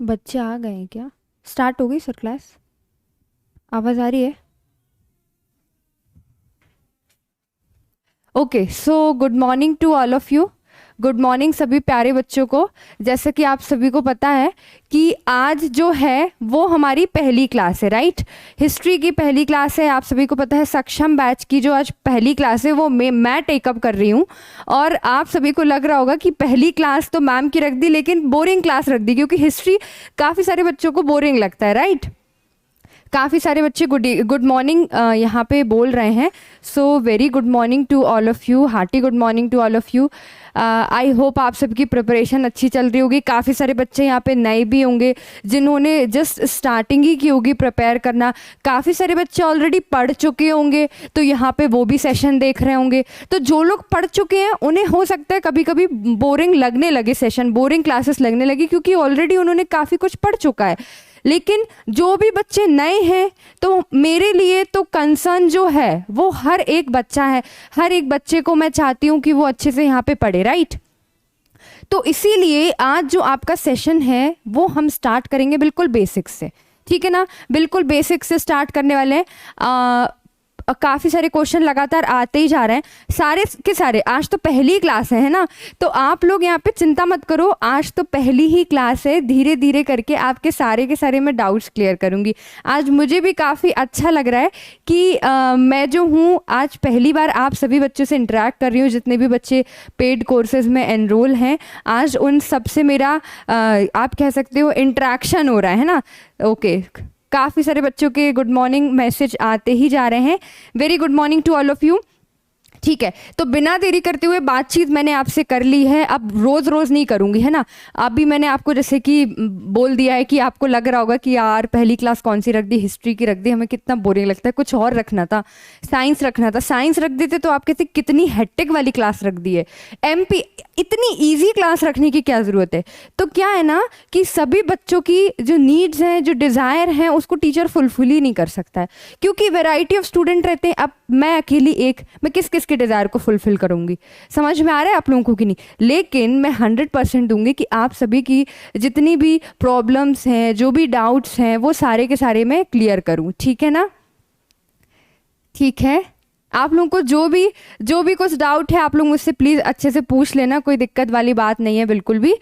बच्चे आ गए हैं क्या? स्टार्ट हो गई सर क्लास? आवाज़ आ रही है? Okay, so good morning to all of you. Good morning सभी प्यारे बच्चों को। जैसे कि आप सभी को पता है कि आज जो है वो हमारी पहली क्लास है, राइट? हिस्ट्री की पहली क्लास है। आप सभी को पता है सक्षम बैच की जो आज पहली क्लास है वो मैं टेकअप कर रही हूँ। और आप सभी को लग रहा होगा कि पहली क्लास तो मैम की रख दी, लेकिन बोरिंग क्लास रख दी, क्योंकि हिस्ट्री काफ़ी सारे बच्चों को बोरिंग लगता है, राइट? काफ़ी सारे बच्चे गुड मॉर्निंग यहाँ पे बोल रहे हैं। So very good morning to all of you, hearty good morning to all of you. I hope आप सबकी प्रिपरेशन अच्छी चल रही होगी। काफ़ी सारे बच्चे यहाँ पे नए भी होंगे जिन्होंने जस्ट स्टार्टिंग ही की होगी प्रिपेयर करना। काफ़ी सारे बच्चे ऑलरेडी पढ़ चुके होंगे तो यहाँ पे वो भी सेशन देख रहे होंगे। तो जो लोग पढ़ चुके हैं उन्हें हो सकता है कभी कभी बोरिंग लगने लगे, सेशन बोरिंग क्लासेस लगने लगी, क्योंकि ऑलरेडी उन्होंने काफ़ी कुछ पढ़ चुका है। लेकिन जो भी बच्चे नए हैं तो मेरे लिए तो कंसर्न जो है वो हर एक बच्चा है। हर एक बच्चे को मैं चाहती हूँ कि वो अच्छे से यहाँ पे पढ़े, राइट? तो इसीलिए आज जो आपका सेशन है वो हम स्टार्ट करेंगे बिल्कुल बेसिक्स से, ठीक है ना? बिल्कुल बेसिक्स से स्टार्ट करने वाले हैं। काफ़ी सारे क्वेश्चन लगातार आते ही जा रहे हैं, सारे के सारे। आज तो पहली क्लास है ना, तो आप लोग यहाँ पे चिंता मत करो, आज तो पहली ही क्लास है। धीरे धीरे करके आपके सारे के सारे मैं डाउट्स क्लियर करूँगी। आज मुझे भी काफ़ी अच्छा लग रहा है कि मैं जो हूँ आज पहली बार आप सभी बच्चों से इंटरेक्ट कर रही हूँ। जितने भी बच्चे पेड कोर्सेज में एनरोल हैं, आज उन सब से मेरा आप कह सकते हो इंटरेक्शन हो रहा है ना। ओके, काफ़ी सारे बच्चों के गुड मॉर्निंग मैसेज आते ही जा रहे हैं। Very good morning to all of you. ठीक है, तो बिना देरी करते हुए बातचीत मैंने आपसे कर ली है, अब रोज़ रोज़ नहीं करूँगी, है ना? अभी मैंने आपको जैसे कि बोल दिया है कि आपको लग रहा होगा कि यार पहली क्लास कौन सी रख दी, हिस्ट्री की रख दी, हमें कितना बोरिंग लगता है, कुछ और रखना था, साइंस रखना था। साइंस रख देते तो आप कहते कितनी हेक्टिक वाली क्लास रख दी है। एमपी इतनी ईजी क्लास रखने की क्या ज़रूरत है? तो क्या है ना कि सभी बच्चों की जो नीड्स हैं, जो डिज़ायर हैं, उसको टीचर फुलफिल ही नहीं कर सकता है, क्योंकि वैरायटी ऑफ स्टूडेंट रहते हैं। अब मैं अकेली एक, मैं किस किस के डिज़ायर को फुलफिल करूंगी? समझ में आ रहा है आप लोगों को कि नहीं? लेकिन मैं 100% दूंगी कि आप सभी की जितनी भी प्रॉब्लम्स हैं, जो भी डाउट्स हैं, वो सारे के सारे मैं क्लियर करूं, ठीक है ना? ठीक है, आप लोगों को जो भी कुछ डाउट है आप लोग मुझसे प्लीज़ अच्छे से पूछ लेना, कोई दिक्कत वाली बात नहीं है बिल्कुल भी।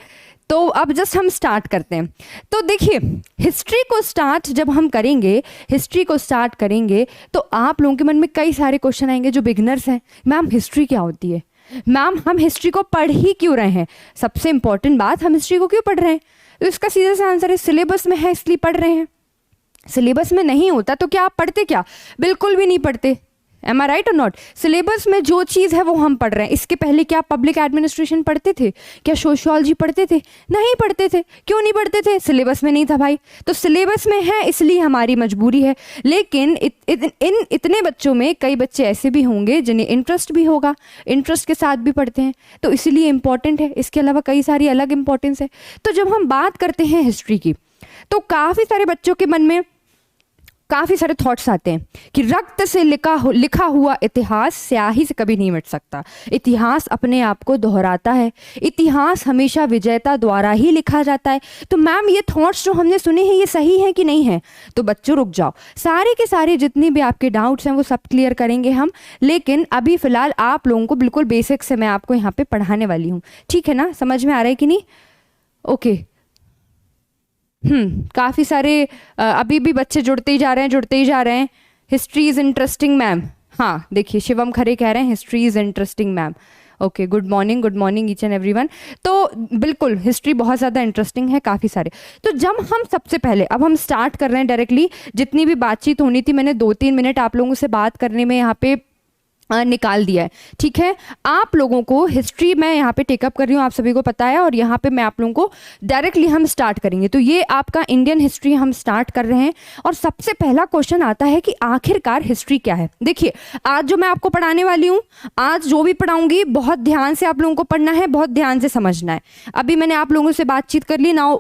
तो अब जस्ट हम स्टार्ट करते हैं। तो देखिए, हिस्ट्री को स्टार्ट जब हम करेंगे, हिस्ट्री को स्टार्ट करेंगे तो आप लोगों के मन में कई सारे क्वेश्चन आएंगे जो बिगनर्स हैं। मैम हिस्ट्री क्या होती है? मैम हम हिस्ट्री को पढ़ ही क्यों रहे हैं? सबसे इंपॉर्टेंट बात, हम हिस्ट्री को क्यों पढ़ रहे हैं? तो इसका सीधा सा आंसर है सिलेबस में है इसलिए पढ़ रहे हैं। सिलेबस में नहीं होता तो क्या आप पढ़ते? क्या बिल्कुल भी नहीं पढ़ते। एम आई राइट और नॉट? सिलेबस में जो चीज़ है वो हम पढ़ रहे हैं। इसके पहले क्या पब्लिक एडमिनिस्ट्रेशन पढ़ते थे? क्या सोशियोलॉजी पढ़ते थे? नहीं पढ़ते थे। क्यों नहीं पढ़ते थे? सिलेबस में नहीं था भाई। तो सिलेबस में है इसलिए हमारी मजबूरी है। लेकिन इन इतने बच्चों में कई बच्चे ऐसे भी होंगे जिन्हें इंटरेस्ट भी होगा, इंटरेस्ट के साथ भी पढ़ते हैं, तो इसीलिए इंपॉर्टेंट है। इसके अलावा कई सारी अलग इंपॉर्टेंस है। तो जब हम बात करते हैं हिस्ट्री की तो काफ़ी सारे बच्चों के मन में काफ़ी सारे थॉट्स आते हैं कि रक्त से लिखा हुआ इतिहास स्याही से कभी नहीं मिट सकता। इतिहास अपने आप को दोहराता है। इतिहास हमेशा विजेता द्वारा ही लिखा जाता है। तो मैम ये थॉट्स जो हमने सुने हैं ये सही है कि नहीं है? तो बच्चों रुक जाओ, सारे के सारे जितने भी आपके डाउट्स हैं वो सब क्लियर करेंगे हम। लेकिन अभी फ़िलहाल आप लोगों को बिल्कुल बेसिक से मैं आपको यहाँ पर पढ़ाने वाली हूँ, ठीक है ना? समझ में आ रहा है कि नहीं? ओके। काफ़ी सारे अभी भी बच्चे जुड़ते ही जा रहे हैं। History is interesting ma'am. हाँ देखिए, शिवम खरे कह रहे हैं history is interesting ma'am. Okay, good morning each and everyone. तो बिल्कुल हिस्ट्री बहुत ज़्यादा इंटरेस्टिंग है, काफ़ी सारे। तो जब हम सबसे पहले अब हम स्टार्ट कर रहे हैं डायरेक्टली। जितनी भी बातचीत होनी थी मैंने 2-3 मिनट आप लोगों से बात करने में यहाँ पे निकाल दिया है, ठीक है? आप लोगों को हिस्ट्री मैं यहाँ पे टेकअप कर रही हूँ, आप सभी को पता है, और यहाँ पे मैं आप लोगों को डायरेक्टली हम स्टार्ट करेंगे। तो ये आपका इंडियन हिस्ट्री हम स्टार्ट कर रहे हैं। और सबसे पहला क्वेश्चन आता है कि आखिरकार हिस्ट्री क्या है? देखिए, आज जो मैं आपको पढ़ाने वाली हूँ, आज जो भी पढ़ाऊंगी बहुत ध्यान से आप लोगों को पढ़ना है, बहुत ध्यान से समझना है। अभी मैंने आप लोगों से बातचीत कर ली, now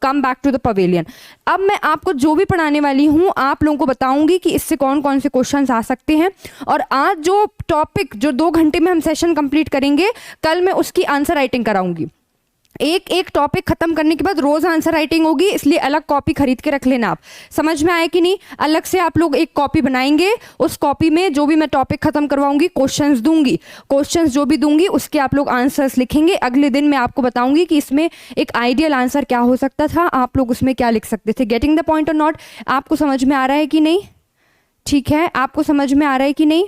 come back to the pavilion. अब मैं आपको जो भी पढ़ाने वाली हूँ आप लोगों को बताऊंगी कि इससे कौन कौन से क्वेश्चन आ सकते हैं। और आज जो टॉपिक जो 2 घंटे में हम सेशन कंप्लीट करेंगे, कल मैं उसकी आंसर राइटिंग कराऊंगी। एक एक टॉपिक खत्म करने के बाद रोज आंसर राइटिंग होगी, इसलिए अलग कॉपी खरीद के रख लेना आप। समझ में आया कि नहीं? अलग से आप लोग एक कॉपी बनाएंगे, उस कॉपी में जो भी मैं टॉपिक खत्म करवाऊंगी, क्वेश्चंस दूंगी, क्वेश्चंस जो भी दूंगी उसके आप लोग आंसर्स लिखेंगे। अगले दिन मैं आपको बताऊंगी कि इसमें एक आइडियल आंसर क्या हो सकता था, आप लोग उसमें क्या लिख सकते थे। गेटिंग द पॉइंट और नॉट? आपको समझ में आ रहा है कि नहीं? ठीक है, आपको समझ में आ रहा है कि नहीं?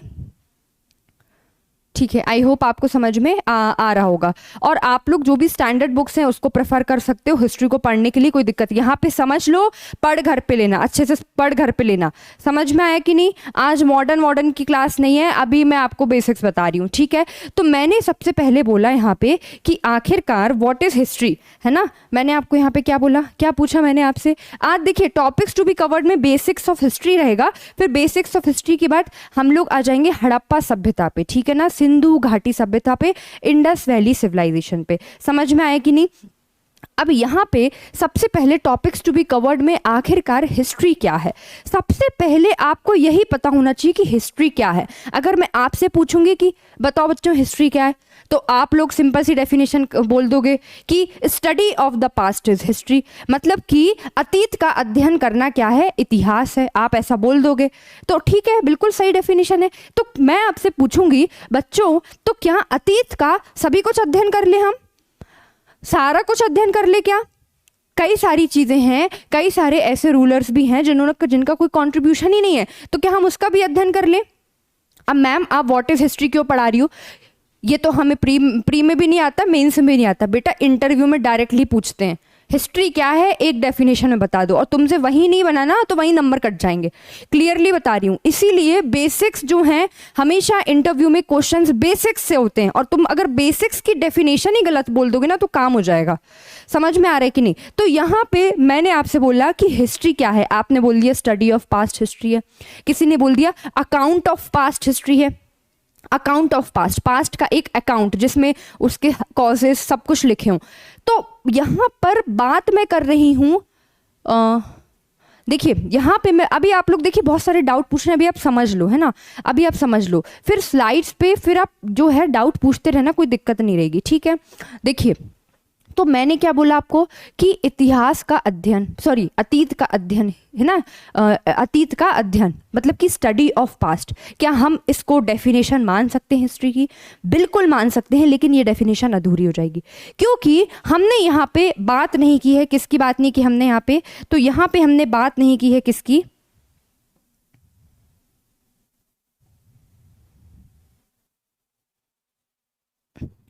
ठीक है, आई होप आपको समझ में आ रहा होगा। और आप लोग जो भी स्टैंडर्ड बुक्स हैं उसको प्रेफर कर सकते हो हिस्ट्री को पढ़ने के लिए, कोई दिक्कत। यहाँ पे समझ लो, पढ़ घर पे लेना, अच्छे से पढ़ घर पे लेना। समझ में आया कि नहीं? आज मॉडर्न की क्लास नहीं है, अभी मैं आपको बेसिक्स बता रही हूँ, ठीक है। तो मैंने सबसे पहले बोला यहाँ पे कि आखिरकार व्हाट इज हिस्ट्री, है ना। मैंने आपको यहाँ पे क्या बोला, क्या पूछा मैंने आपसे? आज देखिए टॉपिक्स टू बी कवर्ड में बेसिक्स ऑफ हिस्ट्री रहेगा, फिर बेसिक्स ऑफ हिस्ट्री के बाद हम लोग आ जाएंगे हड़प्पा सभ्यता पे, ठीक है ना, सिंधु घाटी सभ्यता पे, इंडस वैली सिविलाइजेशन पे। समझ में आया कि नहीं? अब यहाँ पे सबसे पहले टॉपिक्स टू बी कवर्ड में आखिरकार हिस्ट्री क्या है, सबसे पहले आपको यही पता होना चाहिए कि हिस्ट्री क्या है। अगर मैं आपसे पूछूंगी कि बताओ बच्चों हिस्ट्री क्या है, तो आप लोग सिंपल सी डेफिनेशन बोल दोगे कि study of the past is history, मतलब कि अतीत का अध्ययन करना क्या है, इतिहास है, आप ऐसा बोल दोगे। तो ठीक है, बिल्कुल सही डेफिनेशन है। तो मैं आपसे पूछूंगी बच्चों, तो क्या अतीत का सभी कुछ अध्ययन कर ले, हम सारा कुछ अध्ययन कर ले क्या? कई सारी चीजें हैं, कई सारे ऐसे रूलर्स भी हैं जिनका कोई कंट्रीब्यूशन ही नहीं है, तो क्या हम उसका भी अध्ययन कर ले? अब मैम आप व्हाट इज हिस्ट्री क्यों पढ़ा रही हो? ये तो हमें प्री में भी नहीं आता, मेंस में भी नहीं आता बेटा, इंटरव्यू में डायरेक्टली पूछते हैं हिस्ट्री क्या है, एक डेफिनेशन में बता दो, और तुमसे वही नहीं बनाना तो वही नंबर कट जाएंगे। क्लियरली बता रही हूँ, इसीलिए बेसिक्स जो हैं हमेशा इंटरव्यू में क्वेश्चंस बेसिक्स से होते हैं, और तुम अगर बेसिक्स की डेफिनेशन ही गलत बोल दोगे ना तो काम हो जाएगा। समझ में आ रहा है कि नहीं? तो यहाँ पे मैंने आपसे बोला कि हिस्ट्री क्या है, आपने बोल दिया स्टडी ऑफ पास्ट हिस्ट्री है, किसी ने बोल दिया अकाउंट ऑफ पास्ट हिस्ट्री है। अकाउंट ऑफ पास्ट, पास्ट का एक अकाउंट जिसमें उसके कॉजेस सब कुछ लिखे हों। तो यहाँ पर बात मैं कर रही हूँ, देखिए यहाँ पे मैं अभी आप लोग देखिए बहुत सारे डाउट पूछ रहे हैं, अभी आप समझ लो, है ना, अभी आप समझ लो, फिर स्लाइड्स पे फिर आप जो है डाउट पूछते रहना, कोई दिक्कत नहीं रहेगी, ठीक है। देखिए तो मैंने क्या बोला आपको कि इतिहास का अध्ययन, सॉरी अतीत का अध्ययन, है ना, अतीत का अध्ययन मतलब कि स्टडी ऑफ पास्ट। क्या हम इसको डेफिनेशन मान सकते हैं हिस्ट्री की? बिल्कुल मान सकते हैं, लेकिन ये डेफिनेशन अधूरी हो जाएगी, क्योंकि हमने यहाँ पे बात नहीं की है, किसकी बात नहीं की हमने यहाँ पे, तो यहाँ पे हमने बात नहीं की है किसकी,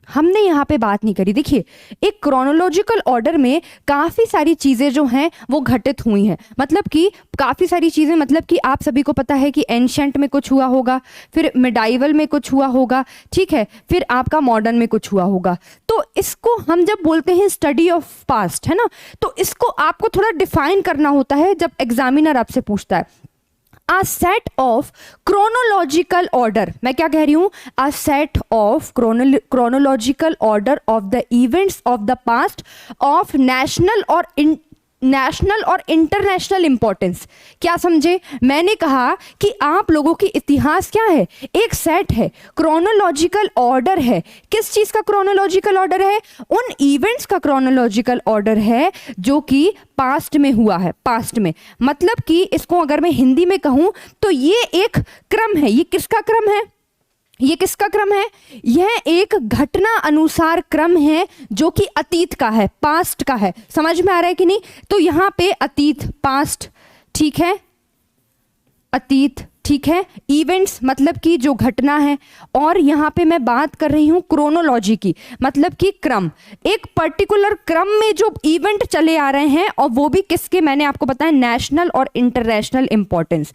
हमने यहाँ पे बात नहीं करी। देखिए एक क्रोनोलॉजिकल ऑर्डर में काफ़ी सारी चीज़ें जो हैं वो घटित हुई हैं, मतलब कि काफ़ी सारी चीज़ें, मतलब कि आप सभी को पता है कि एंशंट में कुछ हुआ होगा, फिर मिडाइवल में कुछ हुआ होगा, ठीक है, फिर आपका मॉडर्न में कुछ हुआ होगा। तो इसको हम जब बोलते हैं स्टडी ऑफ पास्ट, है ना, तो इसको आपको थोड़ा डिफाइन करना होता है जब एग्जामिनर आपसे पूछता है। A set of chronological order, मैं क्या कह रही हूँ, a set of chronological order of the events of the past of national और इंटरनेशनल इंपॉर्टेंस। क्या समझे? मैंने कहा कि आप लोगों की इतिहास क्या है, एक सेट है, क्रोनोलॉजिकल ऑर्डर है। किस चीज का क्रोनोलॉजिकल ऑर्डर है? उन इवेंट्स का क्रोनोलॉजिकल ऑर्डर है जो कि पास्ट में हुआ है, पास्ट में, मतलब कि इसको अगर मैं हिंदी में कहूं तो ये एक क्रम है। ये किसका क्रम है? ये किसका क्रम है? यह एक घटना अनुसार क्रम है जो कि अतीत का है, पास्ट का है। समझ में आ रहा है कि नहीं? तो यहां पे अतीत, पास्ट, ठीक है, अतीत, ठीक है, इवेंट्स मतलब कि जो घटना है, और यहां पे मैं बात कर रही हूं क्रोनोलॉजी की, मतलब कि क्रम, एक पर्टिकुलर क्रम में जो इवेंट चले आ रहे हैं, और वो भी किसके, मैंने आपको बताया नेशनल और इंटरनेशनल इंपॉर्टेंस।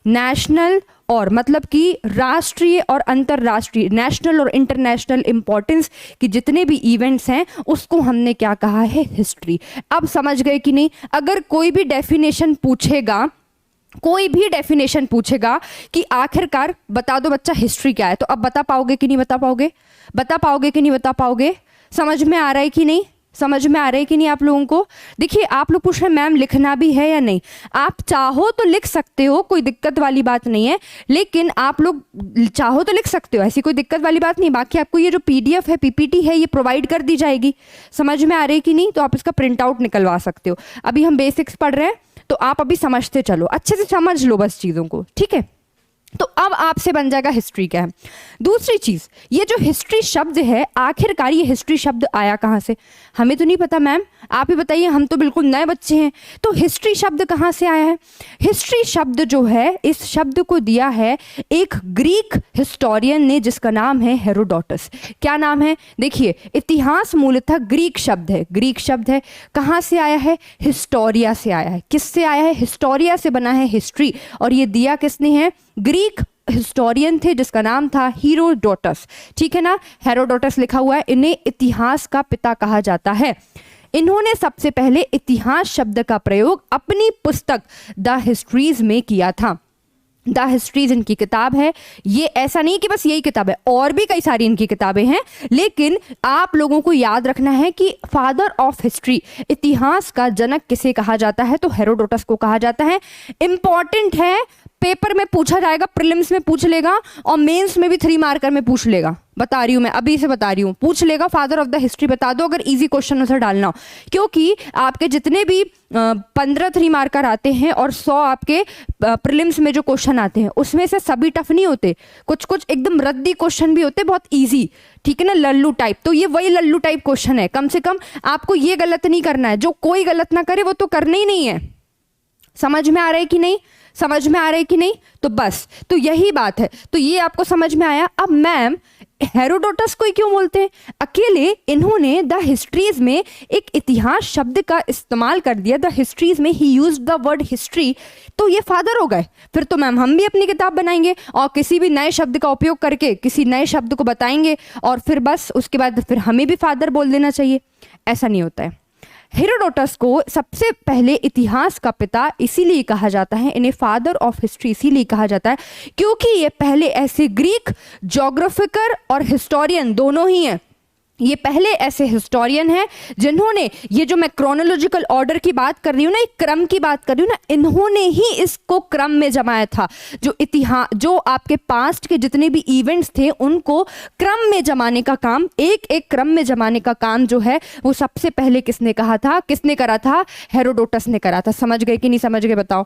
नेशनल और मतलब कि राष्ट्रीय और अंतरराष्ट्रीय, नेशनल और इंटरनेशनल इंपॉर्टेंस की जितने भी इवेंट्स हैं उसको हमने क्या कहा है, हिस्ट्री। अब समझ गए कि नहीं? अगर कोई भी डेफिनेशन पूछेगा, कोई भी डेफिनेशन पूछेगा कि आखिरकार बता दो बच्चा हिस्ट्री क्या है, तो अब बता पाओगे कि नहीं बता पाओगे? बता पाओगे कि नहीं बता पाओगे? समझ में आ रहा है कि नहीं? समझ में आ रहा है कि नहीं आप लोगों को? देखिए आप लोग पूछ रहे हैं मैम लिखना भी है या नहीं, आप चाहो तो लिख सकते हो, कोई दिक्कत वाली बात नहीं है, लेकिन आप लोग चाहो तो लिख सकते हो, ऐसी कोई दिक्कत वाली बात नहीं। बाकी आपको ये जो पीडीएफ है, पीपीटी है, ये प्रोवाइड कर दी जाएगी। समझ में आ रही है कि नहीं? तो आप इसका प्रिंट आउट निकलवा सकते हो। अभी हम बेसिक्स पढ़ रहे हैं तो आप अभी समझते चलो, अच्छे से समझ लो बस चीज़ों को, ठीक है? तो अब आपसे बन जाएगा हिस्ट्री क्या है। दूसरी चीज, ये जो हिस्ट्री शब्द है, आखिरकार ये हिस्ट्री शब्द आया कहाँ से? हमें तो नहीं पता मैम, आप ही बताइए, हम तो बिल्कुल नए बच्चे हैं। तो हिस्ट्री शब्द कहाँ से आया है? हिस्ट्री शब्द जो है, इस शब्द को दिया है एक ग्रीक हिस्टोरियन ने, जिसका नाम है हेरोडोटस। क्या नाम है? देखिए, इतिहास मूलतः ग्रीक शब्द है, ग्रीक शब्द है। कहाँ से आया है? हिस्टोरिया से आया है। किससे आया है? हिस्टोरिया से बना है हिस्ट्री, और ये दिया किसने है? ग्रीक हिस्टोरियन थे जिसका नाम था हेरोडोटस, ठीक है ना? हेरोडोटस लिखा हुआ है, इन्हें इतिहास का पिता कहा जाता है। इन्होंने सबसे पहले इतिहास शब्द का प्रयोग अपनी पुस्तक द हिस्ट्रीज में किया था। द हिस्ट्रीज इनकी किताब है। ये ऐसा नहीं कि बस यही किताब है, और भी कई सारी इनकी किताबें हैं, लेकिन आप लोगों को याद रखना है कि फादर ऑफ हिस्ट्री, इतिहास का जनक किसे कहा जाता है? तो हेरोडोटस को कहा जाता है। इंपॉर्टेंट है, पेपर में पूछा जाएगा, प्रीलिम्स में पूछ लेगा, और मेंस में भी 3 मार्कर में पूछ लेगा। बता रही हूं मैं, अभी से बता रही हूं, पूछ लेगा फादर ऑफ द हिस्ट्री बता दो, अगर इजी क्वेश्चन उसे डालना हो। क्योंकि आपके जितने भी 15 3 मार्कर आते हैं और 100 आपके प्रीलिम्स में जो क्वेश्चन आते हैं, उसमें से सभी टफ नहीं होते, कुछ कुछ एकदम रद्दी क्वेश्चन भी होते, बहुत ईजी, ठीक है ना, लल्लू टाइप। तो ये वही लल्लू टाइप क्वेश्चन है। कम से कम आपको ये गलत नहीं करना है, जो कोई गलत ना करे वो तो करना ही नहीं है। समझ में आ रहा है कि नहीं? समझ में आ रहा है कि नहीं? तो बस, तो यही बात है। तो ये आपको समझ में आया। अब मैम हेरोडोटस को ही क्यों बोलते हैं? अकेले इन्होंने द हिस्ट्रीज में एक इतिहास शब्द का इस्तेमाल कर दिया। द हिस्ट्रीज में ही यूज्ड द वर्ड हिस्ट्री, तो ये फादर हो गए। फिर तो मैम हम भी अपनी किताब बनाएंगे और किसी भी नए शब्द का उपयोग करके किसी नए शब्द को बताएंगे, और फिर बस उसके बाद फिर हमें भी फादर बोल देना चाहिए। ऐसा नहीं होता है। हेरोडोटस को सबसे पहले इतिहास का पिता इसीलिए कहा जाता है, इन्हें फादर ऑफ हिस्ट्री इसीलिए कहा जाता है क्योंकि ये पहले ऐसे ग्रीक ज्योग्राफिकर और हिस्टोरियन दोनों ही हैं। ये पहले ऐसे हिस्टोरियन हैं जिन्होंने, ये जो मैं क्रोनोलॉजिकल ऑर्डर की बात कर रही हूँ ना, एक क्रम की बात कर रही हूँ ना, इन्होंने ही इसको क्रम में जमाया था। जो इतिहास, जो आपके पास्ट के जितने भी इवेंट्स थे उनको क्रम में जमाने का काम, एक एक क्रम में जमाने का काम जो है वो सबसे पहले किसने कहा था, किसने करा था? हेरोडोटस ने करा था। समझ गए कि नहीं समझ गए बताओ?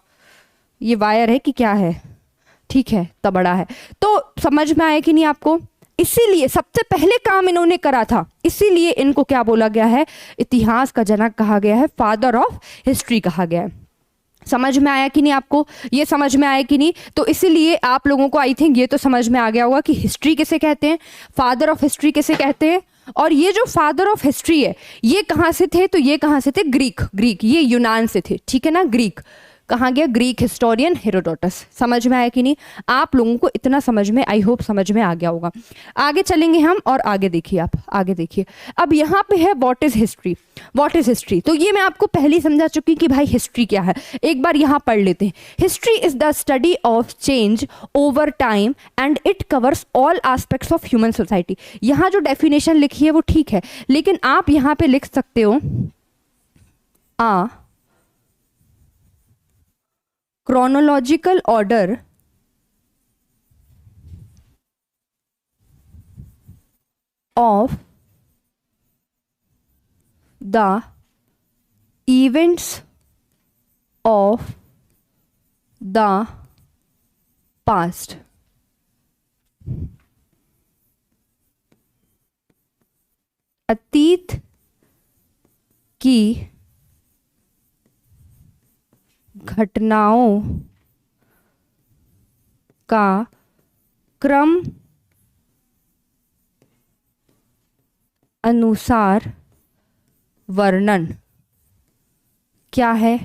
ये वायर है कि क्या है? ठीक है, तब बड़ा है। तो समझ में आया कि नहीं आपको? इसीलिए सबसे पहले काम इन्होंने करा था, इसीलिए इनको क्या बोला गया है? इतिहास का जनक कहा गया है, फादर ऑफ हिस्ट्री कहा गया है। समझ में आया कि नहीं आपको? ये समझ में आया कि नहीं? तो इसीलिए आप लोगों को आई थिंक ये तो समझ में आ गया होगा कि हिस्ट्री किसे कहते हैं, फादर ऑफ हिस्ट्री किसे कहते हैं। और ये जो फादर ऑफ हिस्ट्री है, ये कहाँ से थे? तो ये कहाँ से थे? ग्रीक, ये यूनान से थे, ठीक है ना? ग्रीक कहाँ गया? Greek historian Herodotus. समझ में आया कि नहीं? आप लोगों को इतना समझ में, आई होप समझ में आ गया होगा। आगे चलेंगे हम, और आगे देखिए, आप आगे देखिए। अब यहाँ पे है what is history. What is history, तो ये मैं आपको पहले ही समझा चुकी कि भाई हिस्ट्री क्या है। एक बार यहाँ पढ़ लेते हैं। History is the study of change over time and it covers all aspects of human society. यहाँ जो डेफिनेशन लिखी है वो ठीक है, लेकिन आप यहाँ पे लिख सकते हो chronological order of the events of the past. अतीत की घटनाओं का क्रम अनुसार वर्णन क्या है?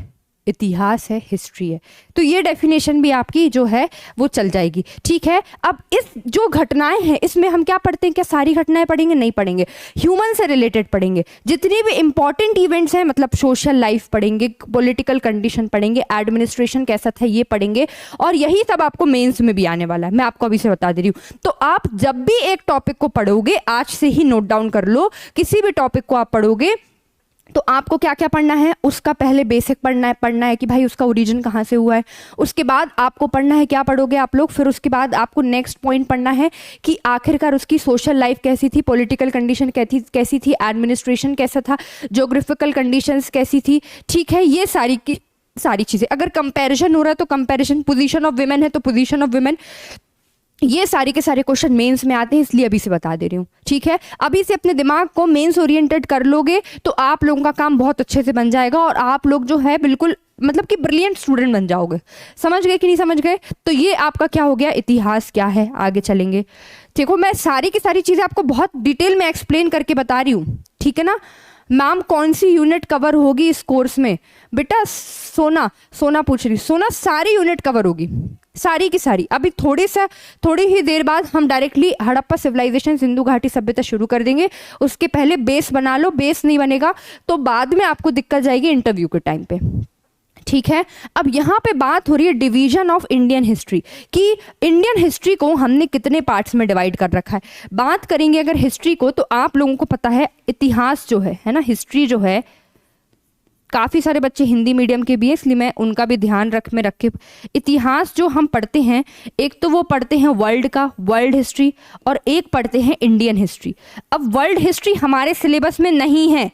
इतिहास है, हिस्ट्री है। तो ये डेफिनेशन भी आपकी जो है वो चल जाएगी, ठीक है। अब इस जो घटनाएं हैं इसमें हम क्या पढ़ते हैं? क्या सारी घटनाएं पढ़ेंगे? नहीं पढ़ेंगे, ह्यूमन से रिलेटेड पढ़ेंगे। जितनी भी इंपॉर्टेंट इवेंट्स हैं, मतलब सोशल लाइफ पढ़ेंगे, पॉलिटिकल कंडीशन पढ़ेंगे, एडमिनिस्ट्रेशन कैसा था ये पढ़ेंगे, और यही सब आपको मेंस में भी आने वाला है। मैं आपको अभी से बता दे रही हूँ। तो आप जब भी एक टॉपिक को पढ़ोगे, आज से ही नोट डाउन कर लो, किसी भी टॉपिक को आप पढ़ोगे तो आपको क्या क्या पढ़ना है, उसका पहले बेसिक पढ़ना है कि भाई उसका ओरिजिन कहाँ से हुआ है। उसके बाद आपको पढ़ना है, क्या पढ़ोगे आप लोग, फिर उसके बाद आपको नेक्स्ट पॉइंट पढ़ना है कि आखिरकार उसकी सोशल लाइफ कैसी थी, पॉलिटिकल कंडीशन कैसी थी, एडमिनिस्ट्रेशन कैसा था, ज्योग्राफिकल कंडीशंस कैसी थी। ठीक है, ये सारी की सारी चीज़ें। अगर कंपैरिजन हो रहा है तो कंपैरिजन, पोजीशन ऑफ विमेन है तो पोजीशन ऑफ विमेन, ये सारे के सारे क्वेश्चन मेंस में आते हैं, इसलिए अभी से बता दे रही हूँ। ठीक है, अभी से अपने दिमाग को मेंस ओरिएंटेड कर लोगे तो आप लोगों का काम बहुत अच्छे से बन जाएगा और आप लोग जो है बिल्कुल मतलब कि ब्रिलियंट स्टूडेंट बन जाओगे। समझ गए कि नहीं समझ गए? तो ये आपका क्या हो गया, इतिहास क्या है, आगे चलेंगे। देखो मैं सारी की सारी चीज़ें आपको बहुत डिटेल में एक्सप्लेन करके बता रही हूँ, ठीक है ना। मैम कौन सी यूनिट कवर होगी इस कोर्स में? बेटा सोना पूछ रही, सोना सारी यूनिट कवर होगी, सारी की सारी। अभी थोड़ी ही देर बाद हम डायरेक्टली हड़प्पा सिविलाइजेशन, सिंधु घाटी सभ्यता शुरू कर देंगे। उसके पहले बेस बना लो, बेस नहीं बनेगा तो बाद में आपको दिक्कत जाएगी इंटरव्यू के टाइम पे। ठीक है, अब यहाँ पे बात हो रही है डिवीजन ऑफ इंडियन हिस्ट्री, कि इंडियन हिस्ट्री को हमने कितने पार्ट्स में डिवाइड कर रखा है। बात करेंगे अगर हिस्ट्री को, तो आप लोगों को पता है इतिहास जो है ना, हिस्ट्री जो है, काफ़ी सारे बच्चे हिंदी मीडियम के भी हैं, इसलिए मैं उनका भी ध्यान रख के इतिहास जो हम पढ़ते हैं, एक तो वो पढ़ते हैं वर्ल्ड का, वर्ल्ड हिस्ट्री, और एक पढ़ते हैं इंडियन हिस्ट्री। अब वर्ल्ड हिस्ट्री हमारे सिलेबस में नहीं है,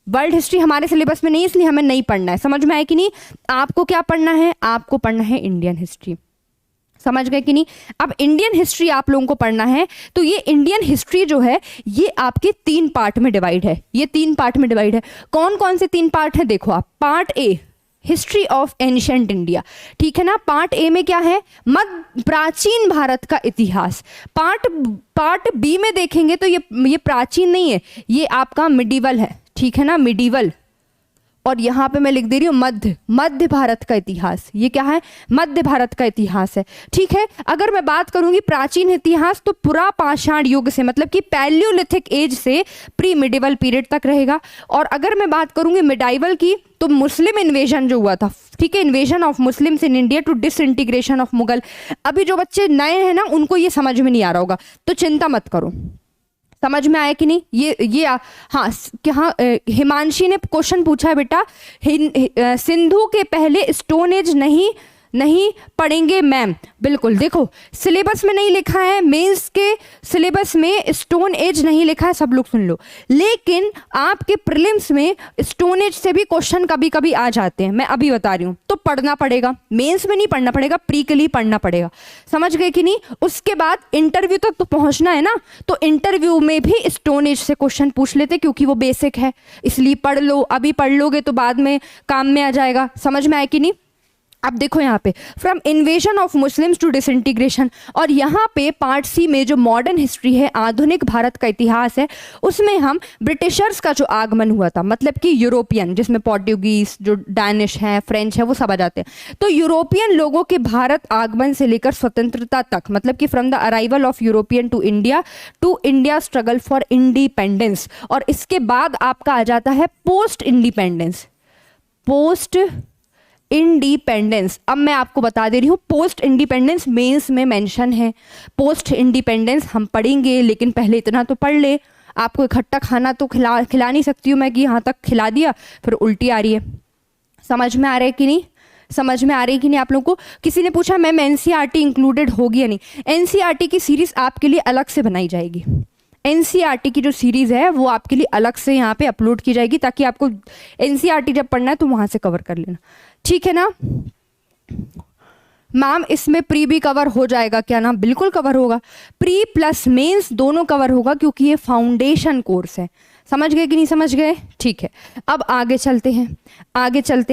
वर्ल्ड हिस्ट्री हमारे सिलेबस में नहीं, इसलिए हमें नहीं पढ़ना है। समझ में आया कि नहीं? आपको क्या पढ़ना है, आपको पढ़ना है इंडियन हिस्ट्री। समझ गए कि नहीं? अब इंडियन हिस्ट्री आप लोगों को पढ़ना है, तो ये इंडियन हिस्ट्री जो है ये आपके 3 पार्ट में डिवाइड है। ये 3 पार्ट में डिवाइड है। कौन कौन से 3 पार्ट है देखो आप। Part A, history of ancient India, ठीक है ना। पार्ट ए में क्या है, प्राचीन भारत का इतिहास। पार्ट बी में देखेंगे तो ये प्राचीन नहीं है, ये आपका मिडिवल है, ठीक है ना, मिडिवल। और यहाँ पे मैं लिख दे रही हूँ मध्य भारत का इतिहास। ये क्या है, मध्य भारत का इतिहास है। ठीक है, अगर मैं बात करूंगी प्राचीन इतिहास तो पुरा पाषाण युग से, मतलब कि पैलियोलिथिक एज से प्री मिडिवल पीरियड तक रहेगा। और अगर मैं बात करूंगी मिडाइवल की, तो मुस्लिम इन्वेजन जो हुआ था, ठीक है, invasion of Muslims in India to disintegration of Mughal. अभी जो बच्चे नए हैं ना, उनको ये समझ में नहीं आ रहा होगा, तो चिंता मत करो। समझ में आया कि नहीं? ये हाँ, क्या हिमांशी ने क्वेश्चन पूछा है बेटा, सिंधु के पहले स्टोन एज नहीं पढ़ेंगे मैम। बिल्कुल, देखो सिलेबस में नहीं लिखा है, मेंस के सिलेबस में स्टोन एज नहीं लिखा है, सब लोग सुन लो। लेकिन आपके प्रीलिम्स में स्टोन एज से भी क्वेश्चन कभी कभी आ जाते हैं, मैं अभी बता रही हूँ। तो पढ़ना पड़ेगा, मेंस में नहीं पढ़ना पड़ेगा, प्री के लिए पढ़ना पड़ेगा। समझ गए कि नहीं? उसके बाद इंटरव्यू तक तो पहुंचना है ना, तो इंटरव्यू में भी स्टोन एज से क्वेश्चन पूछ लेते, क्योंकि वो बेसिक है, इसलिए पढ़ लो। अभी पढ़ लोगे तो बाद में काम में आ जाएगा। समझ में आया कि नहीं? अब देखो यहाँ पे from invasion of Muslims to disintegration, और यहाँ पे पार्ट सी में जो मॉडर्न हिस्ट्री है, आधुनिक भारत का इतिहास है, उसमें हम ब्रिटिशर्स का जो आगमन हुआ था, मतलब कि यूरोपियन, जिसमें पोर्टुगीज, जो डैनिश हैं, फ्रेंच है, वो सब आ जाते हैं। तो यूरोपियन लोगों के भारत आगमन से लेकर स्वतंत्रता तक, मतलब कि from the arrival of European to India struggle for independence. और इसके बाद आपका आ जाता है पोस्ट इंडिपेंडेंस। अब मैं आपको बता दे रही हूँ, पोस्ट इंडिपेंडेंस मेंस में मेंशन है। पोस्ट इंडिपेंडेंस हम पढ़ेंगे, लेकिन पहले इतना तो पढ़ ले। आपको इकट्ठा खाना तो खिला नहीं सकती हूँ मैं कि यहाँ तक खिला दिया फिर उल्टी आ रही है। समझ में आ रहा है कि नहीं? समझ में आ रही है कि नहीं आप लोगों को? किसी ने पूछा मैम एनसीईआरटी इंक्लूडेड होगी या नहीं? एनसीईआरटी की सीरीज आपके लिए अलग से बनाई जाएगी। एनसीईआरटी की जो सीरीज है वो आपके लिए अलग से यहाँ पे अपलोड की जाएगी, ताकि आपको एनसीईआरटी जब पढ़ना है तो वहां से कवर कर लेना, ठीक है ना। मैम इसमें प्री भी कवर हो जाएगा क्या? ना बिल्कुल कवर होगा, प्री प्लस मेंस दोनों कवर होगा, क्योंकि ये फाउंडेशन कोर्स है। समझ गए कि नहीं समझ गए? ठीक है, अब आगे चलते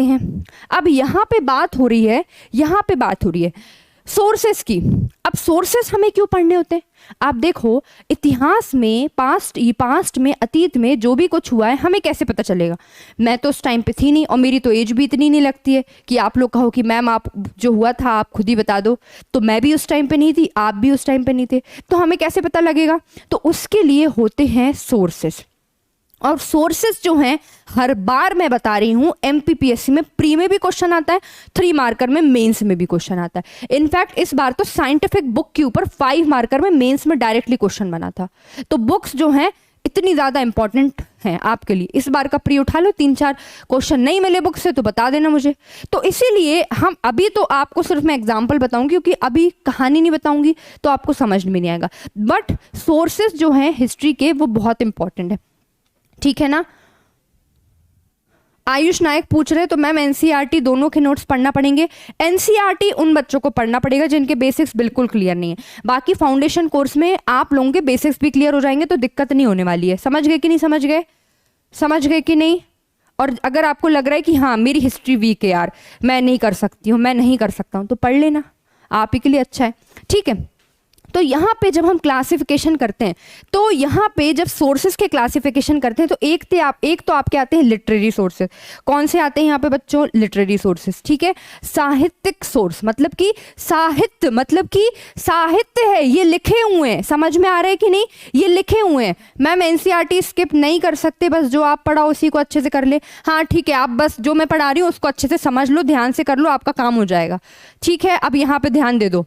हैं। अब यहाँ पे बात हो रही है सोर्सेस की। अब सोर्सेस हमें क्यों पढ़ने होते हैं? आप देखो इतिहास में पास्ट में अतीत में जो भी कुछ हुआ है, हमें कैसे पता चलेगा? मैं तो उस टाइम पे थी नहीं, और मेरी तो एज भी इतनी नहीं लगती है कि आप लोग कहो कि मैम आप जो हुआ था आप खुद ही बता दो। तो मैं भी उस टाइम पे नहीं थी, आप भी उस टाइम पे नहीं थे, तो हमें कैसे पता लगेगा? तो उसके लिए होते हैं सोर्सेस। और सोर्सेस जो हैं, हर बार मैं बता रही हूं, एमपीपीएससी में प्री में भी क्वेश्चन आता है, 3 मार्कर में मेंस में भी क्वेश्चन आता है। इनफैक्ट इस बार तो साइंटिफिक बुक के ऊपर 5 मार्कर में मेंस में डायरेक्टली क्वेश्चन बना था। तो बुक्स जो हैं इतनी ज़्यादा इंपॉर्टेंट है आपके लिए। इस बार का प्री उठा लो, 3-4 क्वेश्चन नहीं मिले बुक से तो बता देना मुझे। तो इसीलिए हम अभी तो आपको सिर्फ मैं एग्जांपल बताऊंगी, क्योंकि अभी कहानी नहीं बताऊंगी तो आपको समझ में नहीं आएगा। बट सोर्सेज जो हैं हिस्ट्री के वो बहुत इंपॉर्टेंट है, ठीक है ना। आयुष नायक पूछ रहे तो मैम एनसीईआरटी दोनों के नोट्स पढ़ना पड़ेंगे। एनसीईआरटी उन बच्चों को पढ़ना पड़ेगा जिनके बेसिक्स बिल्कुल क्लियर नहीं है। बाकी फाउंडेशन कोर्स में आप लोगों के बेसिक्स भी क्लियर हो जाएंगे तो दिक्कत नहीं होने वाली है। समझ गए कि नहीं समझ गए? समझ गए कि नहीं? और अगर आपको लग रहा है कि हाँ मेरी हिस्ट्री वीक है यार, मैं नहीं कर सकती हूँ, मैं नहीं कर सकता हूँ, तो पढ़ लेना, आप ही के लिए अच्छा है, ठीक है। तो यहाँ पे जब हम क्लासिफिकेशन करते हैं, तो यहाँ पे जब सोर्सेज के क्लासिफिकेशन करते हैं तो एक तो आपके आते हैं लिटरेरी सोर्सेज। कौन से आते हैं यहाँ पे बच्चों? लिटरेरी सोर्सेज, ठीक है। साहित्यिक सोर्स मतलब कि साहित्य है, ये लिखे हुए हैं, समझ में आ रहा है कि नहीं? ये लिखे हुए हैं। मैम एनसीईआरटी स्किप नहीं कर सकते, बस जो आप पढ़ा उसी को अच्छे से कर ले। हाँ ठीक है, आप बस जो मैं पढ़ा रही हूँ उसको अच्छे से समझ लो, ध्यान से कर लो, आपका काम हो जाएगा, ठीक है। अब यहाँ पे ध्यान दे दो।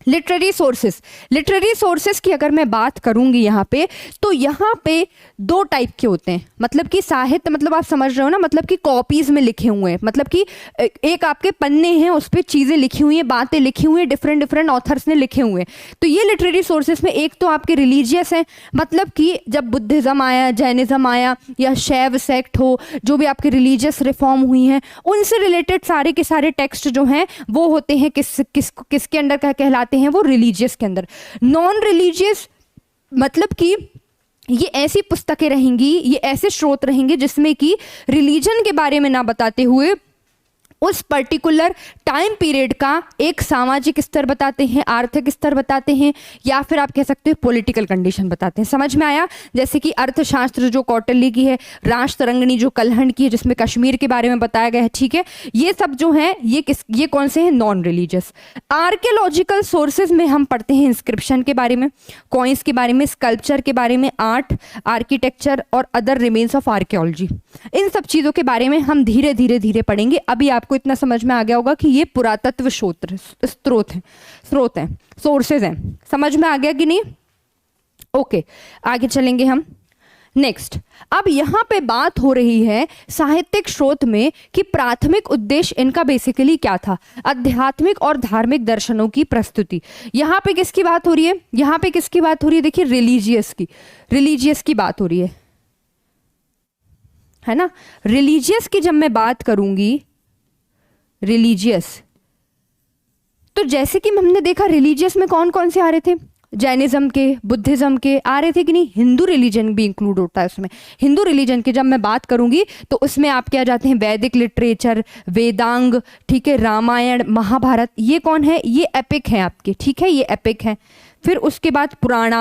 लिटरेरी सोर्सेस की अगर मैं बात करूंगी यहाँ पे, तो यहाँ पे 2 टाइप के होते हैं। मतलब कि साहित्य मतलब आप समझ रहे हो ना, मतलब कि कॉपीज में लिखे हुए हैं, मतलब कि एक आपके पन्ने हैं उस पर चीज़ें लिखी हुई हैं, बातें लिखी हुई हैं, डिफरेंट ऑथर्स ने लिखे हुए हैं। तो ये लिटरेरी सोर्सेस में एक तो आपके रिलीजियस हैं, मतलब कि जब बुद्धिज़्म आया, जैनिज़्म आया या शैव सेक्ट हो, जो भी आपके रिलीजियस रिफॉर्म हुई हैं, उनसे रिलेटेड सारे के सारे टेक्स्ट जो हैं वो होते हैं किसके अंडर कहलाते हैं? वो रिलीजियस के अंदर। नॉन रिलीजियस मतलब कि ये ऐसी पुस्तकें रहेंगी, ये ऐसे स्रोत रहेंगे जिसमें कि रिलीजन के बारे में ना बताते हुए उस पर्टिकुलर टाइम पीरियड का एक सामाजिक स्तर बताते हैं, आर्थिक स्तर बताते हैं, या फिर आप कह सकते हो पॉलिटिकल कंडीशन बताते हैं। समझ में आया? जैसे कि अर्थशास्त्र जो कौटिल्य की है, राष्ट्ररंगिणी जो कलहंड की है जिसमें कश्मीर के बारे में बताया गया है, ठीक है। ये सब जो है ये कौन से हैं? Non religious. आर्कियोलॉजिकल सोर्सेज में हम पढ़ते हैं इंस्क्रिप्शन के बारे में, कॉइन्स के बारे में, स्कल्पचर के बारे में, आर्ट, आर्किटेक्चर और अदर रिमेन्स ऑफ आर्कियोलॉजी। इन सब चीज़ों के बारे में हम धीरे धीरे पढ़ेंगे। अभी आपको इतना समझ में आ गया होगा कि ये पुरातत्व स्रोत हैं, सोर्सेज हैं। समझ में आ गया कि नहीं? ओके, आगे चलेंगे हम। नेक्स्ट, अब यहां पे बात हो रही है साहित्यिक स्रोत में कि प्राथमिक उद्देश्य इनका बेसिकली क्या था? आध्यात्मिक और धार्मिक दर्शनों की प्रस्तुति। यहां पे किसकी बात हो रही है? यहां पे किसकी बात हो रही है? देखिए रिलीजियस की बात हो रही है ना। रिलीजियस की जब मैं बात करूंगी, रिलीजियस, तो जैसे कि हमने देखा रिलीजियस में कौन कौन से आ रहे थे? जैनिज्म के, बुद्धिज्म के आ रहे थे कि नहीं? हिंदू रिलीजन भी इंक्लूड होता है उसमें। हिंदू रिलीजन की जब मैं बात करूंगी तो उसमें आप क्या जाते हैं? वैदिक लिटरेचर, वेदांग, ठीक है, रामायण, महाभारत, ये कौन है? ये एपिक है आपके, ठीक है, ये एपिक है। फिर उसके बाद पुराण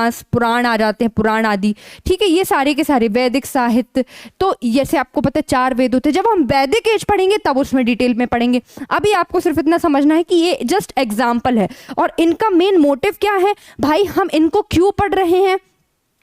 आ जाते हैं, पुराण आदि, ठीक है, ये सारे के सारे वैदिक साहित्य। तो जैसे आपको पता है 4 वेद होते हैं, जब हम वैदिक एज पढ़ेंगे तब उसमें डिटेल में पढ़ेंगे। अभी आपको सिर्फ इतना समझना है कि ये जस्ट एग्जाम्पल है, और इनका मेन मोटिव क्या है भाई? हम इनको क्यों पढ़ रहे हैं?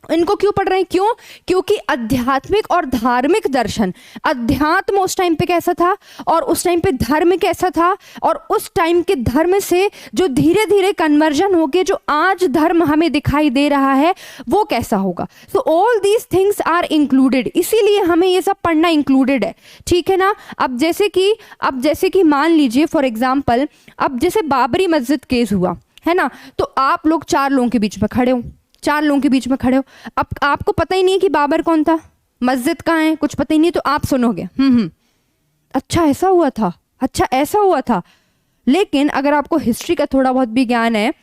क्यों? क्योंकि आध्यात्मिक और धार्मिक दर्शन, अध्यात्म उस टाइम पे कैसा था और उस टाइम पे धर्म कैसा था, और उस टाइम के धर्म से जो धीरे धीरे कन्वर्जन होके जो आज धर्म हमें दिखाई दे रहा है वो कैसा होगा। So all these things are included, इसीलिए हमें ये सब पढ़ना इंक्लूडेड है, ठीक है ना। अब जैसे कि मान लीजिए फॉर एग्जाम्पल, अब जैसे बाबरी मस्जिद केस हुआ है ना, तो आप लोग 4 लोगों के बीच में खड़े हो, अब आपको पता ही नहीं है कि बाबर कौन था, मस्जिद कहाँ है, कुछ पता ही नहीं, तो आप सुनोगे अच्छा ऐसा हुआ था। लेकिन अगर आपको हिस्ट्री का थोड़ा बहुत भी ज्ञान है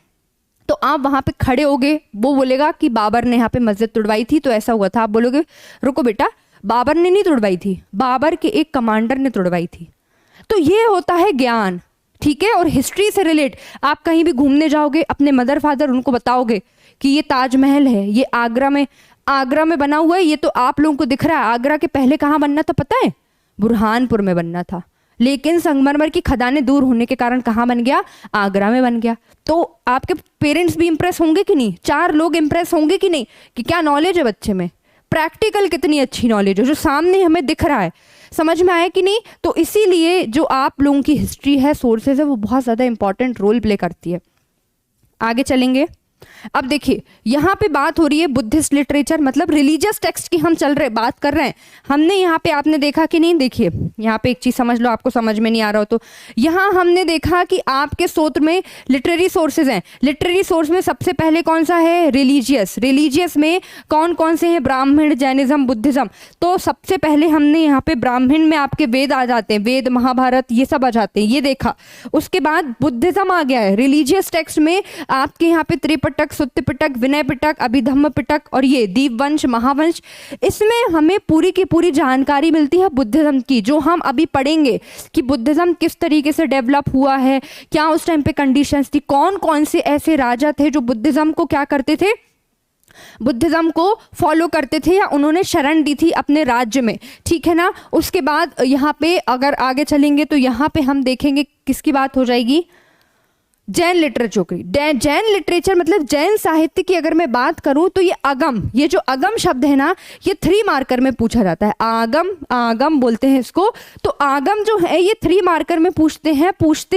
तो आप वहां पे खड़े होगे, वो बोलेगा कि बाबर ने यहाँ पे मस्जिद तोड़वाई थी तो ऐसा हुआ था, आप बोलोगे रुको बेटा, बाबर ने नहीं तोड़वाई थी, बाबर के एक कमांडर ने तोड़वाई थी। तो ये होता है ज्ञान, ठीक है। और हिस्ट्री से रिलेट आप कहीं भी घूमने जाओगे, अपने मदर फादर उनको बताओगे कि ये ताजमहल है, ये आगरा में बना हुआ है, ये तो आप लोगों को दिख रहा है। आगरा के पहले कहाँ बनना था पता है? बुरहानपुर में बनना था, लेकिन संगमरमर की खदानें दूर होने के कारण कहाँ बन गया? आगरा में बन गया। तो आपके पेरेंट्स भी इंप्रेस होंगे कि नहीं? 4 लोग इंप्रेस होंगे कि नहीं कि क्या नॉलेज है बच्चे में, प्रैक्टिकल कितनी अच्छी नॉलेज है जो सामने हमें दिख रहा है। समझ में आया कि नहीं? तो इसीलिए जो आप लोगों की हिस्ट्री है, सोर्सेज है, वो बहुत ज़्यादा इंपॉर्टेंट रोल प्ले करती है। आगे चलेंगे। अब देखिए यहाँ पे बात हो रही है बुद्धिस्ट लिटरेचर, मतलब रिलीजियस टेक्स्ट की हम बात कर रहे हैं। हमने यहाँ पे, आपने देखा कि नहीं, देखिए यहाँ पे एक चीज समझ लो, आपको समझ में नहीं आ रहा हो तो यहाँ हमने देखा कि आपके स्रोत में लिटरेरी सोर्सेज हैं। लिटरेरी सोर्स में सबसे पहले कौन सा है? रिलीजियस। रिलीजियस में कौन कौन से हैं? ब्राह्मण, जैनिज्म, बुद्धिज्म। तो सबसे पहले हमने यहाँ पे ब्राह्मण में आपके वेद आ जाते हैं, वेद, महाभारत, ये सब आ जाते हैं, ये देखा। उसके बाद बुद्धिज्म आ गया है। रिलीजियस टेक्स्ट में आपके यहाँ पे त्रिपिटक, सुत्त पिटक, विनय पिटक, अभिधम्म पिटक और ये दीपवंश, महावंश, इसमें हमें पूरी की पूरी जानकारी मिलती है बुद्धिज्म की, जो हम अभी पढ़ेंगे कि बुद्धिज्म किस तरीके से डेवलप हुआ है, क्या उस टाइम पे कंडीशंस थी, कौन कौन से ऐसे राजा थे जो बुद्धिज्म को क्या करते थे, बुद्धिज्म को फॉलो करते थे या उन्होंने शरण दी थी अपने राज्य में, ठीक है ना। उसके बाद यहाँ पे अगर आगे चलेंगे तो यहाँ पे हम देखेंगे किसकी बात हो जाएगी? जैन लिटरेचर की। जैन लिटरेचर मतलब जैन साहित्य की अगर मैं बात करूं तो ये अगम, ये जो अगम शब्द है ना, ये 3 मार्कर में पूछा जाता है। आगम, आगम बोलते हैं इसको। तो आगम जो है ये 3 मार्कर में पूछते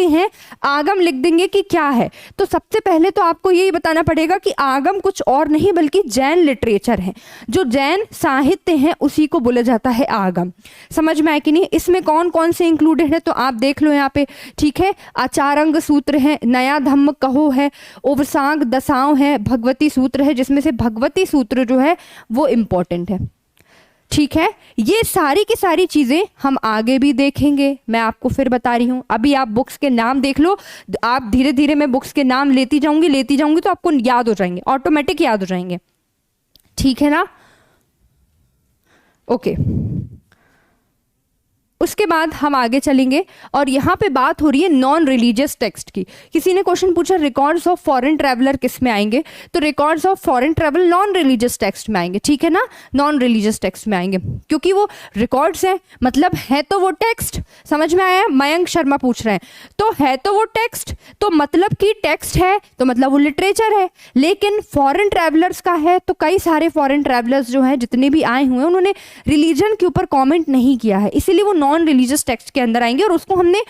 हैं। आगम लिख देंगे कि क्या है। तो सबसे पहले तो आपको यही बताना पड़ेगा कि आगम कुछ और नहीं बल्कि जैन लिटरेचर है, जो जैन साहित्य है उसी को बोला जाता है आगम। समझ में आए कि नहीं? इसमें कौन कौन से इंक्लूडेड है तो आप देख लो यहाँ पे, ठीक है। आचारंग सूत्र है, नया धम्म कहो है, ओवसांग दसाओं है, भगवती सूत्र है, जिसमें से भगवती सूत्र जो है वो इंपॉर्टेंट है, ठीक है। ये सारी की सारी चीजें हम आगे भी देखेंगे, मैं आपको फिर बता रही हूं। अभी आप बुक्स के नाम देख लो, आप धीरे धीरे मैं बुक्स के नाम लेती जाऊंगी तो आपको याद हो जाएंगे, ऑटोमेटिक याद हो जाएंगे, ठीक है ना। ओके, उसके बाद हम आगे चलेंगे और यहाँ पे बात हो रही है नॉन रिलीजियस टेक्स्ट की। किसी ने क्वेश्चन पूछा रिकॉर्ड्स ऑफ फॉरेन ट्रैवलर किस में आएंगे, तो records of foreign travel non religious text में आएंगे, ठीक है ना। नॉन रिलीजियस टेक्स्ट में आएंगे क्योंकि वो रिकॉर्ड्स हैं, मतलब है तो वो टेक्स्ट। समझ में आया? मयंक शर्मा पूछ रहे हैं, तो है तो वो टेक्स्ट, तो मतलब कि टेक्स्ट है तो मतलब वो लिटरेचर है। लेकिन फॉरेन ट्रैवलर्स का है तो कई सारे फॉरेन ट्रैवलर्स जो हैं, जितने भी आए हुए हैं, उन्होंने रिलीजन के ऊपर कॉमेंट नहीं किया है, इसीलिए वो नॉन रिलीजियस टेक्स्ट के अंदर आएंगे और उसको हमने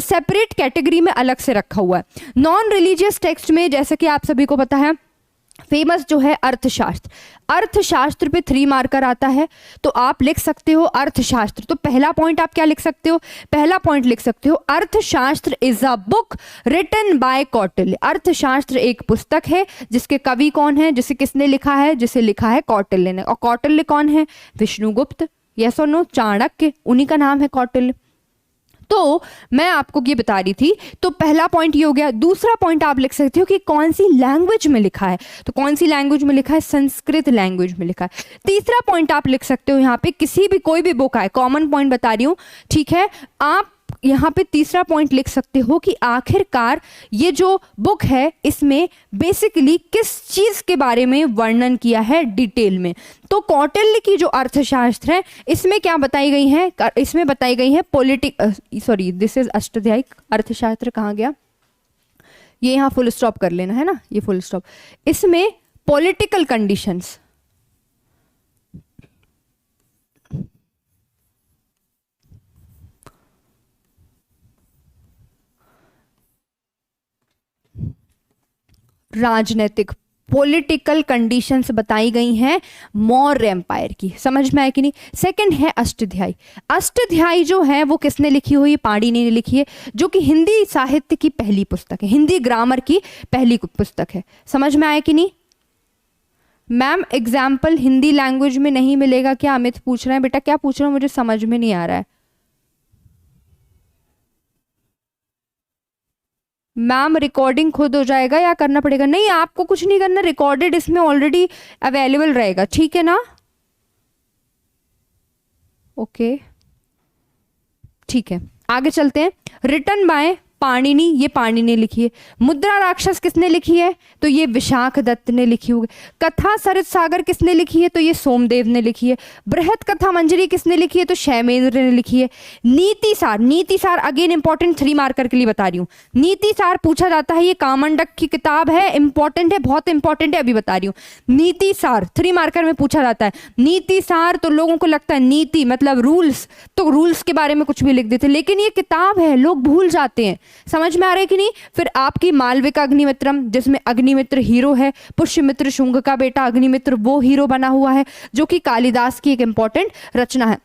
सेपरेट कैटेगरी में अलग से रखा हुआ है। नॉन रिलीजियस टेक्स्ट में जैसे कि आप सभी को पता है फेमस जो है अर्थशास्त्र। अर्थशास्त्र पे 3 मार्कर आता है, तो आप लिख सकते हो अर्थशास्त्र। तो पहला पॉइंट आप क्या लिख सकते हो? पहला पॉइंट लिख सकते हो Arthashastra is a book written by Kautilya. Arthashastra एक पुस्तक है जिसके कवि कौन है, जिसे किसने लिखा है? जिसे लिखा है कौटिल्य ने। और कौटिल्य कौन है? विष्णुगुप्त, यस और नो, चाणक्य, उन्हीं का नाम है कौटिल्य। तो मैं आपको ये बता रही थी, तो पहला पॉइंट ये हो गया। दूसरा पॉइंट आप लिख सकते हो कि कौन सी लैंग्वेज में लिखा है, तो कौन सी लैंग्वेज में लिखा है? संस्कृत लैंग्वेज में लिखा है। तीसरा पॉइंट आप लिख सकते हो यहाँ पे किसी भी कोई भी बुक आए, कॉमन पॉइंट बता रही हूँ, ठीक है। आप यहाँ पे तीसरा पॉइंट लिख सकते हो कि आखिरकार ये जो बुक है इसमें बेसिकली किस चीज के बारे में वर्णन किया है डिटेल में। तो कौटिल्य की जो अर्थशास्त्र है इसमें क्या बताई गई है? इसमें बताई गई है दिस इज अष्टाध्यायिक अर्थशास्त्र। कहाँ गया ये? यहाँ फुल स्टॉप कर लेना है ना, ये फुल स्टॉप। इसमें पॉलिटिकल कंडीशंस, राजनीतिक पॉलिटिकल कंडीशंस बताई गई हैं मौर्य एम्पायर की। समझ में आया कि नहीं? सेकंड है अष्टाध्यायी। अष्टाध्यायी जो है वो किसने लिखी हुई? पाणिनि ने लिखी है, जो कि हिंदी साहित्य की पहली पुस्तक है, हिंदी ग्रामर की पहली पुस्तक है। समझ में आया कि नहीं? मैम एग्जाम्पल हिंदी लैंग्वेज में नहीं मिलेगा क्या? अमित पूछ रहे हैं। बेटा क्या पूछ रहे हो? मुझे समझ में नहीं आ रहा है। मैम रिकॉर्डिंग खुद हो जाएगा या करना पड़ेगा? नहीं, आपको कुछ नहीं करना, रिकॉर्डेड इसमें ऑलरेडी अवेलेबल रहेगा, ठीक है ना। ओके ठीक है, आगे चलते हैं। रिटन बाय पाणिनि, ये पाणिनि ने लिखी है। मुद्रा राक्षस किसने लिखी है? तो ये विशाख दत्त ने लिखी होगी। कथा सरित सागर किसने लिखी है? तो ये सोमदेव ने लिखी है। बृहत कथा मंजरी किसने लिखी है? तो शैमेंद्र ने लिखी है। नीतिसार, नीतिसार अगेन इंपॉर्टेंट 3 मार्कर के लिए बता रही हूँ। नीतिसार पूछा जाता है, ये कामंडक की किताब है, इंपॉर्टेंट है, बहुत इंपॉर्टेंट है, अभी बता रही हूँ। नीतिसार 3 मार्कर में पूछा जाता है। नीतिसार तो लोगों को लगता है नीति मतलब रूल्स, तो रूल्स के बारे में कुछ भी लिख देते, लेकिन ये किताब है, लोग भूल जाते हैं। समझ में आ रहा है कि नहीं? फिर आपकी मालविका अग्निमित्रम, जिसमें अग्निमित्र हीरो है, पुष्यमित्र शुंग का बेटा अग्निमित्र वो हीरो बना हुआ है, जो कि कालिदास की एक इंपॉर्टेंट रचना है।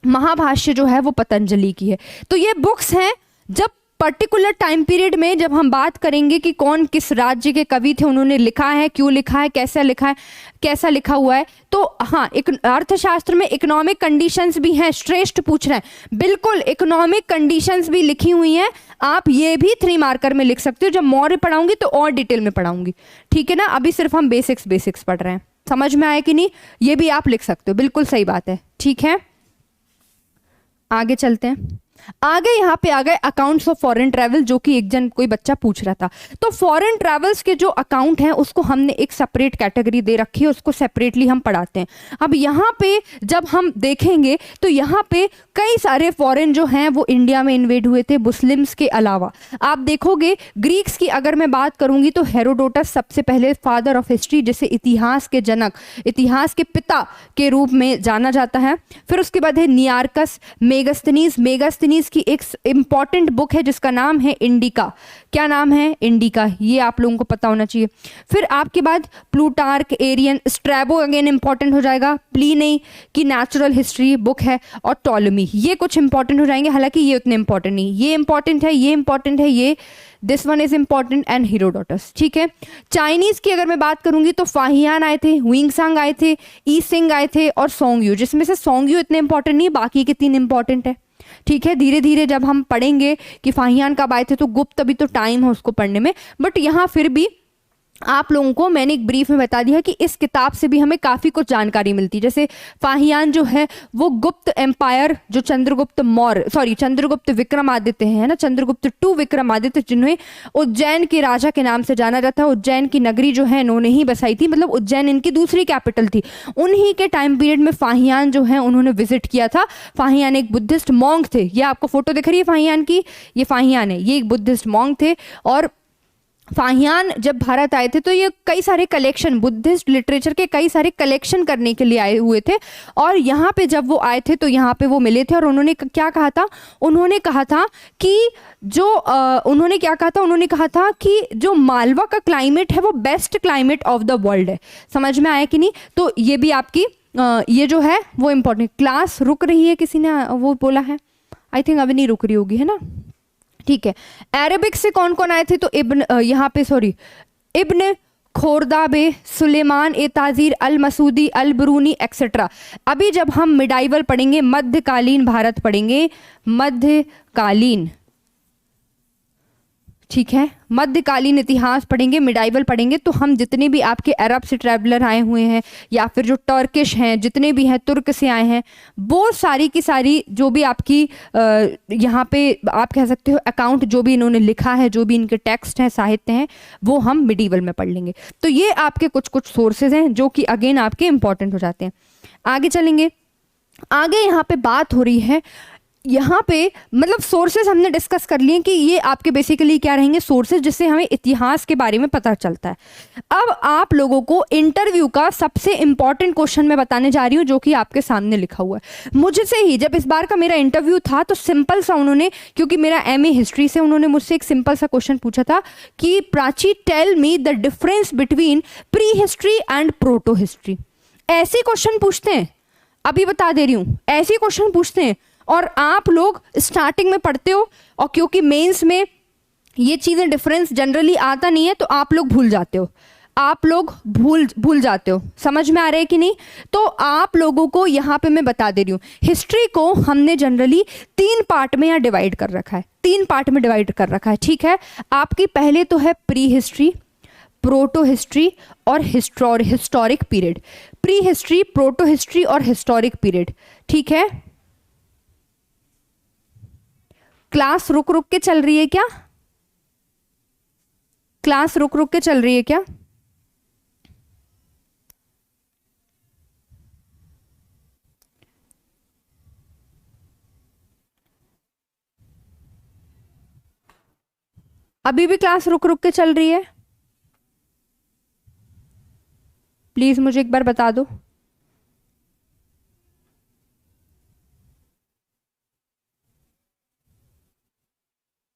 महाभाष्य जो है वो पतंजलि की है। तो ये बुक्स हैं, जब पर्टिकुलर टाइम पीरियड में जब हम बात करेंगे कि कौन किस राज्य के कवि थे, उन्होंने लिखा है, क्यों लिखा है, कैसा लिखा हुआ है, तो हाँ, एक अर्थशास्त्र में इकोनॉमिक कंडीशंस भी हैं। श्रेष्ठ पूछ रहे हैं, बिल्कुल इकोनॉमिक कंडीशंस भी लिखी हुई हैं। आप ये भी 3 मार्कर में लिख सकते हो। जब मौर्य पढ़ाऊंगी तो और डिटेल में पढ़ाऊंगी, ठीक है ना? अभी सिर्फ हम बेसिक्स पढ़ रहे हैं। समझ में आया कि नहीं? ये भी आप लिख सकते हो, बिल्कुल सही बात है, ठीक है। आगे चलते हैं। आगे यहाँ पे आ गए अकाउंट्स ऑफ फॉरेन ट्रैवल, जो कि कोई बच्चा पूछ रहा था। तो फॉरेन ट्रैवल्स के जो अकाउंट हैं उसको हमने एक सेपरेट कैटेगरी दे रखी है, उसको सेपरेटली हम पढ़ाते हैं। अब यहाँ पे जब हम देखेंगे तो यहाँ पे कई सारे फॉरेन जो हैं वो इंडिया में इन्वेड हुए थे, मुस्लिम्स के अलावा। आप देखोगे ग्रीक्स की अगर मैं बात करूंगी तो हेरोडोटस सबसे पहले फादर ऑफ हिस्ट्री, जिसे इतिहास के जनक, इतिहास के पिता के रूप में जाना जाता है। फिर उसके बाद है नियार्कस, मेगास्थनीज की एक इंपॉर्टेंट बुक है जिसका नाम है इंडिका। क्या नाम है? इंडिका। ये आप लोगों को पता होना चाहिए। फिर आपके बाद Plutarch, Arrian, Strabo again important हो जाएगा, प्लीनी की नेचुरल हिस्ट्री बुक है, और टॉलमी। ये कुछ इंपॉर्टेंट हो जाएंगे, हालांकि ये उतने इंपॉर्टेंट नहीं। ये इंपॉर्टेंट है, ये इंपॉर्टेंट है, ये this one is important, and Herodotus, ठीक है। चाइनीज की अगर मैं बात करूंगी तो फाहियान आए थे, हुइंगसांग आए थे, ई सिंग आए थे, और सोंगयू, जिसमें से सोंगयू इतने इंपॉर्टेंट नहीं, बाकी के 3 इंपॉर्टेंट है, ठीक है। धीरे धीरे जब हम पढ़ेंगे कि फाहियान कब आए थे तो गुप्त, अभी तो टाइम है उसको पढ़ने में, बट यहाँ फिर भी आप लोगों को मैंने एक ब्रीफ में बता दिया कि इस किताब से भी हमें काफ़ी कुछ जानकारी मिलती है। जैसे फाहियान जो है वो गुप्त एम्पायर, जो चंद्रगुप्त विक्रमादित्य है ना, चंद्रगुप्त 2 विक्रमादित्य, जिन्हें उज्जैन के राजा के नाम से जाना जाता है। उज्जैन की नगरी जो है इन्होंने ही बसाई थी, मतलब उज्जैन इनकी दूसरी कैपिटल थी। उन्हीं के टाइम पीरियड में फाहियान जो है उन्होंने विजिट किया था। फाहियान एक बुद्धिस्ट मॉन्क थे, ये आपको फोटो दिख रही है फाहियान की, ये फाहियान है, ये एक बुद्धिस्ट मॉन्क थे। और फाहियान जब भारत आए थे तो ये कई सारे कलेक्शन, बुद्धिस्ट लिटरेचर के कई सारे कलेक्शन करने के लिए आए हुए थे। और यहाँ पे जब वो आए थे तो यहाँ पे वो मिले थे, और उन्होंने क्या कहा था? उन्होंने कहा था कि जो मालवा का क्लाइमेट है वो best climate of the world है। समझ में आया कि नहीं? तो ये भी आपकी ये जो है वो इम्पोर्टेंट। क्लास रुक रही है, किसी ने वो बोला है, आई थिंक अभी नहीं रुक रही होगी, है ना, ठीक है। अरेबिक से कौन कौन आए थे? तो इब्न खोरदाबे, सुलेमान ए ताजीर, अल मसूदी, अल बरूनी एक्सेट्रा। अभी जब हम मिडाइवल पढ़ेंगे, मध्यकालीन भारत पढ़ेंगे, मध्यकालीन, ठीक है, मध्यकालीन इतिहास पढ़ेंगे, मिडाइवल पढ़ेंगे, तो हम जितने भी आपके अरब से ट्रैवलर आए हुए हैं या फिर जो टर्किश हैं, जितने भी हैं, तुर्क से आए हैं, वो सारी की सारी जो भी आपकी यहाँ पे आप कह सकते हो अकाउंट जो भी इन्होंने लिखा है, जो भी इनके टेक्स्ट हैं, साहित्य हैं, वो हम मिडीवल में पढ़ लेंगे। तो ये आपके कुछ सोर्सेज हैं जो कि अगेन आपके इंपॉर्टेंट हो जाते हैं। आगे चलेंगे। आगे यहाँ पे बात हो रही है, यहाँ पे मतलब सोर्सेज हमने डिस्कस कर लिए कि ये आपके बेसिकली क्या रहेंगे, सोर्सेज, जिससे हमें इतिहास के बारे में पता चलता है। अब आप लोगों को इंटरव्यू का सबसे इंपॉर्टेंट क्वेश्चन मैं बताने जा रही हूँ, जो कि आपके सामने लिखा हुआ है। मुझसे ही जब इस बार का मेरा इंटरव्यू था तो सिंपल सा उन्होंने, क्योंकि मेरा MA हिस्ट्री से, उन्होंने मुझसे एक सिंपल सा क्वेश्चन पूछा था कि Prachi tell me the difference between pre history and proto history. ऐसे क्वेश्चन पूछते हैं, अभी बता दे रही हूँ, ऐसे क्वेश्चन पूछते हैं। और आप लोग स्टार्टिंग में पढ़ते हो, और क्योंकि मेंस में ये चीज़ें डिफरेंस जनरली आता नहीं है, तो आप लोग भूल जाते हो, भूल जाते हो। समझ में आ रहा है कि नहीं? तो आप लोगों को यहाँ पे मैं बता दे रही हूँ, हिस्ट्री को हमने जनरली 3 पार्ट में यहाँ डिवाइड कर रखा है, 3 पार्ट में डिवाइड कर रखा है, ठीक है। आपकी पहले तो है प्री हिस्ट्री, प्रोटो हिस्ट्री और historic period. Pre history, proto history और हिस्टोरिक पीरियड, ठीक है। क्लास रुक रुक के चल रही है क्या? क्लास रुक रुक के चल रही है क्या? अभी भी क्लास रुक रुक के चल रही है? प्लीज मुझे एक बार बता दो।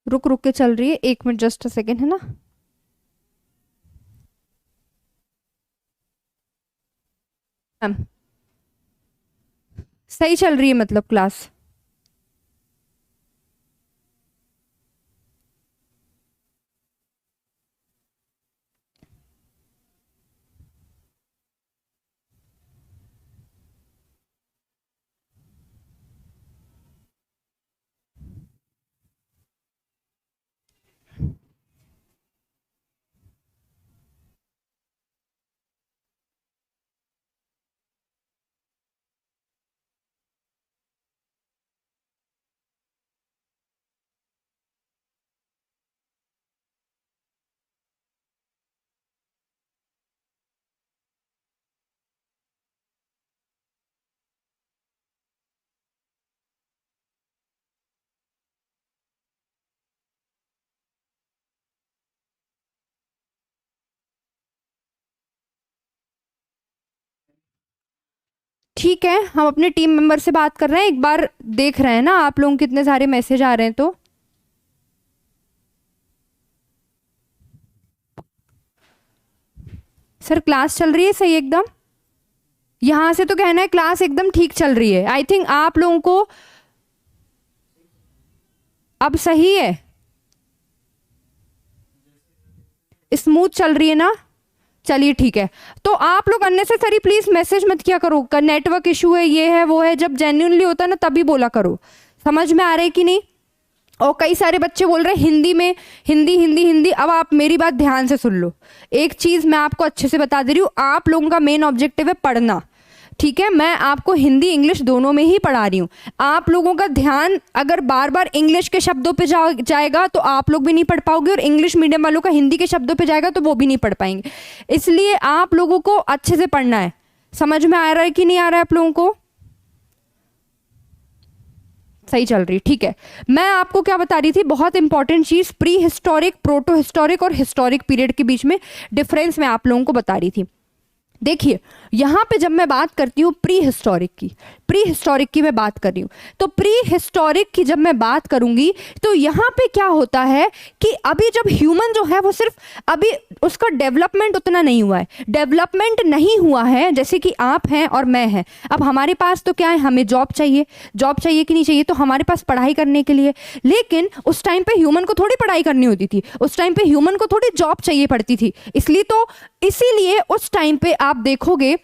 रुक रुक के चल रही है, 1 मिनट जस्ट अ सेकेंड, है ना। मैम सही चल रही है मतलब क्लास? ठीक है, हम अपने टीम मेंबर से बात कर रहे हैं, एक बार देख रहे हैं ना आप लोगों के कितने सारे मैसेज आ रहे हैं। तो सर क्लास चल रही है सही एकदम? यहां से तो कहना है क्लास एकदम ठीक चल रही है। आई थिंक आप लोगों को अब सही है, स्मूथ चल रही है ना? चलिए ठीक है। तो आप लोग अननेसेसरी प्लीज मैसेज मत किया करो, नेटवर्क इशू है, ये है वो है। जब जेन्युइनली होता है ना तभी बोला करो। समझ में आ रहा है कि नहीं? और कई सारे बच्चे बोल रहे हैं हिंदी में, हिंदी हिंदी हिंदी। अब आप मेरी बात ध्यान से सुन लो, एक चीज मैं आपको अच्छे से बता दे रही हूँ, आप लोगों का मेन ऑब्जेक्टिव है पढ़ना, ठीक है। मैं आपको हिंदी इंग्लिश दोनों में ही पढ़ा रही हूँ। आप लोगों का ध्यान अगर बार बार इंग्लिश के शब्दों पे जाएगा तो आप लोग भी नहीं पढ़ पाओगे, और इंग्लिश मीडियम वालों का हिंदी के शब्दों पे जाएगा तो वो भी नहीं पढ़ पाएंगे। इसलिए आप लोगों को अच्छे से पढ़ना है। समझ में आ रहा है कि नहीं आ रहा है आप लोगों को? सही चल रही, ठीक है। मैं आपको क्या बता रही थी, बहुत इंपॉर्टेंट चीज, प्री हिस्टोरिक, प्रोटो हिस्टोरिक और हिस्टोरिक पीरियड के बीच में डिफरेंस मैं आप लोगों को बता रही थी। देखिए यहां पे जब मैं बात करती हूँ प्री हिस्टोरिक की मैं बात कर रही हूँ, तो प्री हिस्टोरिक की जब मैं बात करूंगी तो यहां पे क्या होता है कि अभी जब ह्यूमन जो है वो सिर्फ अभी उसका डेवलपमेंट उतना नहीं हुआ है, डेवलपमेंट नहीं हुआ है जैसे कि आप हैं और मैं हैं। अब हमारे पास तो क्या है, हमें जॉब चाहिए कि नहीं चाहिए, तो हमारे पास पढ़ाई करने के लिए। लेकिन उस टाइम पे ह्यूमन को थोड़ी पढ़ाई करनी होती थी, उस टाइम पे ह्यूमन को थोड़ी जॉब चाहिए पड़ती थी। इसीलिए उस टाइम पे आप देखोगे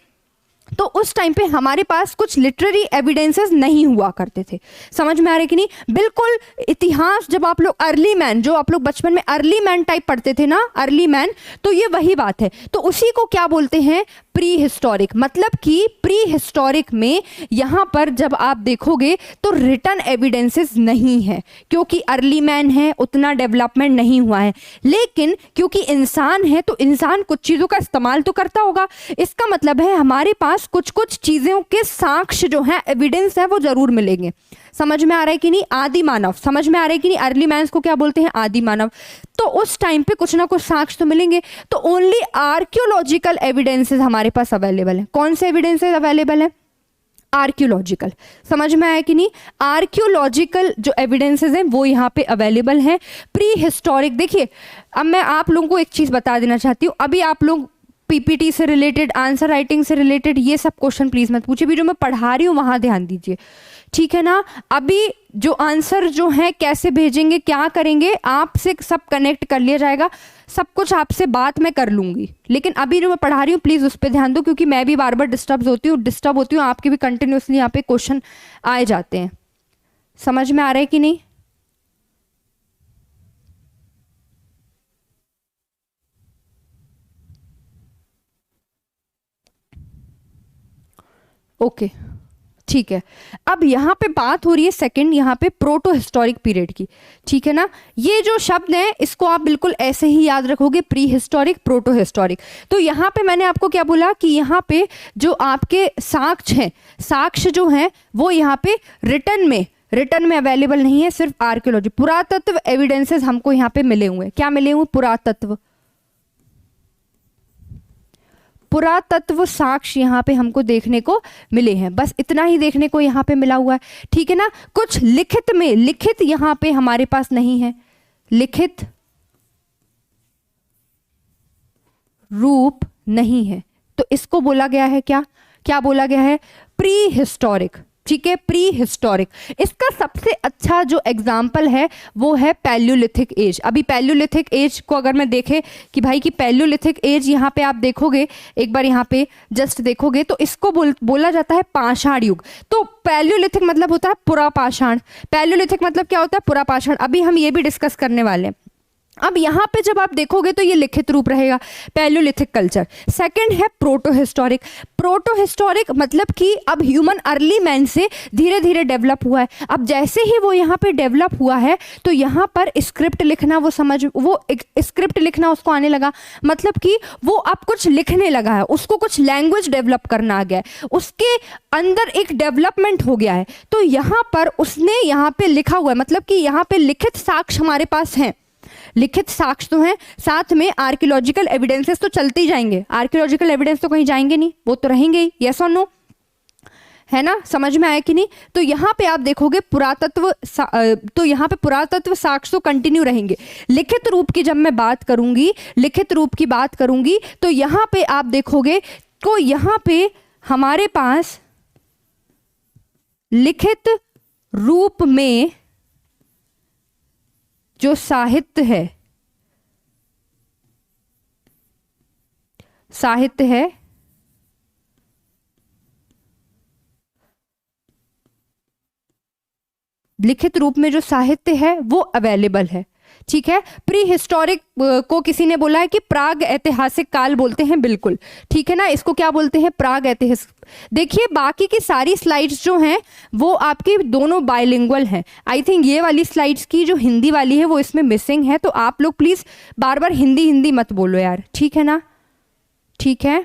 तो उस टाइम पे हमारे पास कुछ लिटरेरी एविडेंसेस नहीं हुआ करते थे। समझ में आ रहा है कि नहीं? बिल्कुल इतिहास, जब आप लोग अर्ली मैन, जो आप लोग बचपन में अर्ली मैन टाइप पढ़ते थे ना, अर्ली मैन, तो ये वही बात है। तो उसी को क्या बोलते हैं, प्री हिस्टोरिक। मतलब कि प्री हिस्टोरिक में यहां पर जब आप देखोगे तो रिटर्न एविडेंसेस नहीं है, क्योंकि अर्ली मैन है, उतना डेवलपमेंट नहीं हुआ है। लेकिन क्योंकि इंसान है तो इंसान कुछ चीजों का इस्तेमाल तो करता होगा। इसका मतलब है हमारे पास कुछ कुछ चीजों के साक्ष्य जो है, एविडेंस है, वो जरूर मिलेंगे। समझ में आ रहा है कि नहीं? आदि मानव, समझ में आ रहा है कि नहीं? अर्ली मैन्स को क्या बोलते हैं, आदि मानव। तो उस टाइम पे कुछ ना कुछ साक्ष्य तो मिलेंगे। तो ओनली आर्कियोलॉजिकल एविडेंसेस हमारे पास अवेलेबल है। कौन से एविडेंसेस अवेलेबल है? आर्कियोलॉजिकल। समझ में आया कि नहीं? आर्कियोलॉजिकल जो एविडेंसेस हैं वो यहाँ पे अवेलेबल हैं। प्री हिस्टोरिक, देखिए अब मैं आप लोगों को एक चीज बता देना चाहती हूँ। अभी आप लोग पीपीटी से रिलेटेड, आंसर राइटिंग से रिलेटेड ये सब क्वेश्चन प्लीज मत पूछिए, भी जो मैं पढ़ा रही हूँ वहां ध्यान दीजिए, ठीक है ना? अभी जो आंसर जो है कैसे भेजेंगे, क्या करेंगे, आपसे सब कनेक्ट कर लिया जाएगा, सब कुछ आपसे बात मैं कर लूंगी। लेकिन अभी जो मैं पढ़ा रही हूँ प्लीज उस पर ध्यान दो, क्योंकि मैं भी बार बार डिस्टर्ब होती हूँ, आपके भी कंटिन्यूसली यहाँ पे क्वेश्चन आए जाते हैं। समझ में आ रहा है कि नहीं? ओके ठीक है। अब यहाँ पे बात हो रही है सेकंड, यहाँ पे प्रोटो हिस्टोरिक पीरियड की, ठीक है ना? ये जो शब्द है इसको आप बिल्कुल ऐसे ही याद रखोगे, प्री हिस्टोरिक, प्रोटो हिस्टोरिक। तो यहाँ पे मैंने आपको क्या बोला कि यहाँ पे जो आपके साक्ष्य हैं, साक्ष्य जो हैं वो यहाँ पे रिटर्न में अवेलेबल नहीं है, सिर्फ आर्कियोलॉजी, पुरातत्व एविडेंसेस हमको यहाँ पे मिले हुए हैं। क्या मिले हुए? पुरातत्व साक्ष्य यहाँ पे हमको देखने को मिले हैं, बस इतना ही देखने को यहाँ पे मिला हुआ है, ठीक है ना? कुछ लिखित में, लिखित यहाँ पे हमारे पास नहीं है। लिखित रूप नहीं है। तो इसको बोला गया है क्या, क्या बोला गया है, प्री हिस्टोरिक। ठीक है, प्री हिस्टोरिक। इसका सबसे अच्छा जो एग्जाम्पल है वो है पैलियोलिथिक एज। अभी पैलियोलिथिक एज को अगर मैं देखे कि भाई कि पैलियोलिथिक एज यहाँ पे आप देखोगे, एक बार यहाँ पे जस्ट देखोगे तो इसको बोला जाता है पाषाण युग। तो पैलियोलिथिक मतलब होता है पुरा पाषाण, पैलियोलिथिक मतलब क्या होता है, पुरा पाषाण। अभी हम ये भी डिस्कस करने वाले हैं। अब यहाँ पे जब आप देखोगे तो ये लिखित रूप रहेगा, पैलियोलिथिक कल्चर। सेकंड है प्रोटो हिस्टोरिक। प्रोटो हिस्टोरिक मतलब कि अब ह्यूमन अर्ली मैन से धीरे धीरे डेवलप हुआ है। अब जैसे ही वो यहाँ पे डेवलप हुआ है तो यहाँ पर स्क्रिप्ट लिखना वो स्क्रिप्ट लिखना उसको आने लगा, मतलब कि वो अब कुछ लिखने लगा है, उसको कुछ लैंग्वेज डेवलप करना आ गया है, उसके अंदर एक डेवलपमेंट हो गया है। तो यहाँ पर उसने यहाँ पे लिखा हुआ है, मतलब कि यहाँ पे लिखित साक्ष्य हमारे पास हैं, लिखित साक्ष्य तो हैं, साथ में आर्कियोलॉजिकल एविडेंसेस तो चलते ही जाएंगे। आर्कियोलॉजिकल एविडेंस तो कहीं जाएंगे नहीं, वो तो रहेंगे ही। यस और नो, है ना, समझ में आया कि नहीं। तो यहाँ पे आप देखोगे तो यहाँ पे पुरातत्व साक्ष्य तो कंटिन्यू रहेंगे। लिखित रूप की जब मैं बात करूंगी, लिखित रूप की बात करूंगी तो यहाँ पे आप देखोगे तो यहाँ पे हमारे पास लिखित रूप में जो साहित्य है, साहित्य है लिखित रूप में जो साहित्य है वो अवेलेबल है। ठीक है, प्री हिस्टोरिक को किसी ने बोला है कि प्राग ऐतिहासिक काल बोलते हैं, बिल्कुल ठीक है ना, इसको क्या बोलते हैं, प्राग ऐतिहासिक। देखिए बाकी की सारी स्लाइड्स जो हैं वो आपकी दोनों बायलिंगुअल हैं। आई थिंक ये वाली स्लाइड्स की जो हिंदी वाली है वो इसमें मिसिंग है, तो आप लोग प्लीज बार बार हिंदी हिंदी मत बोलो यार, ठीक है ना, ठीक है।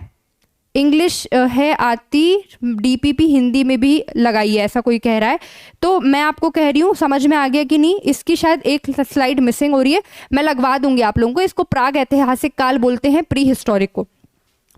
इंग्लिश है आती, डीपीपी हिंदी में भी लगाइए, ऐसा कोई कह रहा है। तो मैं आपको कह रही हूँ, समझ में आ गया कि नहीं, इसकी शायद एक स्लाइड मिसिंग हो रही है, मैं लगवा दूंगी आप लोगों को। इसको प्राग ऐतिहासिक काल बोलते हैं, प्री हिस्टोरिक को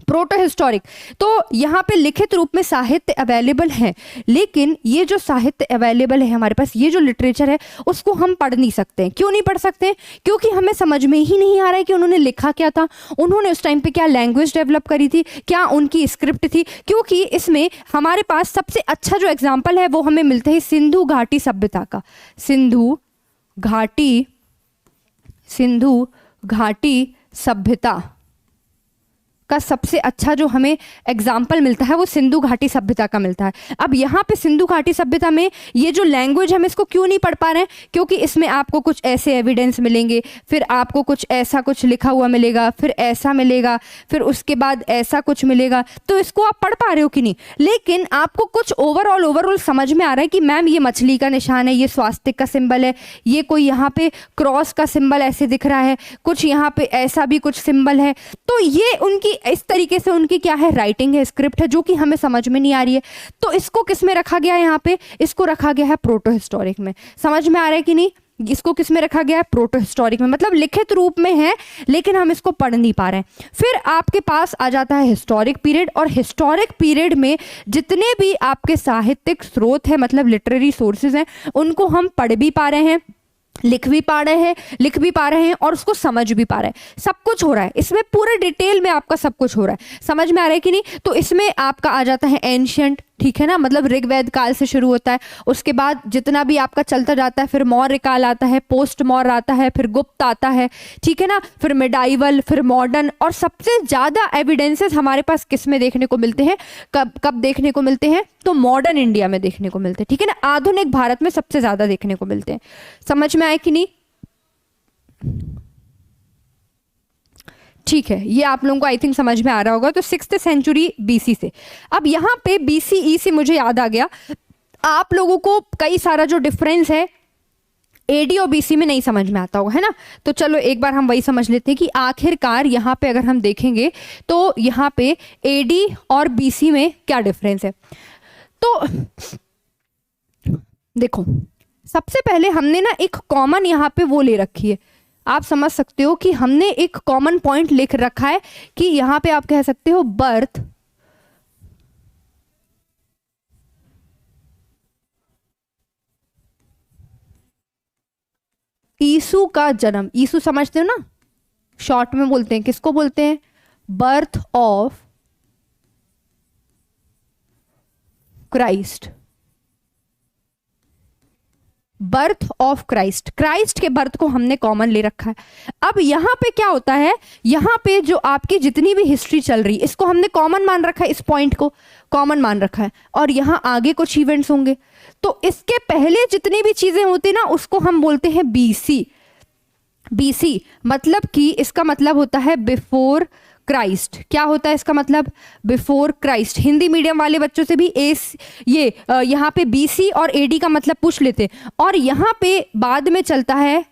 प्रोटो हिस्टोरिक। तो यहाँ पे लिखित रूप में साहित्य अवेलेबल है, लेकिन ये जो साहित्य अवेलेबल है हमारे पास, ये जो लिटरेचर है उसको हम पढ़ नहीं सकते। क्यों नहीं पढ़ सकते, क्योंकि हमें समझ में ही नहीं आ रहा है कि उन्होंने लिखा क्या था, उन्होंने उस टाइम पे क्या लैंग्वेज डेवलप करी थी, क्या उनकी स्क्रिप्ट थी। क्योंकि इसमें हमारे पास सबसे अच्छा जो एग्जाम्पल है वो हमें मिलता है सिंधु घाटी सभ्यता का। सिंधु घाटी सभ्यता का सबसे अच्छा जो हमें एग्जाम्पल मिलता है वो सिंधु घाटी सभ्यता का मिलता है। अब यहाँ पे सिंधु घाटी सभ्यता में ये जो लैंग्वेज हम इसको क्यों नहीं पढ़ पा रहे हैं, क्योंकि इसमें आपको कुछ ऐसे एविडेंस मिलेंगे, फिर आपको कुछ ऐसा कुछ लिखा हुआ मिलेगा, फिर ऐसा मिलेगा, फिर उसके बाद ऐसा कुछ मिलेगा। तो इसको आप पढ़ पा रहे हो कि नहीं, लेकिन आपको कुछ ओवरऑल समझ में आ रहा है कि मैम ये मछली का निशान है, ये स्वास्तिक का सिंबल है, ये कोई यहाँ पे क्रॉस का सिंबल ऐसे दिख रहा है, कुछ यहाँ पे ऐसा भी कुछ सिंबल है। तो ये उनकी इस तरीके से उनकी क्या है, राइटिंग है, स्क्रिप्ट है, जो कि हमें समझ में नहीं आ रही है। तो इसको किस में रखा गया है, यहाँ पे इसको रखा गया है प्रोटो हिस्टोरिक में। समझ में आ रहा है कि नहीं, इसको किस में रखा गया है, प्रोटो हिस्टोरिक में, मतलब लिखित रूप में है लेकिन हम इसको पढ़ नहीं पा रहे हैं। फिर आपके पास आ जाता है हिस्टोरिक पीरियड, और हिस्टोरिक पीरियड में जितने भी आपके साहित्यिक स्रोत हैं, मतलब लिटरेरी सोर्सेज हैं, उनको हम पढ़ भी पा रहे हैं, लिख भी पा रहे हैं और उसको समझ भी पा रहे हैं। सब कुछ हो रहा है इसमें, पूरे डिटेल में आपका सब कुछ हो रहा है। समझ में आ रहा है कि नहीं। तो इसमें आपका आ जाता है एंशिएंट, ठीक है ना, मतलब ऋग्वेद काल से शुरू होता है, उसके बाद जितना भी आपका चलता जाता है, फिर मौर्य काल आता है, पोस्ट मौर्य आता है, फिर गुप्त आता है, ठीक है ना, फिर मिडाइवल, फिर मॉडर्न। और सबसे ज्यादा एविडेंसेस हमारे पास किस में देखने को मिलते हैं, कब देखने को मिलते हैं, तो मॉडर्न इंडिया में देखने को मिलते हैं, ठीक है ना, आधुनिक भारत में सबसे ज्यादा देखने को मिलते हैं। समझ में आए कि नहीं, ठीक है, ये आप लोगों को आई थिंक समझ में आ रहा होगा। तो 6th सेंचुरी बीसी से, अब यहाँ पे बीसीई से मुझे याद आ गया, आप लोगों को कई सारा जो डिफरेंस है एडी और बीसी में नहीं समझ में आता होगा, है ना। तो चलो एक बार हम वही समझ लेते हैं कि आखिरकार यहाँ पे अगर हम देखेंगे तो यहाँ पे एडी और बीसी में क्या डिफरेंस है। तो देखो, सबसे पहले हमने ना एक कॉमन यहाँ पे वो ले रखी है, आप समझ सकते हो कि हमने एक कॉमन पॉइंट लिख रखा है कि यहाँ पे आप कह सकते हो बर्थ यीशु का जन्म, यीशु समझते हो ना, शॉर्ट में बोलते हैं, किसको बोलते हैं? Birth of Christ, birth of Christ, Christ के बर्थ को हमने कॉमन ले रखा है। अब यहां पे क्या होता है, यहां पे जो आपकी जितनी भी हिस्ट्री चल रही, इसको हमने कॉमन मान रखा है, इस पॉइंट को कॉमन मान रखा है, और यहां आगे कुछ इवेंट्स होंगे, तो इसके पहले जितनी भी चीजें होती ना उसको हम बोलते हैं बीसी। बीसी मतलब कि इसका मतलब होता है बिफोर क्राइस्ट। क्या होता है इसका मतलब? Before Christ. हिंदी मीडियम वाले बच्चों से भी यहाँ पे बीसी और एडी का मतलब पूछ लेते, और यहाँ पे बाद में चलता है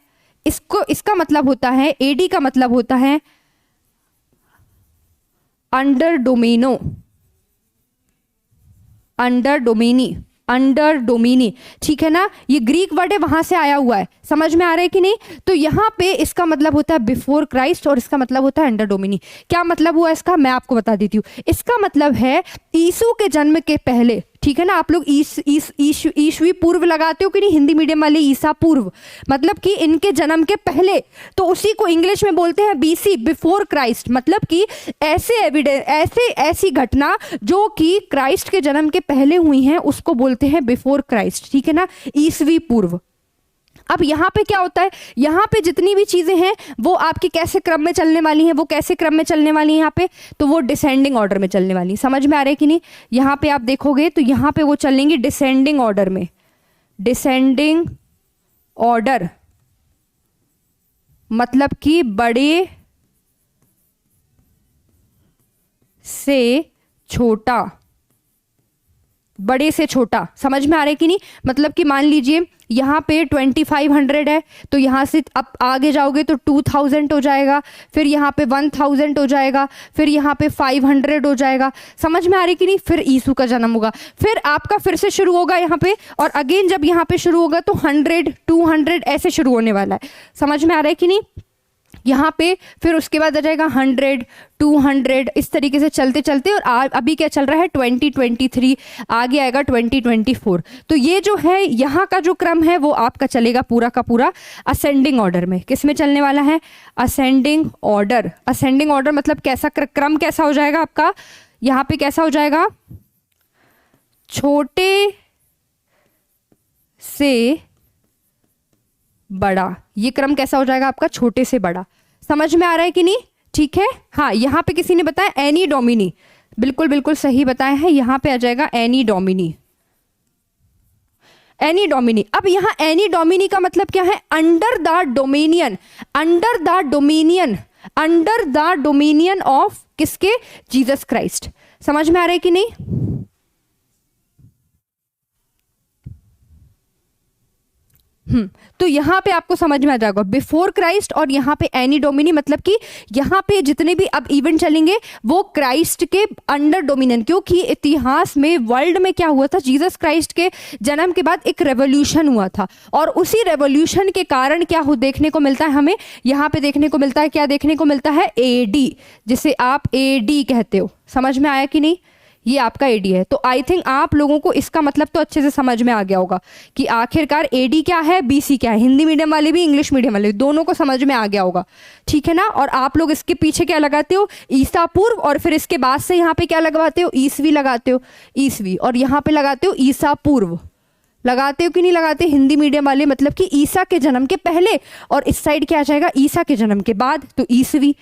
इसका मतलब होता है, एडी का मतलब होता है under domino, under Duminy, under Duminy, ठीक है ना, ये ग्रीक वर्ड है, वहां से आया हुआ है, समझ में आ रहा है कि नहीं? तो यहाँ पे इसका मतलब होता है बिफोर क्राइस्ट और इसका मतलब होता है अंडर डोमिनी। क्या मतलब हुआ इसका, मैं आपको बता देती हूँ। इसका मतलब है यीशु के जन्म के पहले, ठीक है ना, आप लोग ईसवी पूर्व लगाते हो कि नहीं, हिंदी मीडियम वाले ईसा पूर्व, मतलब कि इनके जन्म के पहले, तो उसी को इंग्लिश में बोलते हैं बीसी, बिफोर क्राइस्ट। मतलब कि ऐसी घटना जो कि क्राइस्ट के जन्म के पहले हुई हैं उसको बोलते हैं बिफोर क्राइस्ट, ठीक है ना, ईसवी पूर्व। अब यहाँ पे क्या होता है, यहाँ पे जितनी भी चीजें हैं वो आपकी कैसे क्रम में चलने वाली हैं, वो कैसे क्रम में चलने वाली हैं यहाँ पे, तो वो डिसेंडिंग ऑर्डर में चलने वाली। समझ में आ रहा है कि नहीं? यहाँ पे आप देखोगे तो यहाँ पे वो चलेंगी डिसेंडिंग ऑर्डर में, डिसेंडिंग ऑर्डर मतलब कि बड़े से छोटा, बड़े से छोटा। समझ में आ रहा है कि नहीं? मतलब कि मान लीजिए यहाँ पे 2500 है, तो यहाँ से अब आगे जाओगे तो 2000 हो जाएगा, फिर यहाँ पे 1000 हो जाएगा, फिर यहाँ पे 500 हो जाएगा। समझ में आ रही कि नहीं? फिर यीशु का जन्म होगा, फिर आपका फिर से शुरू होगा यहाँ पे, और अगेन जब यहाँ पे शुरू होगा तो 100 200 ऐसे शुरू होने वाला है। समझ में आ रहा है कि नहीं? यहाँ पे फिर उसके बाद आ जाएगा 100 200 इस तरीके से चलते चलते, और अभी क्या चल रहा है 2023, आगे आएगा 2024। तो ये जो है यहाँ का जो क्रम है वो आपका चलेगा पूरा का पूरा असेंडिंग ऑर्डर में। किस में चलने वाला है? Ascending order. असेंडिंग ऑर्डर मतलब कैसा क्रम कैसा हो जाएगा आपका, यहाँ पे कैसा हो जाएगा, छोटे से बड़ा। ये क्रम कैसा हो जाएगा आपका? छोटे से बड़ा। समझ में आ रहा है कि नहीं? ठीक है। हाँ, यहां पे किसी ने बताया एनी डोमिनी, बिल्कुल बिल्कुल सही बताया है, यहां पे आ जाएगा एनी डोमिनी, एनी डोमिनी। अब यहां एनी डोमिनी का मतलब क्या है? Under the dominion, under the dominion, under the dominion of किसके? Jesus Christ. समझ में आ रहा है कि नहीं? तो यहां पे आपको समझ में आ जाएगा बिफोर क्राइस्ट, और यहां पे एनी डोमिनी मतलब कि यहां पे जितने भी अब इवेंट चलेंगे वो क्राइस्ट के अंडर डोमिनियन। क्योंकि इतिहास में वर्ल्ड में क्या हुआ था, जीसस क्राइस्ट के जन्म के बाद एक रेवोल्यूशन हुआ था, और उसी रेवोल्यूशन के कारण क्या हो देखने को मिलता है हमें, यहां पे देखने को मिलता है, क्या देखने को मिलता है? एडी, जिसे आप एडी कहते हो। समझ में आया कि नहीं? ये आपका एडी है। तो आई थिंक आप लोगों को इसका मतलब तो अच्छे से समझ में आ गया होगा कि आखिरकार एडी क्या है, बीसी क्या है। हिंदी मीडियम वाले भी इंग्लिश मीडियम वाले दोनों को समझ में आ गया होगा, ठीक है ना। और आप लोग इसके पीछे क्या लगाते हो? ईसा पूर्व, और फिर इसके बाद से यहाँ पे क्या लगवाते हो? ईसवी लगाते हो, ईसवी, और यहाँ पे लगाते हो ईसा पूर्व। लगाते हो कि नहीं लगाते हिंदी मीडियम वाले? मतलब कि ईसा के जन्म के पहले, और इस साइड क्या आ जाएगा? ईसा के जन्म के बाद, तो ईसवी,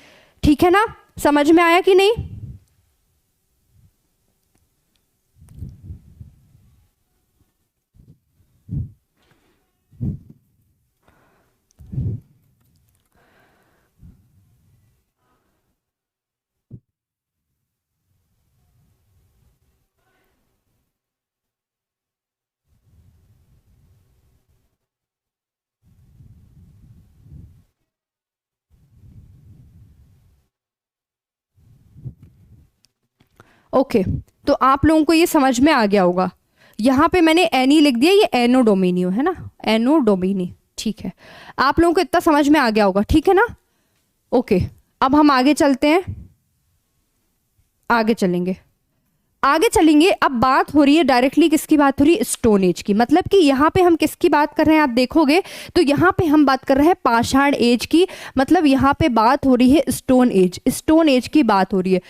ठीक है ना। समझ में आया कि नहीं? ओके, तो आप लोगों को ये समझ में आ गया होगा। यहाँ पे मैंने एनी लिख दिया, ये एनो डोमिनियो है ना, एनो डोमिनी, ठीक है। आप लोगों को इतना समझ में आ गया होगा, ठीक है ना। ओके, अब हम आगे चलते हैं, आगे चलेंगे। आगे चलेंगे। अब बात हो रही है डायरेक्टली, किसकी बात हो रही है? स्टोन एज की। मतलब कि यहाँ पे हम किसकी बात कर रहे हैं आप देखोगे तो यहाँ पे हम बात कर रहे हैं पाषाण एज की। मतलब यहाँ पे बात हो रही है स्टोन एज, स्टोन एज की बात हो रही है।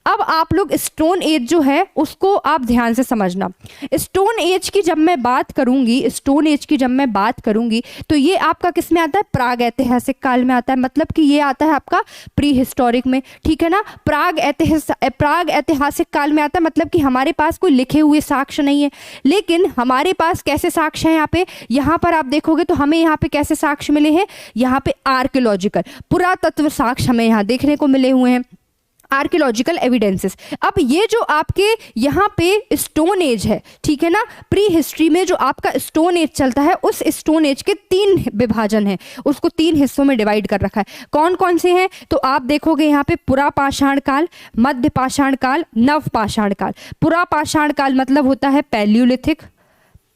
अब आप लोग स्टोन एज जो है उसको आप ध्यान से समझना। स्टोन एज की जब मैं बात करूंगी, स्टोन एज की जब मैं बात करूंगी तो ये आपका किस में आता है? प्राग ऐतिहासिक काल में आता है। मतलब कि ये आता है आपका प्री हिस्टोरिक में, ठीक है ना। प्राग ऐतिहासिक काल में आता है। मतलब कि हमारे पास कोई लिखे हुए साक्ष्य नहीं है, लेकिन हमारे पास कैसे साक्ष्य हैं? यहाँ पर आप देखोगे तो हमें यहाँ पे कैसे साक्ष्य मिले हैं? यहाँ पे आर्कियोलॉजिकल पुरातत्व साक्ष्य हमें यहाँ देखने को मिले हुए हैं, आर्कियोलॉजिकल एविडेंसेस। अब ये जो आपके यहाँ पे स्टोन एज है, ठीक है ना, प्री हिस्ट्री में जो आपका स्टोन एज चलता है, उस स्टोन एज के 3 विभाजन है, उसको 3 हिस्सों में डिवाइड कर रखा है। कौन कौन से हैं? तो आप देखोगे यहाँ पे पुरा पाषाण काल, मध्य पाषाण काल, नव पाषाण काल। पुरा पाषाण काल मतलब होता है पैलियोलिथिक,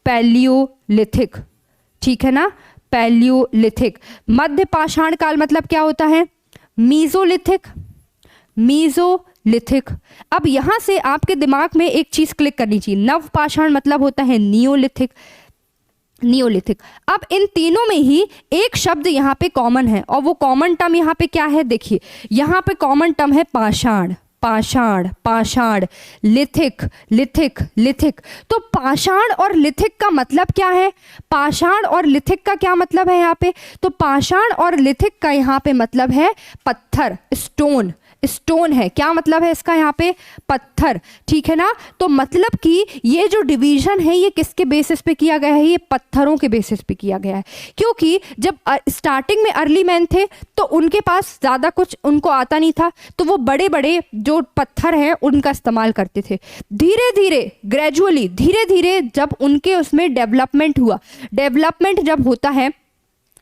पैलियोलिथिक, ठीक है ना, पैलियोलिथिक। मध्य पाषाण काल मतलब क्या होता है? Mesolithic, mesolithic. अब यहां से आपके दिमाग में एक चीज क्लिक करनी चाहिए, नव पाषाण मतलब होता है नियोलिथिक, नियोलिथिक। अब इन तीनों में ही एक शब्द यहाँ पे कॉमन है, और वो कॉमन टर्म यहाँ पे क्या है? देखिए यहाँ पे कॉमन टर्म है पाषाण, पाषाण, पाषाण, लिथिक, लिथिक, लिथिक। तो पाषाण और लिथिक का मतलब क्या है? पाषाण और लिथिक का क्या मतलब है यहाँ पे? तो पाषाण और लिथिक का यहाँ पे मतलब है पत्थर, स्टोन, स्टोन है। क्या मतलब है इसका? यहाँ पे पत्थर, ठीक है ना। तो मतलब कि ये जो डिवीजन है ये किसके बेसिस पे किया गया है? ये पत्थरों के बेसिस पे किया गया है। क्योंकि जब स्टार्टिंग में अर्ली मैन थे तो उनके पास ज़्यादा कुछ उनको आता नहीं था, तो वो बड़े बड़े जो पत्थर हैं उनका इस्तेमाल करते थे। धीरे धीरे ग्रेजुअली, धीरे धीरे जब उनके उसमें डेवलपमेंट हुआ, डेवलपमेंट जब होता है,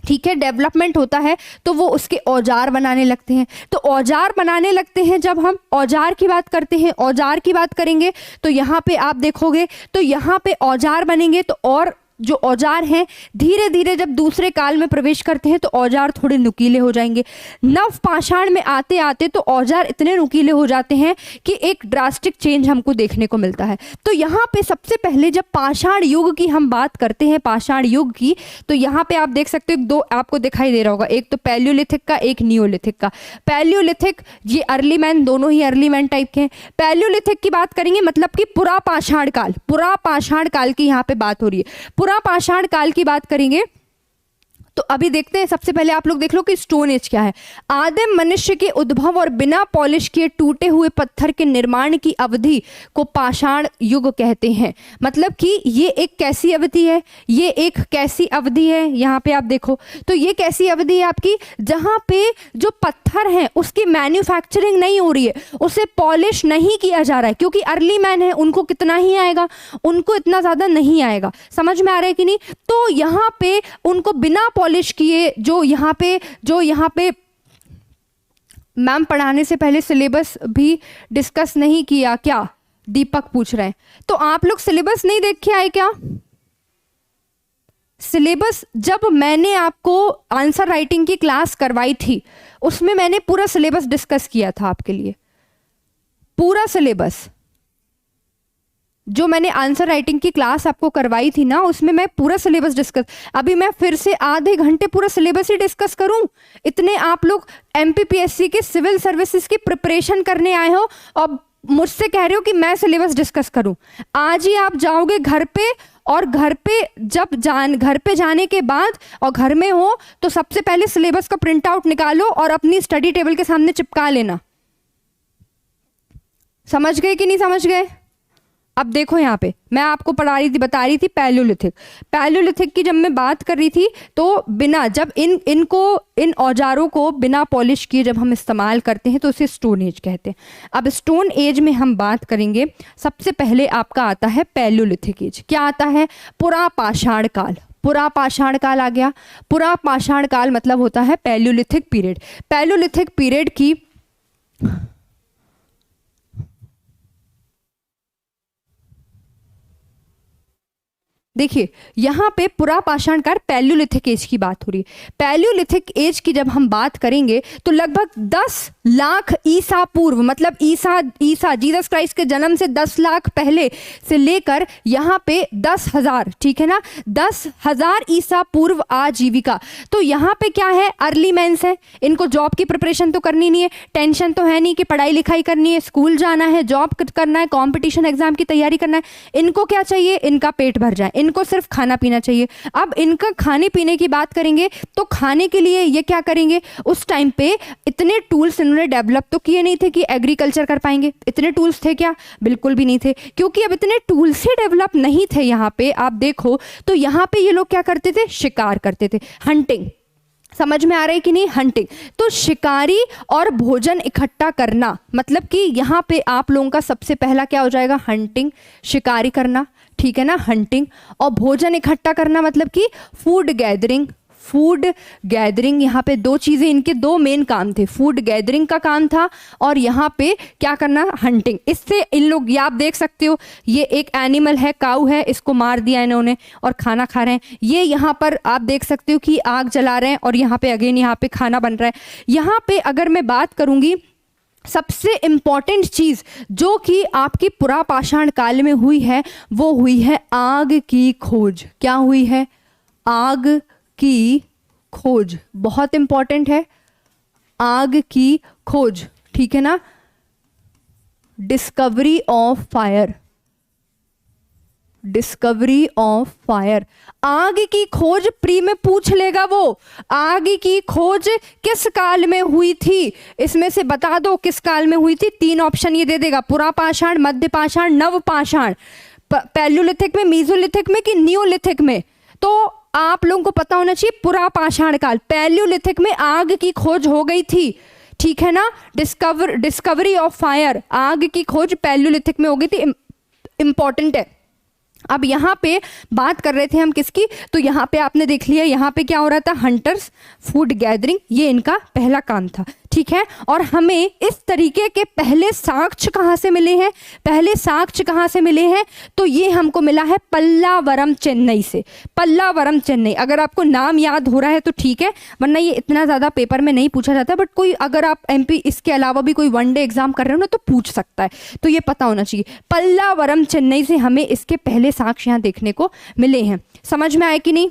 ठीक है, डेवलपमेंट होता है तो वो उसके औजार बनाने लगते हैं। तो औजार बनाने लगते हैं, जब हम औजार की बात करते हैं, औजार की बात करेंगे तो यहाँ पे आप देखोगे तो यहाँ पे औजार बनेंगे। तो और जो औजार हैं धीरे धीरे जब दूसरे काल में प्रवेश करते हैं तो औजार थोड़े नुकीले हो जाएंगे। नव पाषाण में आते आते तो औजार इतने नुकीले हो जाते हैं कि एक ड्रास्टिक चेंज हमको देखने को मिलता है। तो यहाँ पे सबसे पहले जब पाषाण युग की हम बात करते हैं, पाषाण युग की, तो यहाँ पे आप देख सकते हो 2 आपको दिखाई दे रहा होगा, एक तो पैलियोलिथिक का, एक नियोलिथिक का। पैलियोलिथिक ये अर्ली मैन, दोनों ही अर्ली मैन टाइप के हैं। पैलियोलिथिक की बात करेंगे मतलब कि पुरा पाषाण काल, पुरा पाषाण काल की यहाँ पे बात हो रही है। पुरा पाषाण काल की बात करेंगे तो अभी देखते हैं। सबसे पहले आप लोग देख लो कि स्टोन एज क्या है। आदिम मनुष्य के उद्भव और बिना पॉलिश किए टूटे हुए पत्थर के निर्माण की अवधि को पाषाण युग कहते हैं। मतलब कि ये एक कैसी अवधि है? ये एक कैसी अवधि है? यहाँ पे आप देखो तो ये कैसी अवधि है आपकी, जहाँ पे जो पत्थर है उसकी मैन्युफैक्चरिंग नहीं हो रही है, उसे पॉलिश नहीं किया जा रहा है। क्योंकि अर्ली मैन है, उनको कितना ही आएगा, उनको इतना ज्यादा नहीं आएगा। समझ में आ रहा है कि नहीं? तो यहाँ पे उनको बिना पॉलिश किए, जो यहाँ पे मैम पढ़ाने से पहले सिलेबस भी डिस्कस नहीं किया क्या? दीपक पूछ रहे हैं। तो आप लोग सिलेबस नहीं देख के आए क्या? सिलेबस जब मैंने आपको आंसर राइटिंग की क्लास करवाई थी उसमें मैंने पूरा सिलेबस डिस्कस किया था आपके लिए। पूरा सिलेबस जो मैंने आंसर राइटिंग की क्लास आपको करवाई थी ना, उसमें मैं पूरा सिलेबस डिस्कस, अभी मैं फिर से आधे घंटे पूरा सिलेबस ही डिस्कस करूं? इतने आप लोग एमपीपीएससी के सिविल सर्विसेज की प्रिपरेशन करने आए हो और मुझसे कह रहे हो कि मैं सिलेबस डिस्कस करूं? आज ही आप जाओगे घर पे, और घर पे जाने के बाद और घर में हो तो सबसे पहले सिलेबस का प्रिंट आउट निकालो और अपनी स्टडी टेबल के सामने चिपका लेना। समझ गए कि नहीं समझ गए? अब देखो यहाँ पे मैं आपको बता रही थी पैलियोलिथिक की जब मैं बात कर रही थी तो बिना जब इन औजारों को बिना पॉलिश किए जब हम इस्तेमाल करते हैं तो उसे स्टोन एज कहते हैं। अब स्टोन एज में हम बात करेंगे, सबसे पहले आपका आता है पैलियोलिथिक एज। क्या आता है? पुरा पाषाण काल। पुरा पाषाण काल आ गया। पुरा पाषाण काल मतलब होता है पैलियोलिथिक पीरियड। पैलियोलिथिक पीरियड की देखिए यहाँ पे पुरापाषाण काल पैलियोलिथिक एज की बात हो रही है। पैलियोलिथिक एज की जब हम बात करेंगे तो लगभग 10 लाख ईसा पूर्व, मतलब ईसा जीसस क्राइस्ट के जन्म से 10 लाख पहले से लेकर यहाँ पे 10,000, ठीक है ना, 10,000 ईसा पूर्व आजीविका। तो यहाँ पे क्या है, अर्ली मेंस है, इनको जॉब की प्रिपरेशन तो करनी नहीं है, टेंशन तो है नहीं कि पढ़ाई लिखाई करनी है, स्कूल जाना है, जॉब करना है, कॉम्पिटिशन एग्जाम की तैयारी करना है। इनको क्या चाहिए, इनका पेट भर जाए, इनको सिर्फ खाना पीना चाहिए। अब इनका खाने पीने की बात करेंगे तो खाने के लिए ये क्या करेंगे, उस टाइम पे इतने टूल्स इन्होंने डेवलप तो किए नहीं थे कि एग्रीकल्चर कर पाएंगे। इतने टूल्स थे क्या, बिल्कुल भी नहीं थे, क्योंकि अब इतने टूल्स ही डेवलप नहीं थे। यहाँ पे आप देखो तो यहाँ पे ये लोग क्या करते थे, शिकार करते थे, हंटिंग। समझ में आ रहा है कि नहीं, हंटिंग। तो शिकारी और भोजन इकट्ठा करना, मतलब कि यहाँ पे आप लोगों का सबसे पहला क्या हो जाएगा, हंटिंग, शिकारी करना, ठीक है ना, हंटिंग। और भोजन इकट्ठा करना मतलब कि फूड गैदरिंग। फूड गैदरिंग, यहाँ पे दो चीज़ें, इनके दो मेन काम थे, फूड गैदरिंग का काम था और यहाँ पे क्या करना, हंटिंग। इससे इन लोग, ये आप देख सकते हो, ये एक एनिमल है, काऊ है, इसको मार दिया इन्होंने और खाना खा रहे हैं। ये यहाँ पर आप देख सकते हो कि आग जला रहे हैं और यहाँ पे अगेन यहाँ पे खाना बन रहा है। यहाँ पे अगर मैं बात करूँगी, सबसे इम्पॉर्टेंट चीज जो कि आपकी पुरापाषाण काल में हुई है वो हुई है आग की खोज। क्या हुई है, आग की खोज, बहुत इंपॉर्टेंट है, आग की खोज, ठीक है ना, discovery of fire, discovery of fire. आग की खोज प्री में पूछ लेगा वो, आग की खोज किस काल में हुई थी, इसमें से बता दो किस काल में हुई थी। 3 ऑप्शन ये दे देगा, पुरापाषाण, मध्यपाषाण, नवपाषाण, पैलियोलिथिक में, मीजोलिथिक में कि नियोलिथिक में। तो आप लोगों को पता होना चाहिए पुरापाषाण काल, पैलियोलिथिक में आग की खोज हो गई थी, ठीक है ना, डिस्कवरी ऑफ फायर, आग की खोज पैलियोलिथिक में हो गई थी, इंपॉर्टेंट है। अब यहाँ पे बात कर रहे थे हम किसकी, तो यहाँ पे आपने देख लिया, यहाँ पे क्या हो रहा था, हंटर्स, फूड गैदरिंग, ये इनका पहला काम था, ठीक है। और हमें इस तरीके के पहले साक्ष्य कहाँ से मिले हैं, पहले साक्ष्य कहाँ से मिले हैं, तो ये हमको मिला है पल्लावरम, चेन्नई से। पल्लावरम, चेन्नई, अगर आपको नाम याद हो रहा है तो ठीक है, वरना ये इतना ज़्यादा पेपर में नहीं पूछा जाता, बट कोई अगर आप MP इसके अलावा भी कोई वनडे एग्जाम कर रहे हो ना तो पूछ सकता है, तो ये पता होना चाहिए। पल्लावरम, चेन्नई से हमें इसके पहले साक्ष्य यहाँ देखने को मिले हैं। समझ में आए कि नहीं।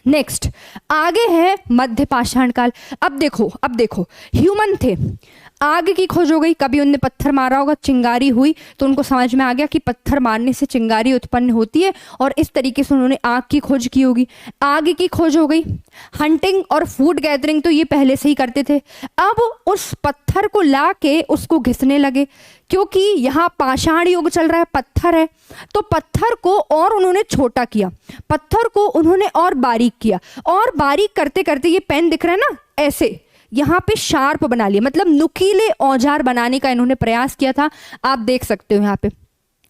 नेक्स्ट आगे है मध्यपाषाण काल। अब देखो ह्यूमन थे, आग की खोज हो गई, कभी उनने पत्थर मारा होगा, चिंगारी हुई तो उनको समझ में आ गया कि पत्थर मारने से चिंगारी उत्पन्न होती है और इस तरीके से उन्होंने आग की खोज की होगी, आग की खोज हो गई। हंटिंग और फूड गैदरिंग तो ये पहले से ही करते थे। अब उस पत्थर को ला के उसको घिसने लगे, क्योंकि यहाँ पाषाण युग चल रहा है, पत्थर है, तो पत्थर को और उन्होंने छोटा किया, पत्थर को उन्होंने और बारीक किया, और बारीक करते करते ये पेन दिख रहा है ना, ऐसे यहाँ पे शार्प बना लिया, मतलब नुकीले औजार बनाने का इन्होंने प्रयास किया था। आप देख सकते हो यहाँ पे,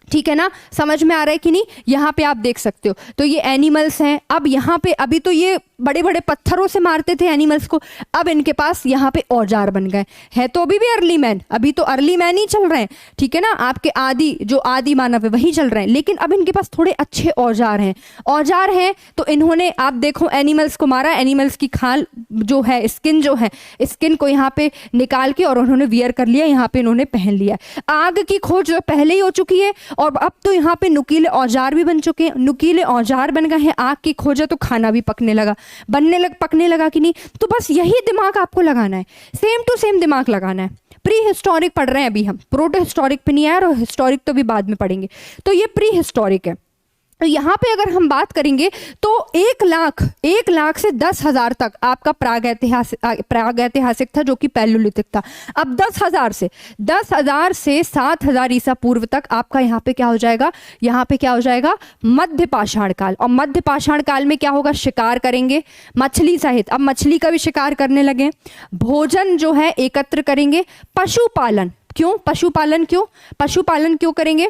ठीक है ना, समझ में आ रहा है कि नहीं, यहाँ पे आप देख सकते हो। तो ये एनिमल्स हैं, अब यहाँ पे अभी तो ये बड़े बड़े पत्थरों से मारते थे एनिमल्स को, अब इनके पास यहाँ पे औजार बन गए हैं। तो अभी भी अर्ली मैन, अभी तो अर्ली मैन ही चल रहे हैं, ठीक है ना, आपके आदि जो आदि मानव है वही चल रहे हैं, लेकिन अब इनके पास थोड़े अच्छे औजार हैं। औजार हैं तो इन्होंने, आप देखो, एनिमल्स को मारा, एनिमल्स की खाल जो है, स्किन जो है, स्किन को यहाँ पे निकाल के और उन्होंने वियर कर लिया, यहाँ पे इन्होंने पहन लिया। आग की खोज पहले ही हो चुकी है और अब तो यहाँ पे नुकीले औजार भी बन चुके हैं, नुकीले औजार बन गए हैं, आग की खोज है तो खाना भी पकने लगा, पकने लगा कि नहीं। तो बस यही दिमाग आपको लगाना है, सेम टू सेम दिमाग लगाना है। प्री हिस्टोरिक पढ़ रहे हैं अभी हम, प्रोटो हिस्टोरिक पे नहीं आया और हिस्टोरिक तो भी बाद में पढ़ेंगे, तो ये प्री हिस्टोरिक है। तो यहाँ पे अगर हम बात करेंगे तो 1 लाख से 10,000 तक आपका प्रागैतिहासिक था, जो कि पैलियोलिथिक था। अब 10,000 से 7,000 ईसा पूर्व तक आपका यहाँ पे क्या हो जाएगा, यहाँ पे क्या हो जाएगा, मध्यपाषाण काल। और मध्यपाषाण काल में क्या होगा, शिकार करेंगे मछली सहित, अब मछली का भी शिकार करने लगे, भोजन जो है एकत्र करेंगे, पशुपालन क्यों करेंगे,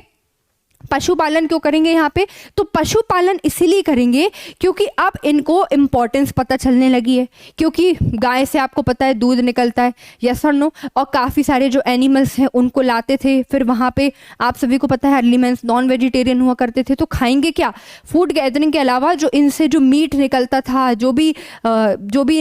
पशुपालन क्यों करेंगे यहाँ पे? तो पशुपालन इसीलिए करेंगे क्योंकि अब इनको इम्पोर्टेंस पता चलने लगी है, क्योंकि गाय से आपको पता है दूध निकलता है, यस और नो, और काफ़ी सारे जो एनिमल्स हैं उनको लाते थे, फिर वहाँ पे आप सभी को पता है अर्ली मैंस नॉन वेजिटेरियन हुआ करते थे, तो खाएंगे क्या? फूड गैदरिंग के अलावा जो इनसे जो मीट निकलता था, जो भी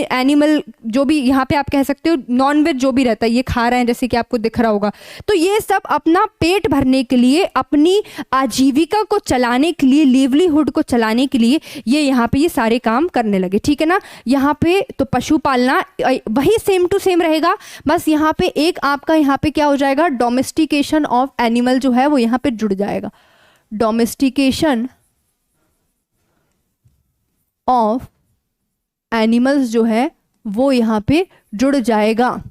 एनिमल, जो भी यहाँ पे आप कह सकते हो नॉन वेज जो भी रहता है ये खा रहे हैं, जैसे कि आपको दिख रहा होगा। तो ये सब अपना पेट भरने के लिए, अपनी आजीविका को चलाने के लिए, लिवलीहुड को चलाने के लिए ये यहाँ पे ये सारे काम करने लगे, ठीक है ना। यहाँ पे तो पशु पालना वही सेम टू सेम रहेगा, बस यहाँ पे एक आपका यहाँ पे क्या हो जाएगा, डोमेस्टिकेशन ऑफ एनिमल जो है वो यहाँ पे जुड़ जाएगा, डोमेस्टिकेशन ऑफ एनिमल्स जो है वो यहाँ पे जुड़ जाएगा।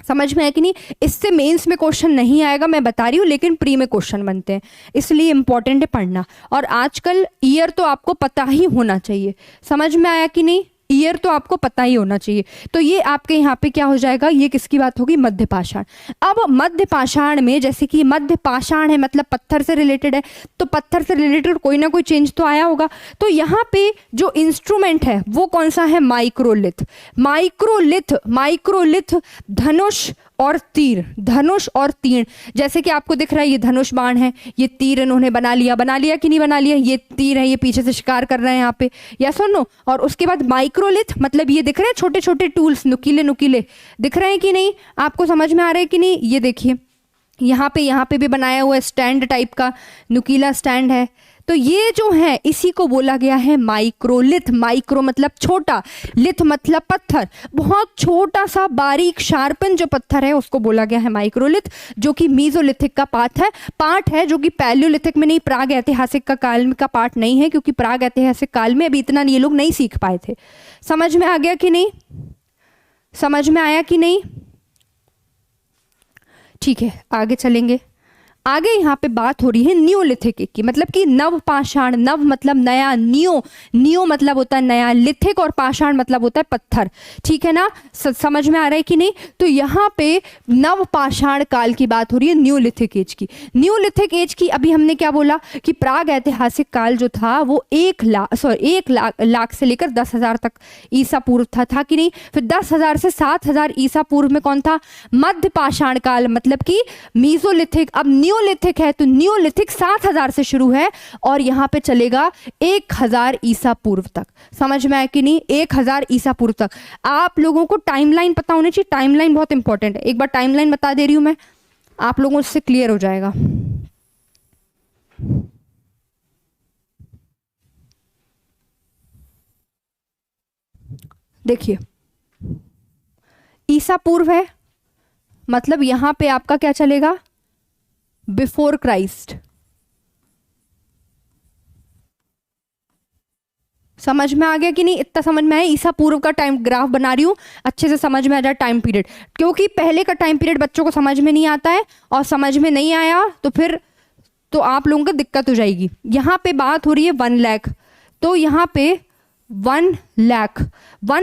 समझ में है कि नहीं? इससे मेंस में क्वेश्चन नहीं आएगा, मैं बता रही हूँ, लेकिन प्री में क्वेश्चन बनते हैं, इसलिए इंपॉर्टेंट है पढ़ना। और आजकल ईयर तो आपको पता ही होना चाहिए, समझ में आया कि नहीं? ईयर तो आपको पता ही होना चाहिए। तो ये आपके यहाँ पे क्या हो जाएगा, ये किसकी बात होगी, मध्य पाषाण। अब मध्य पाषाण में, जैसे कि मध्य पाषाण है मतलब पत्थर से रिलेटेड है, तो पत्थर से रिलेटेड कोई ना कोई चेंज तो आया होगा। तो यहाँ पे जो इंस्ट्रूमेंट है वो कौन सा है, माइक्रोलिथ। माइक्रोलिथ, माइक्रोलिथ धनुष और तीर, धनुष और तीर, जैसे कि आपको दिख रहा है ये धनुष बाण है, ये तीर इन्होंने बना लिया कि नहीं बना लिया, ये तीर है, ये पीछे से शिकार कर रहे हैं यहाँ पे, यस और नो। और उसके बाद माइक्रोलिथ मतलब ये दिख रहे हैं छोटे छोटे टूल्स, नुकीले नुकीले दिख रहे हैं कि नहीं, आपको समझ में आ रहा है कि नहीं? ये देखिए यहाँ पे भी बनाया हुआ स्टैंड टाइप का नुकीला स्टैंड है। तो ये जो है इसी को बोला गया है माइक्रोलिथ। माइक्रो मतलब छोटा, लिथ मतलब पत्थर, बहुत छोटा सा बारीक शार्पन जो पत्थर है उसको बोला गया है माइक्रोलिथ, जो कि मीजोलिथिक का पार्ट है जो कि पैलियोलिथिक में नहीं, प्राग ऐतिहासिक का काल का पार्ट नहीं है, क्योंकि प्राग ऐतिहासिक काल में अभी इतना ये लोग नहीं सीख पाए थे। समझ में आ गया कि नहीं? समझ में आया कि नहीं? ठीक है, आगे चलेंगे। आगे यहाँ पे बात हो रही है न्यूलिथिक की, मतलब कि नव पाषाण, नव मतलब नया, नियो मतलब होता है नया, लिथिक और पाषाण मतलब होता है पत्थर, ठीक है ना। समझ में आ रहा है कि नहीं? तो यहाँ पे नव पाषाण काल की बात हो रही है, न्यूलिथिक एज की। न्यूलिथिक एज की अभी हमने क्या बोला कि प्राग ऐतिहासिक काल जो था वो 1 लाख से लेकर 10,000 तक ईसा पूर्व था कि नहीं। फिर 10,000 से 7,000 ईसा पूर्व में कौन था, मध्य पाषाण काल, मतलब कि मीजोलिथिक। अब न्यूलिथिक है तो न्यूलिथिक 7,000 से शुरू है और यहां पे चलेगा 1,000 ईसा पूर्व तक। समझ में आया कि नहीं? 1,000 ईसा पूर्व तक। आप लोगों को टाइमलाइन पता होनी चाहिए, टाइमलाइन बहुत इंपॉर्टेंट है। एक बार टाइमलाइन बता दे रही हूं मैं, आप लोगों से क्लियर हो जाएगा। देखिए ईसा पूर्व है, मतलब यहां पे आपका क्या चलेगा, बिफोर क्राइस्ट। समझ में आ गया कि नहीं? इतना समझ में आया? ईसा पूर्व का टाइम ग्राफ बना रही हूं, अच्छे से समझ में आ जाए टाइम पीरियड, क्योंकि पहले का टाइम पीरियड बच्चों को समझ में नहीं आता है, और समझ में नहीं आया तो फिर तो आप लोगों को दिक्कत हो जाएगी। यहाँ पे बात हो रही है 1 लाख, तो यहाँ पे 1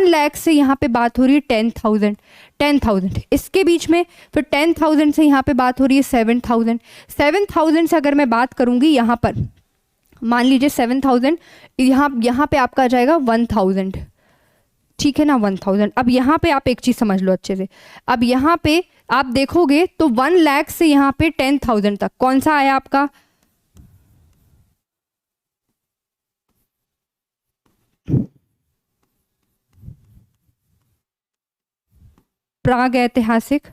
लाख से यहाँ पे बात हो रही है 10,000 इसके बीच में। फिर 10,000 से यहाँ पे बात हो रही है 7,000 से अगर मैं बात करूंगी यहाँ पर, मान लीजिए 7,000, यहाँ पे आपका आ जाएगा 1,000, ठीक है ना, 1,000। अब यहाँ पे आप एक चीज समझ लो अच्छे से, अब यहाँ पे आप देखोगे तो 1 लाख से यहाँ पे 10,000 तक कौन सा आया आपका, प्राग ऐतिहासिक,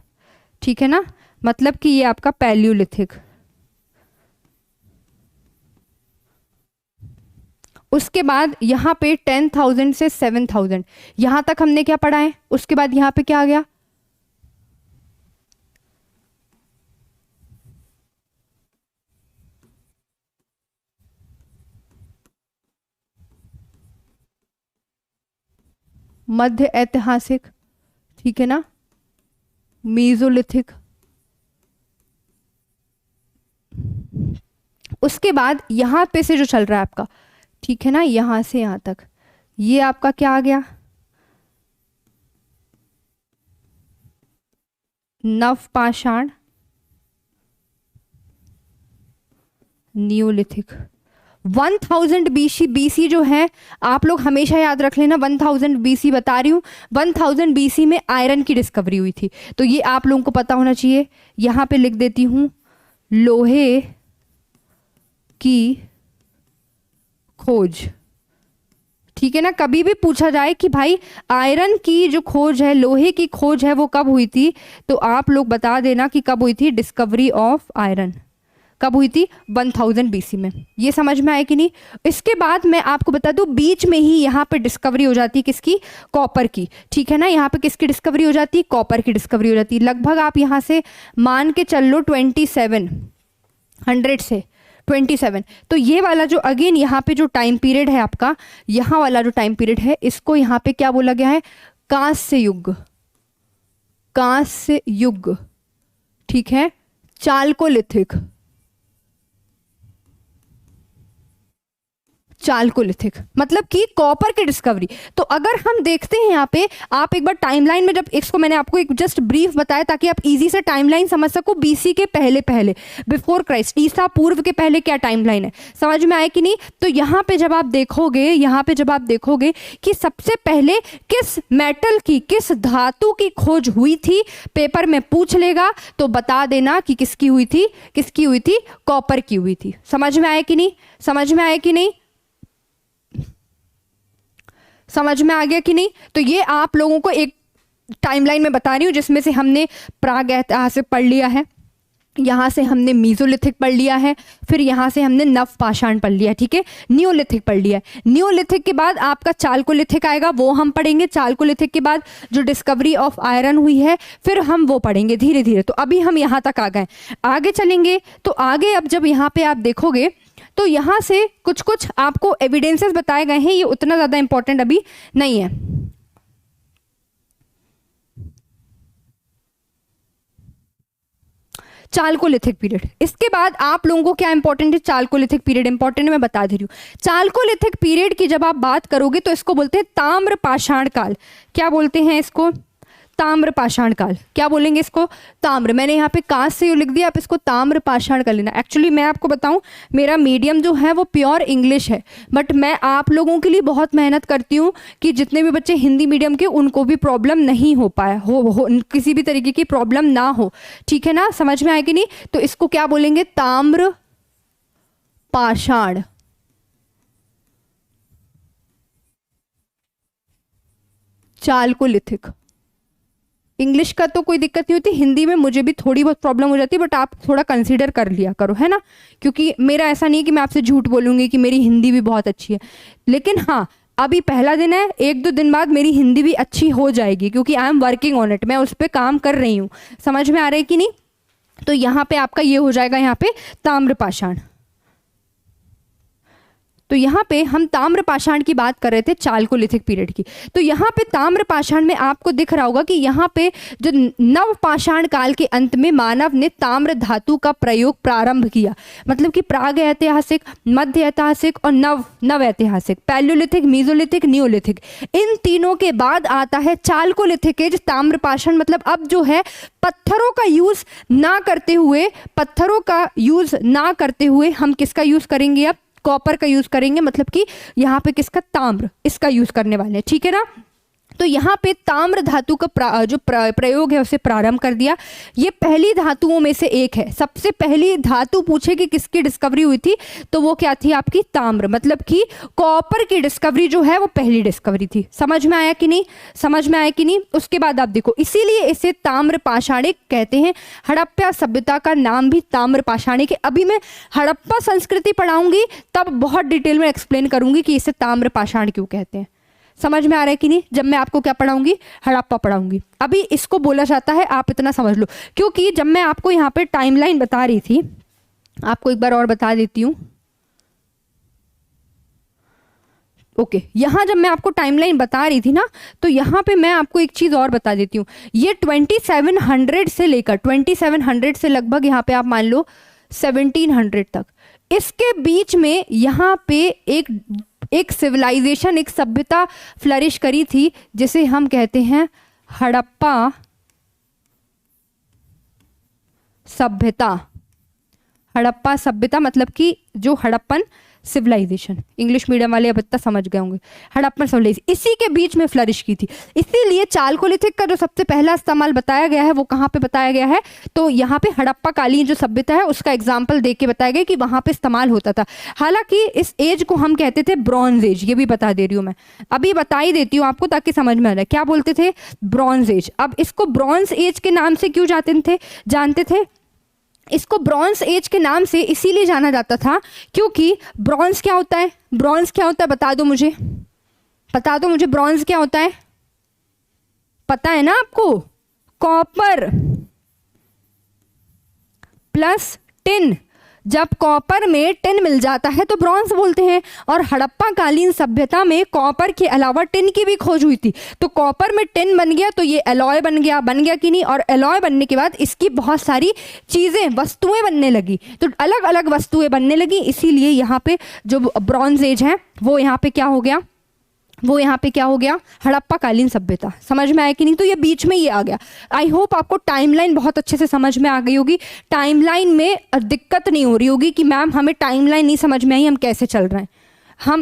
ठीक है ना, मतलब कि ये आपका पैलियोलिथिक। उसके बाद यहाँ पे 10,000 से 7,000 यहाँ तक हमने क्या पढ़ा है। उसके बाद यहाँ पे क्या आ गया, मध्य ऐतिहासिक, ठीक है ना, मेसोलिथिक। उसके बाद यहाँ पे से जो चल रहा है आपका, ठीक है ना, यहां से यहां तक ये आपका क्या आ गया, नव पाषाण, नियोलिथिक। 1000 BC जो है आप लोग हमेशा याद रख लेना, 1000 BC बता रही हूँ, 1000 BC में आयरन की डिस्कवरी हुई थी, तो ये आप लोगों को पता होना चाहिए। यहाँ पे लिख देती हूँ लोहे की खोज, ठीक है ना। कभी भी पूछा जाए कि भाई आयरन की जो खोज है, लोहे की खोज है, वो कब हुई थी, तो आप लोग बता देना कि कब हुई थी। डिस्कवरी ऑफ आयरन कब हुई थी? 1000 BC में। ये समझ में आए कि नहीं? इसके बाद मैं आपको बता दूं, बीच में ही यहाँ पे डिस्कवरी हो जाती है किसकी? कॉपर की, ठीक है ना। यहाँ पे किसकी डिस्कवरी हो जाती है? कॉपर की डिस्कवरी हो जाती है। लगभग आप यहाँ से मान के चल लो 2700 से 27। तो ये वाला जो अगेन यहाँ पे जो टाइम पीरियड है आपका, यहाँ वाला जो टाइम पीरियड है, इसको यहाँ पे क्या बोला गया है? कांस्य युग, कांस्य युग, ठीक है। चाल्कोलिथिक, चाल्कोलिथिक मतलब कि कॉपर की डिस्कवरी। तो अगर हम देखते हैं यहाँ पे, आप एक बार टाइमलाइन में, जब इसको मैंने आपको एक जस्ट ब्रीफ बताया ताकि आप इजी से टाइमलाइन समझ सको, बीसी के पहले पहले, बिफोर क्राइस्ट, ईसा पूर्व के पहले क्या टाइमलाइन है, समझ में आए कि नहीं? तो यहाँ पे जब आप देखोगे, यहाँ पे जब आप देखोगे कि सबसे पहले किस मेटल की, किस धातु की खोज हुई थी, पेपर में पूछ लेगा तो बता देना कि किसकी हुई थी, किसकी हुई थी? कॉपर की हुई थी। समझ में आए कि नहीं? समझ में आए कि नहीं? समझ में आ गया कि नहीं? तो ये आप लोगों को एक टाइमलाइन में बता रही हूं जिसमें से हमने प्राग ऐतिहासिक पढ़ लिया है, यहाँ से हमने मीजोलिथिक पढ़ लिया है, फिर यहाँ से हमने नवपाषाण पढ़ लिया है, ठीक है। नियोलिथिक पढ़ लिया है। नियोलिथिक के बाद आपका चाल्कोलिथिक आएगा, वो हम पढ़ेंगे। चाल्कोलिथिक के बाद जो डिस्कवरी ऑफ आयरन हुई है, फिर हम वो पढ़ेंगे धीरे धीरे। तो अभी हम यहाँ तक आ गए, आगे चलेंगे। तो आगे अब जब यहाँ पे आप देखोगे तो यहाँ से कुछ कुछ आपको एविडेंसेस बताए गए हैं, ये उतना ज़्यादा इंपॉर्टेंट अभी नहीं है। चाल्कोलिथिक पीरियड, इसके बाद आप लोगों को क्या इंपॉर्टेंट है? चाल्कोलिथिक पीरियड इंपॉर्टेंट है, मैं बता दे रही हूँ। चाल्कोलिथिक पीरियड की जब आप बात करोगे तो इसको बोलते हैं ताम्र पाषाण काल। क्या बोलते हैं इसको? ताम्र पाषाण काल। क्या बोलेंगे इसको? ताम्र। मैंने यहाँ पे कांस्य से यू लिख दिया, आप इसको ताम्र पाषाण कर लेना। एक्चुअली मैं आपको बताऊं, मेरा मीडियम जो है वो प्योर इंग्लिश है, बट मैं आप लोगों के लिए बहुत मेहनत करती हूँ कि जितने भी बच्चे हिंदी मीडियम के, उनको भी प्रॉब्लम नहीं हो पाए, हो किसी भी तरीके की प्रॉब्लम ना हो, ठीक है ना। समझ में आएगी नहीं? तो इसको क्या बोलेंगे? ताम्र पाषाण। चाल्कोलिथिक। इंग्लिश का तो कोई दिक्कत नहीं होती, हिंदी में मुझे भी थोड़ी बहुत प्रॉब्लम हो जाती है, बट आप थोड़ा कंसीडर कर लिया करो, है ना। क्योंकि मेरा ऐसा नहीं है कि मैं आपसे झूठ बोलूँगी कि मेरी हिंदी भी बहुत अच्छी है, लेकिन हाँ अभी पहला दिन है, 1-2 दिन बाद मेरी हिंदी भी अच्छी हो जाएगी, क्योंकि I am working on it, मैं उस पर काम कर रही हूँ। समझ में आ रहा है कि नहीं? तो यहाँ पे आपका ये हो जाएगा, यहाँ पे ताम्रपाषाण। तो यहाँ पे हम ताम्रपाषाण की बात कर रहे थे, चाल्कोलिथिक पीरियड की। तो यहाँ पे ताम्रपाषाण में आपको दिख रहा होगा कि यहाँ पे जो नवपाषाण काल के अंत में मानव ने ताम्र धातु का प्रयोग प्रारंभ किया। मतलब कि प्राग ऐतिहासिक, मध्य ऐतिहासिक और नव ऐतिहासिक, पैलियोलिथिक, मीजोलिथिक, नियोलिथिक, इन तीनों के बाद आता है चाल्कोलिथिक एज। ताम्रपाषाण मतलब अब जो है पत्थरों का यूज ना करते हुए, पत्थरों का यूज ना करते हुए हम किसका यूज करेंगे? अब कॉपर का यूज करेंगे। मतलब कि यहाँ पे किसका? ताम्र, इसका यूज करने वाले हैं, ठीक है ना। तो यहाँ पे ताम्र धातु का जो प्रयोग है उसे प्रारंभ कर दिया। ये पहली धातुओं में से एक है। सबसे पहली धातु पूछे कि किसकी डिस्कवरी हुई थी, तो वो क्या थी? आपकी ताम्र। मतलब कि कॉपर की डिस्कवरी जो है वो पहली डिस्कवरी थी। समझ में आया कि नहीं? समझ में आया कि नहीं? उसके बाद आप देखो, इसीलिए इसे ताम्र पाषाणिक कहते हैं। हड़प्पा सभ्यता का नाम भी ताम्र पाषाणिक है। अभी मैं हड़प्पा संस्कृति पढ़ाऊंगी तब बहुत डिटेल में एक्सप्लेन करूंगी कि इसे ताम्र पाषाण क्यों कहते हैं। समझ में आ रहा है कि नहीं? जब मैं आपको क्या पढ़ाऊंगी? हड़प्पा पढ़ाऊंगी। अभी इसको बोला जाता है, आप इतना समझ लो, क्योंकि जब मैं आपको यहाँ पे टाइमलाइन बता रही थी, आपको एक बार और बता देती हूँ। ओके, यहाँ जब मैं आपको टाइमलाइन बता रही थी ना, तो यहाँ पे मैं आपको एक चीज़ और बता देती हूँ। ये 2700 से लेकर 2700 से लगभग यहाँ पे आप मान लो 1700 तक, इसके बीच में यहाँ पे एक सिविलाइजेशन, एक सभ्यता फ्लरिश करी थी, जिसे हम कहते हैं हड़प्पा सभ्यता। हड़प्पा सभ्यता मतलब कि जो हड़प्पन सिविलाइजेशन, इंग्लिश मीडियम वाले अब इतना समझ गए होंगे, हड़प्पन सिविलाइजेशन इसी के बीच में फ्लरिश की थी। इसीलिए चालकोलिथिक का जो सबसे पहला इस्तेमाल बताया गया है वो कहाँ पे बताया गया है, तो यहाँ पे हड़प्पा कालीन जो सभ्यता है उसका एग्जाम्पल देख के बताया गया कि वहां पे इस्तेमाल होता था। हालांकि इस एज को हम कहते थे ब्रॉन्ज एज, ये भी बता दे रही हूँ मैं, अभी बता ही देती हूँ आपको ताकि समझ में आ जाए। क्या बोलते थे? Bronze age. अब इसको ब्रॉन्ज एज के नाम से क्यों जानते थे? इसको ब्रॉन्ज एज के नाम से इसीलिए जाना जाता था क्योंकि ब्रॉन्ज क्या होता है? ब्रॉन्ज क्या होता है बता दो मुझे, ब्रॉन्ज क्या होता है? पता है ना आपको? Copper plus tin. जब कॉपर में टिन मिल जाता है तो ब्रॉन्ज बोलते हैं। और हड़प्पा कालीन सभ्यता में कॉपर के अलावा टिन की भी खोज हुई थी, तो कॉपर में टिन बन गया तो ये एलॉय बन गया कि नहीं? और एलॉय बनने के बाद इसकी बहुत सारी चीज़ें, वस्तुएं बनने लगी, तो अलग अलग वस्तुएं बनने लगी। इसीलिए यहाँ पे जो ब्रॉन्ज एज है वो यहाँ पे क्या हो गया? हड़प्पा कालीन सभ्यता। समझ में आया कि नहीं? तो ये बीच में ये आ गया। आई होप आपको टाइमलाइन बहुत अच्छे से समझ में आ गई होगी, टाइमलाइन में दिक्कत नहीं हो रही होगी कि मैम हमें टाइमलाइन नहीं समझ में आई, हम कैसे चल रहे हैं।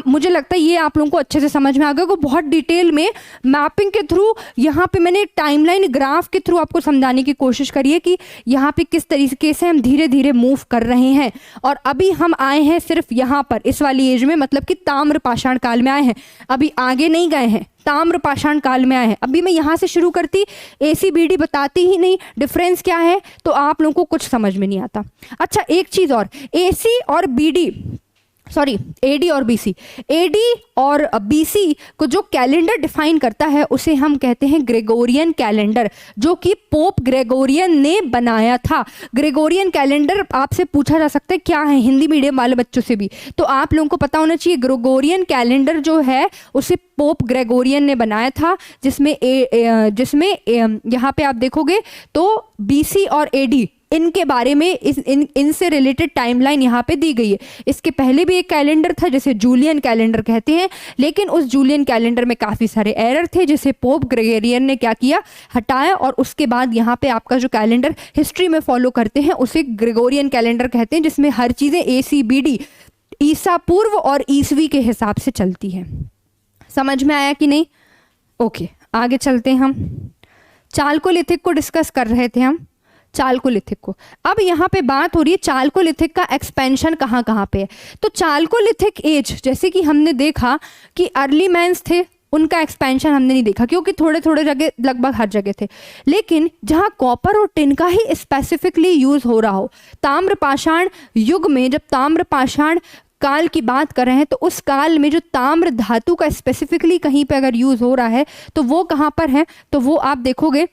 मुझे लगता है ये आप लोगों को अच्छे से समझ में आ गया। बहुत डिटेल में मैपिंग के थ्रू यहाँ पे मैंने टाइमलाइन ग्राफ के थ्रू आपको समझाने की कोशिश करी है कि यहाँ पे किस तरीके से हम धीरे धीरे मूव कर रहे हैं। और अभी हम आए हैं सिर्फ यहाँ पर इस वाली एज में, मतलब कि ताम्र पाषाण काल में आए हैं, अभी आगे नहीं गए हैं, ताम्र पाषाण काल में आए हैं। अभी मैं यहाँ से शुरू करती, ACBD बताती ही नहीं डिफरेंस क्या है, तो आप लोगों को कुछ समझ में नहीं आता। अच्छा एक चीज़ और, AD और BC को जो कैलेंडर डिफाइन करता है उसे हम कहते हैं ग्रेगोरियन कैलेंडर, जो कि पोप ग्रेगोरियन ने बनाया था। ग्रेगोरियन कैलेंडर आपसे पूछा जा सकता है क्या है, हिंदी मीडियम वाले बच्चों से भी, तो आप लोगों को पता होना चाहिए ग्रेगोरियन कैलेंडर जो है उसे पोप ग्रेगोरियन ने बनाया था, जिसमें यहाँ पे आप देखोगे तो BC और AD इनके बारे में इनसे रिलेटेड टाइमलाइन यहाँ पे दी गई है। इसके पहले भी एक कैलेंडर था जिसे जूलियन कैलेंडर कहते हैं, लेकिन उस जूलियन कैलेंडर में काफ़ी सारे एरर थे जिसे पोप ग्रेगोरियन ने क्या किया, हटाया। और उसके बाद यहाँ पे आपका जो कैलेंडर हिस्ट्री में फॉलो करते हैं उसे ग्रेगोरियन कैलेंडर कहते हैं, जिसमें हर चीज़ें ACBD ईसा पूर्व और ईसवी के हिसाब से चलती है। समझ में आया कि नहीं? ओके आगे चलते हैं। हम चालकोलिथिक को डिस्कस कर रहे थे, हम चालकोलिथिक को। अब यहाँ पे बात हो रही है चालकोलिथिक का एक्सपेंशन कहाँ कहाँ पे है। तो चालकोलिथिक एज, जैसे कि हमने देखा कि अर्ली मैंस थे, उनका एक्सपेंशन हमने नहीं देखा क्योंकि थोड़े थोड़े जगह लगभग हर जगह थे। लेकिन जहाँ कॉपर और टिन का ही स्पेसिफिकली यूज हो रहा हो, ताम्रपाषाण युग में जब ताम्रपाषाण काल की बात कर रहे हैं तो उस काल में जो ताम्र धातु का स्पेसिफिकली कहीं पे अगर यूज हो रहा है तो वो कहाँ पर है, तो वो आप देखोगे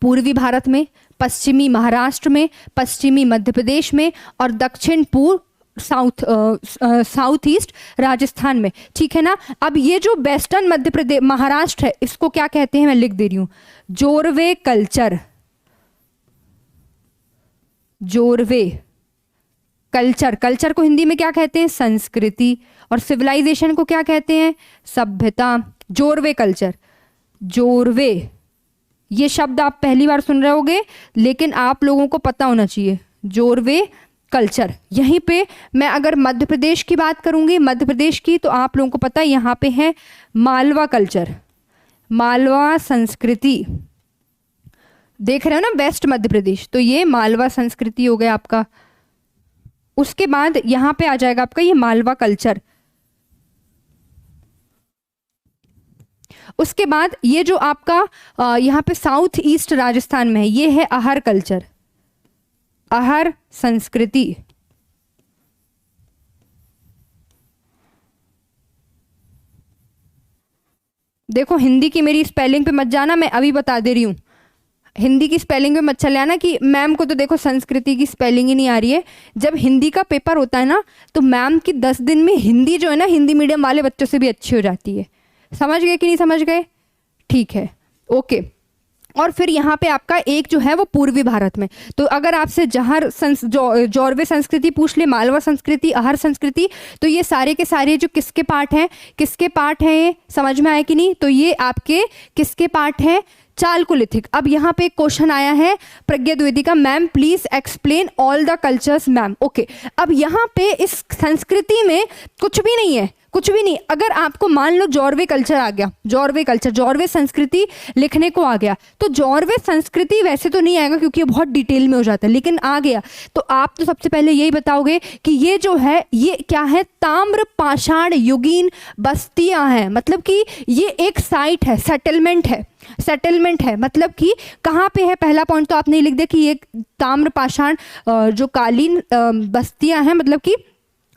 पूर्वी भारत में, पश्चिमी महाराष्ट्र में, पश्चिमी मध्य प्रदेश में और दक्षिण पूर्व साउथ ईस्ट राजस्थान में। ठीक है ना? अब ये जो वेस्टर्न मध्य प्रदेश महाराष्ट्र है इसको क्या कहते हैं, मैं लिख दे रही हूं, जोरवे कल्चर। जोरवे कल्चर को हिंदी में क्या कहते हैं, संस्कृति। और सिविलाइजेशन को क्या कहते हैं, सभ्यता। जोरवे कल्चर, जोरवे ये शब्द आप पहली बार सुन रहे होगे लेकिन आप लोगों को पता होना चाहिए, जोरवे कल्चर। यहीं पे मैं अगर मध्य प्रदेश की बात करूंगी, मध्य प्रदेश की, तो आप लोगों को पता है यहाँ पे है मालवा कल्चर, मालवा संस्कृति। देख रहे हो ना, वेस्ट मध्य प्रदेश, तो ये मालवा संस्कृति हो गया आपका। उसके बाद यहाँ पे आ जाएगा आपका ये मालवा कल्चर। उसके बाद ये जो आपका यहाँ पे साउथ ईस्ट राजस्थान में है ये है अहर कल्चर, अहर संस्कृति। देखो हिंदी की मेरी स्पेलिंग पे मत जाना, मैं अभी बता दे रही हूँ, हिंदी की स्पेलिंग पे मत चले आना कि मैम को तो देखो संस्कृति की स्पेलिंग ही नहीं आ रही है। जब हिंदी का पेपर होता है ना तो मैम की 10 दिन में हिंदी जो है ना, हिंदी मीडियम वाले बच्चों से भी अच्छी हो जाती है। समझ गए कि नहीं समझ गए? ठीक है, ओके। और फिर यहाँ पे आपका एक जो है वो पूर्वी भारत में, तो अगर आपसे जौरवे संस्कृति पूछ ले, मालवा संस्कृति, अहर संस्कृति, तो ये सारे के सारे जो किसके पार्ट हैं ये समझ में आए कि नहीं? तो ये आपके किसके पार्ट हैं, चालकोलिथिक। अब यहाँ पे एक क्वेश्चन आया है प्रज्ञा द्विवेदी का, ma'am please explain all the cultures ma'am. Okay, अब यहाँ पे इस संस्कृति में कुछ भी नहीं है, कुछ भी नहीं। अगर आपको मान लो जॉर्वे कल्चर आ गया, जॉर्वे कल्चर, जॉर्वे संस्कृति लिखने को आ गया, तो जॉर्वे संस्कृति वैसे तो नहीं आएगा क्योंकि ये बहुत डिटेल में हो जाता है, लेकिन आ गया तो आप तो सबसे पहले यही बताओगे कि ये जो है ये क्या है, ताम्र पाषाण युगीन बस्तियां हैं, मतलब कि ये एक साइट है, सेटलमेंट है, सेटलमेंट है, मतलब कि कहाँ पे है। पहला पॉइंट तो आपने लिख दिया कि ये ताम्र पाषाण जो कालीन बस्तियां हैं, मतलब कि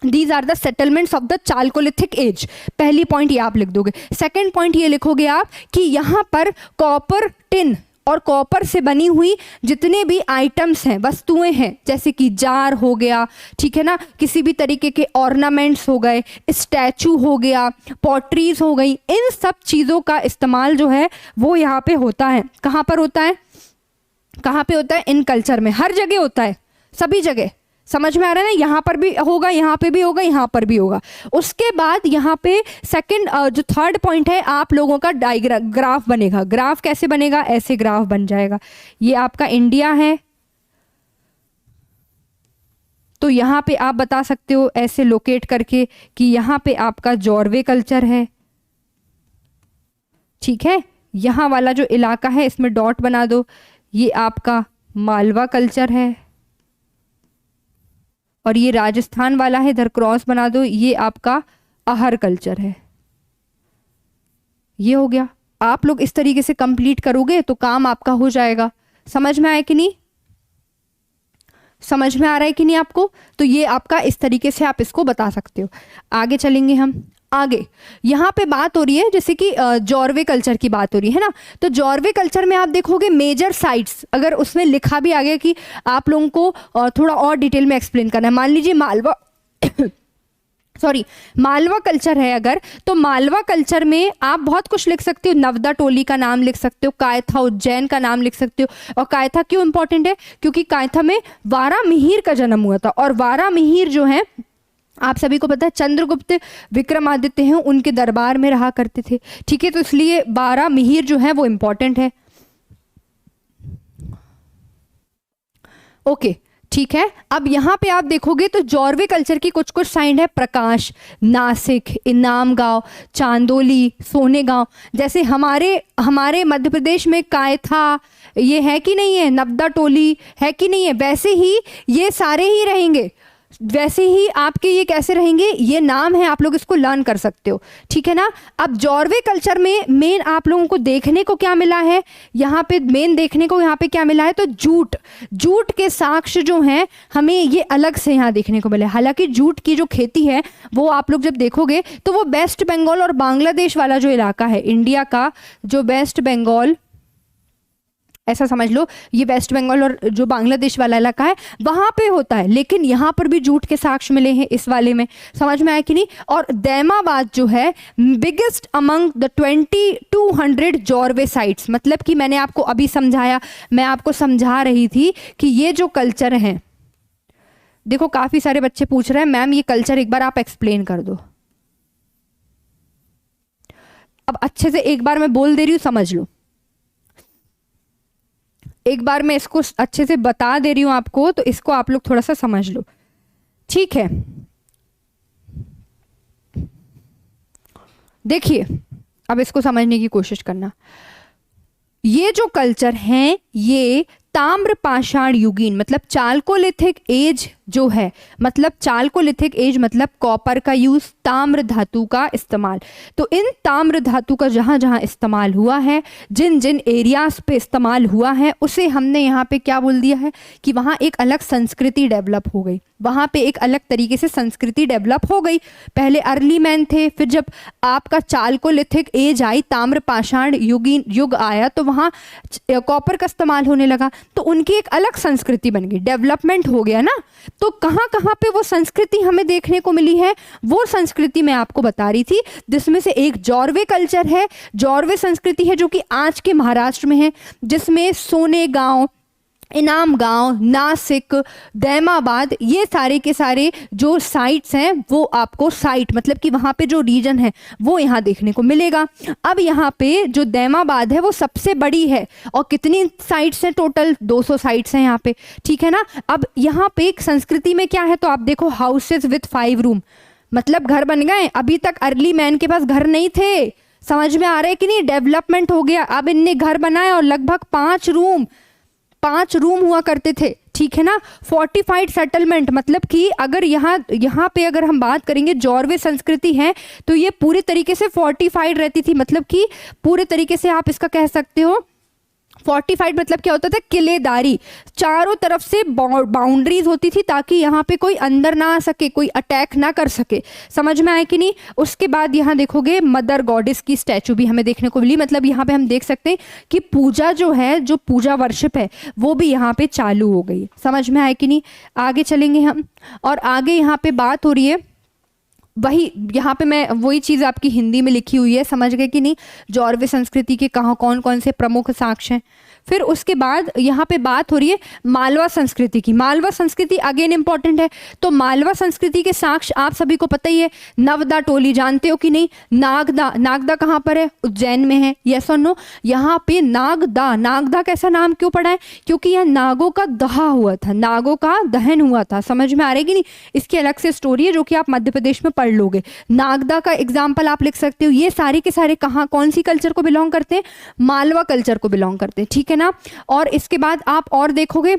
these are the settlements of the chalcolithic age. पहली पॉइंट ये आप लिख दोगे। सेकंड पॉइंट ये लिखोगे आप कि यहाँ पर कॉपर, टिन और कॉपर से बनी हुई जितने भी आइटम्स हैं, वस्तुएं हैं, जैसे कि जार हो गया, ठीक है ना, किसी भी तरीके के ऑर्नामेंट्स हो गए, स्टैचू हो गया, पॉटरीज हो गई, इन सब चीज़ों का इस्तेमाल जो है वो यहाँ पे होता है। कहाँ पर होता है, कहाँ पे होता है, इन कल्चर में हर जगह होता है, सभी जगह। समझ में आ रहा है ना, यहाँ पर भी होगा, यहाँ पे भी होगा, यहाँ पर भी होगा। उसके बाद यहाँ पे सेकंड जो थर्ड पॉइंट है, आप लोगों का डायग्राफ, ग्राफ बनेगा। ग्राफ कैसे बनेगा, ऐसे ग्राफ बन जाएगा। ये आपका इंडिया है, तो यहाँ पे आप बता सकते हो ऐसे लोकेट करके कि यहाँ पे आपका जॉर्वे कल्चर है, ठीक है। यहाँ वाला जो इलाका है इसमें डॉट बना दो, ये आपका मालवा कल्चर है, और ये राजस्थान वाला है, इधर क्रॉस बना दो, ये आपका आहर कल्चर है। ये हो गया। आप लोग इस तरीके से कंप्लीट करोगे तो काम आपका हो जाएगा। समझ में आया कि नहीं, समझ में आ रहा है कि नहीं आपको? तो ये आपका इस तरीके से आप इसको बता सकते हो। आगे चलेंगे हम। आगे यहाँ पे बात हो रही है जैसे कि जॉर्वे कल्चर की बात हो रही है ना, तो जॉर्वे कल्चर में आप देखोगे मेजर साइट्स, अगर उसमें लिखा भी आ गया कि आप लोगों को थोड़ा और डिटेल में एक्सप्लेन करना है। मान लीजिए मालवा सॉरी मालवा कल्चर है अगर, तो मालवा कल्चर में आप बहुत कुछ लिख सकते हो। नवदा टोली का नाम लिख सकते हो, कायथा उज्जैन का नाम लिख सकते हो। और कायथा क्यों इंपॉर्टेंट है, क्योंकि कायथा में वारामिहिर का जन्म हुआ था, और वारामिहिर जो है आप सभी को पता है चंद्रगुप्त विक्रमादित्य हैं, उनके दरबार में रहा करते थे, ठीक है। तो इसलिए वारामिहिर जो है वो इंपॉर्टेंट है। ओके, ठीक है। अब यहाँ पे आप देखोगे तो जॉर्वे कल्चर की कुछ कुछ साइट है, प्रकाश, नासिक, इनाम गांव, चांदोली, सोने गांव। जैसे हमारे मध्य प्रदेश में कायथा ये है कि नहीं है, नवदा टोली है कि नहीं है, वैसे ही ये सारे ही रहेंगे, वैसे ही आपके ये कैसे रहेंगे, ये नाम है, आप लोग इसको लर्न कर सकते हो, ठीक है ना। अब जॉर्वे कल्चर में मेन आप लोगों को देखने को क्या मिला है, यहाँ पे मेन देखने को यहाँ पे क्या मिला है, तो जूट, जूट के साक्ष्य जो हैं हमें ये अलग से यहाँ देखने को मिले। हालांकि जूट की जो खेती है वो आप लोग जब देखोगे तो वो वेस्ट बंगाल और बांग्लादेश वाला जो इलाका है इंडिया का, जो वेस्ट बंगाल, ऐसा समझ लो ये वेस्ट बंगाल और जो बांग्लादेश वाला इलाका है वहां पे होता है, लेकिन यहाँ पर भी जूट के साक्ष्य मिले हैं इस वाले में। समझ में आया कि नहीं। और दैमाबाद जो है biggest among the 2200 Jorwe sites, मतलब कि मैंने आपको अभी समझाया, मैं आपको समझा रही थी कि ये जो कल्चर है, देखो काफी सारे बच्चे पूछ रहे हैं मैम ये कल्चर एक बार आप एक्सप्लेन कर दो। अब अच्छे से एक बार मैं बोल दे रही हूँ, समझ लो, एक बार मैं इसको अच्छे से बता दे रही हूं आपको, तो इसको आप लोग थोड़ा सा समझ लो, ठीक है। देखिए अब इसको समझने की कोशिश करना। ये जो कल्चर हैं ये ताम्र पाषाण युगीन, मतलब चालकोलिथिक एज जो है, मतलब चालकोलिथिक एज मतलब कॉपर का यूज, ताम्र धातु का इस्तेमाल। तो इन ताम्र धातु का जहां जहां इस्तेमाल हुआ है, जिन जिन एरियाज पे इस्तेमाल हुआ है, उसे हमने यहाँ पे क्या बोल दिया है कि वहां एक अलग संस्कृति डेवलप हो गई, वहां पे एक अलग तरीके से संस्कृति डेवलप हो गई। पहले अर्ली मैन थे, फिर जब आपका चालकोलिथिक एज आई, ताम्र पाषाण युगीन युग आया, तो वहां कॉपर का इस्तेमाल होने लगा, तो उनकी एक अलग संस्कृति बन गई, डेवलपमेंट हो गया ना। तो कहाँ कहाँ पे वो संस्कृति हमें देखने को मिली है, वो संस्कृति मैं आपको बता रही थी, जिसमें से एक जॉर्वे कल्चर है। जॉर्वे संस्कृति है जो कि आज के महाराष्ट्र में है, जिसमें सोने गांव, इनाम गांव, नासिक, दैमाबाद, ये सारे के सारे जो साइट्स हैं वो आपको साइट मतलब कि वहाँ पे जो रीजन है वो यहाँ देखने को मिलेगा। अब यहाँ पे जो दैमाबाद है वो सबसे बड़ी है और कितनी साइट्स हैं टोटल 200 साइट्स हैं यहाँ पे, ठीक है ना। अब यहाँ पे एक संस्कृति में क्या है तो आप देखो हाउसेस विथ 5 रूम, मतलब घर बन गए। अभी तक अर्ली मैन के पास घर नहीं थे, समझ में आ रहा है कि नहीं, डेवलपमेंट हो गया, अब इनने घर बनाए और लगभग 5 रूम हुआ करते थे, ठीक है ना। फोर्टिफाइड सेटलमेंट मतलब कि अगर यहाँ पे अगर हम बात करेंगे जॉर्वे संस्कृति है तो ये पूरी तरीके से फोर्टिफाइड रहती थी, मतलब कि पूरे तरीके से आप इसका कह सकते हो फोर्टिफाइड मतलब क्या होता था, किलेदारी, चारों तरफ से बाउंड्रीज होती थी ताकि यहाँ पे कोई अंदर ना आ सके, कोई अटैक ना कर सके, समझ में आए कि नहीं। उसके बाद यहाँ देखोगे मदर गॉडेस की स्टैचू भी हमें देखने को मिली, मतलब यहाँ पे हम देख सकते हैं कि पूजा जो है, जो पूजा वर्शिप है वो भी यहाँ पे चालू हो गई, समझ में आए कि नहीं। आगे चलेंगे हम और आगे यहाँ पे बात हो रही है वही, यहाँ पे मैं वही चीज़ आपकी हिंदी में लिखी हुई है, समझ गए कि नहीं, जॉर्वे संस्कृति के कहाँ कौन कौन से प्रमुख साक्ष्य हैं। फिर उसके बाद यहाँ पे बात हो रही है मालवा संस्कृति की। मालवा संस्कृति अगेन इंपॉर्टेंट है, तो मालवा संस्कृति के साक्ष्य आप सभी को पता ही है। नवदा टोली जानते हो कि नहीं, नागदा कहाँ पर है, उज्जैन में है, यस और नो। यहाँ पे नागदा कैसा नाम क्यों पड़ा है, क्योंकि यह नागों का दहा हुआ था, नागों का दहन हुआ था, समझ में आ रही कि नहीं। इसकी अलग से स्टोरी है जो कि आप मध्य प्रदेश में पढ़ लोगे। नागदा का एग्जाम्पल आप लिख सकते हो। ये सारे के सारे कहाँ कौन सी कल्चर को बिलोंग करते हैं, मालवा कल्चर को बिलोंग करते हैं, ठीक है ना। और इसके बाद आप और देखोगे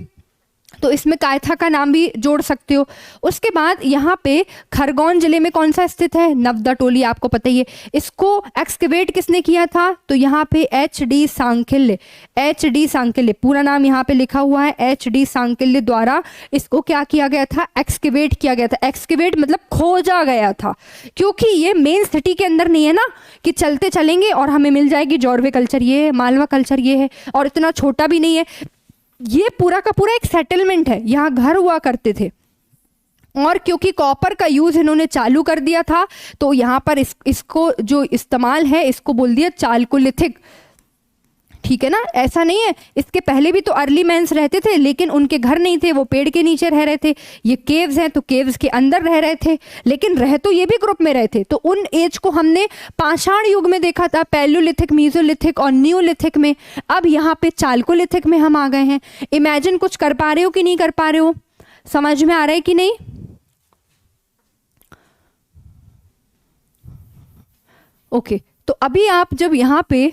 तो इसमें कायथा का नाम भी जोड़ सकते हो। उसके बाद यहाँ पे खरगोन जिले में कौन सा स्थित है, नवदा टोली, आपको पता ही है। इसको एक्सकेवेट किसने किया था, तो यहाँ पे HD सांकिल्य, पूरा नाम यहाँ पे लिखा हुआ है, HD सांकिल्य द्वारा इसको क्या किया गया था, एक्सकेवेट किया गया था। एक्सकेवेट मतलब खोजा गया था, क्योंकि ये मेन सिटी के अंदर नहीं है ना कि चलते चलेंगे और हमें मिल जाएगी जॉर्वे कल्चर ये है, मालवा कल्चर ये है, और इतना छोटा भी नहीं है, ये पूरा का पूरा एक सेटलमेंट है, यहाँ घर हुआ करते थे। और क्योंकि कॉपर का यूज इन्होंने चालू कर दिया था तो यहाँ पर इसको जो इस्तेमाल है इसको बोल दिया चालकोलिथिक, ठीक है ना। ऐसा नहीं है, इसके पहले भी तो अर्ली मैंस रहते थे लेकिन उनके घर नहीं थे, वो पेड़ के नीचे रह रहे थे। ये केव्स हैं तो केव्स के अंदर रह रहे थे, लेकिन रह तो ये भी ग्रुप में रहे थे। तो उन एज को हमने पाषाण युग में देखा था, पैलियोलिथिक, मीजोलिथिक और न्यूलिथिक में। अब यहाँ पे चालकोलिथिक में हम आ गए हैं। इमेजिन कुछ कर पा रहे हो कि नहीं कर पा रहे हो, समझ में आ रहा है कि नहीं। ओके, तो अभी आप जब यहाँ पे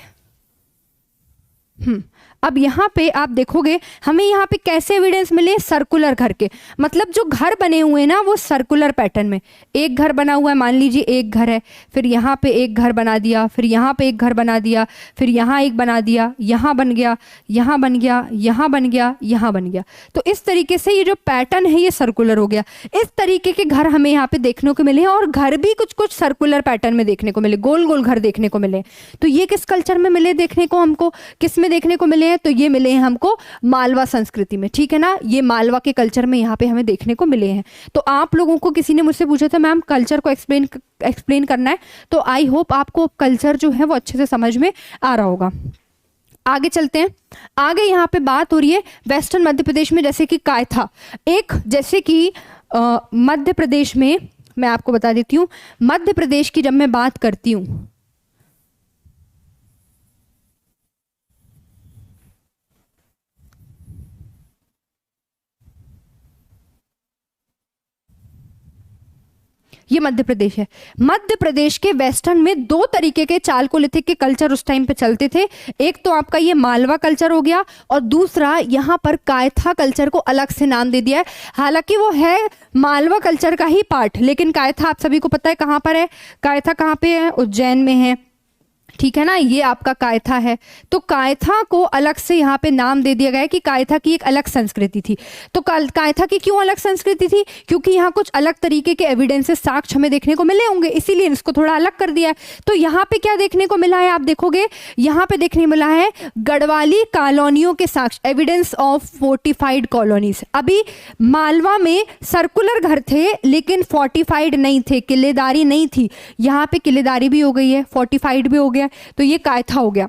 अब यहाँ पे आप देखोगे हमें यहाँ पे कैसे एविडेंस मिले, सर्कुलर घर के, मतलब जो घर बने हुए हैं ना वो सर्कुलर पैटर्न में। एक घर बना हुआ है, मान लीजिए एक घर है, फिर यहाँ पे एक घर बना दिया, फिर यहाँ पे एक घर बना दिया, फिर यहाँ एक बना दिया, यहाँ बन गया, यहाँ बन गया, यहाँ बन गया, यहाँ बन गया। तो इस तरीके से ये जो पैटर्न है ये सर्कुलर हो गया। इस तरीके के घर हमें यहाँ पे देखने को मिले हैं, और घर भी कुछ कुछ सर्कुलर पैटर्न में देखने को मिले, गोल गोल घर देखने को मिले। तो ये किस कल्चर में मिले देखने को, हमको किस में देखने को मिले हैं, तो ये मिले हैं हमको मालवा संस्कृति में, ठीक है ना। ये मालवा के कल्चर में यहाँ पे हमें देखने को मिले हैं। तो आप लोगों को किसी ने मुझसे पूछा था मैम कल्चर को एक्सप्लेन करना है, तो आई होप आपको कल्चर जो है वो अच्छे से समझ में आ रहा होगा। आगे चलते हैं। आगे यहाँ पे बात हो रही है वेस्टर्न मध्य प्रदेश में, जैसे कि कायथा, एक जैसे कि मध्य प्रदेश में मैं आपको बता देती हूँ, मध्य प्रदेश की जब मैं बात करती हूँ, ये मध्य प्रदेश है। मध्य प्रदेश के वेस्टर्न में दो तरीके के चालकोलिथिक के कल्चर उस टाइम पे चलते थे। एक तो आपका ये मालवा कल्चर हो गया, और दूसरा यहाँ पर कायथा कल्चर को अलग से नाम दे दिया है। हालांकि वो है मालवा कल्चर का ही पार्ट, लेकिन कायथा आप सभी को पता है कहाँ पर है, कायथा कहाँ पे है, उज्जैन में है, ठीक है ना। ये आपका कायथा है। तो कायथा को अलग से यहाँ पे नाम दे दिया गया है कि कायथा की एक अलग संस्कृति थी। तो कायथा की क्यों अलग संस्कृति थी, क्योंकि यहाँ कुछ अलग तरीके के एविडेंसेस, साक्ष्य हमें देखने को मिले होंगे, इसीलिए इसको थोड़ा अलग कर दिया है। तो यहाँ पे क्या देखने को मिला है, आप देखोगे यहाँ पे देखने मिला है गढ़वाली कॉलोनियों के साक्ष्य, एविडेंस ऑफ फोर्टिफाइड कॉलोनीज। अभी मालवा में सर्कुलर घर थे लेकिन फोर्टिफाइड नहीं थे, किलेदारी नहीं थी। यहाँ पे किलेदारी भी हो गई है, फोर्टिफाइड भी हो गया, तो ये कायथा हो गया।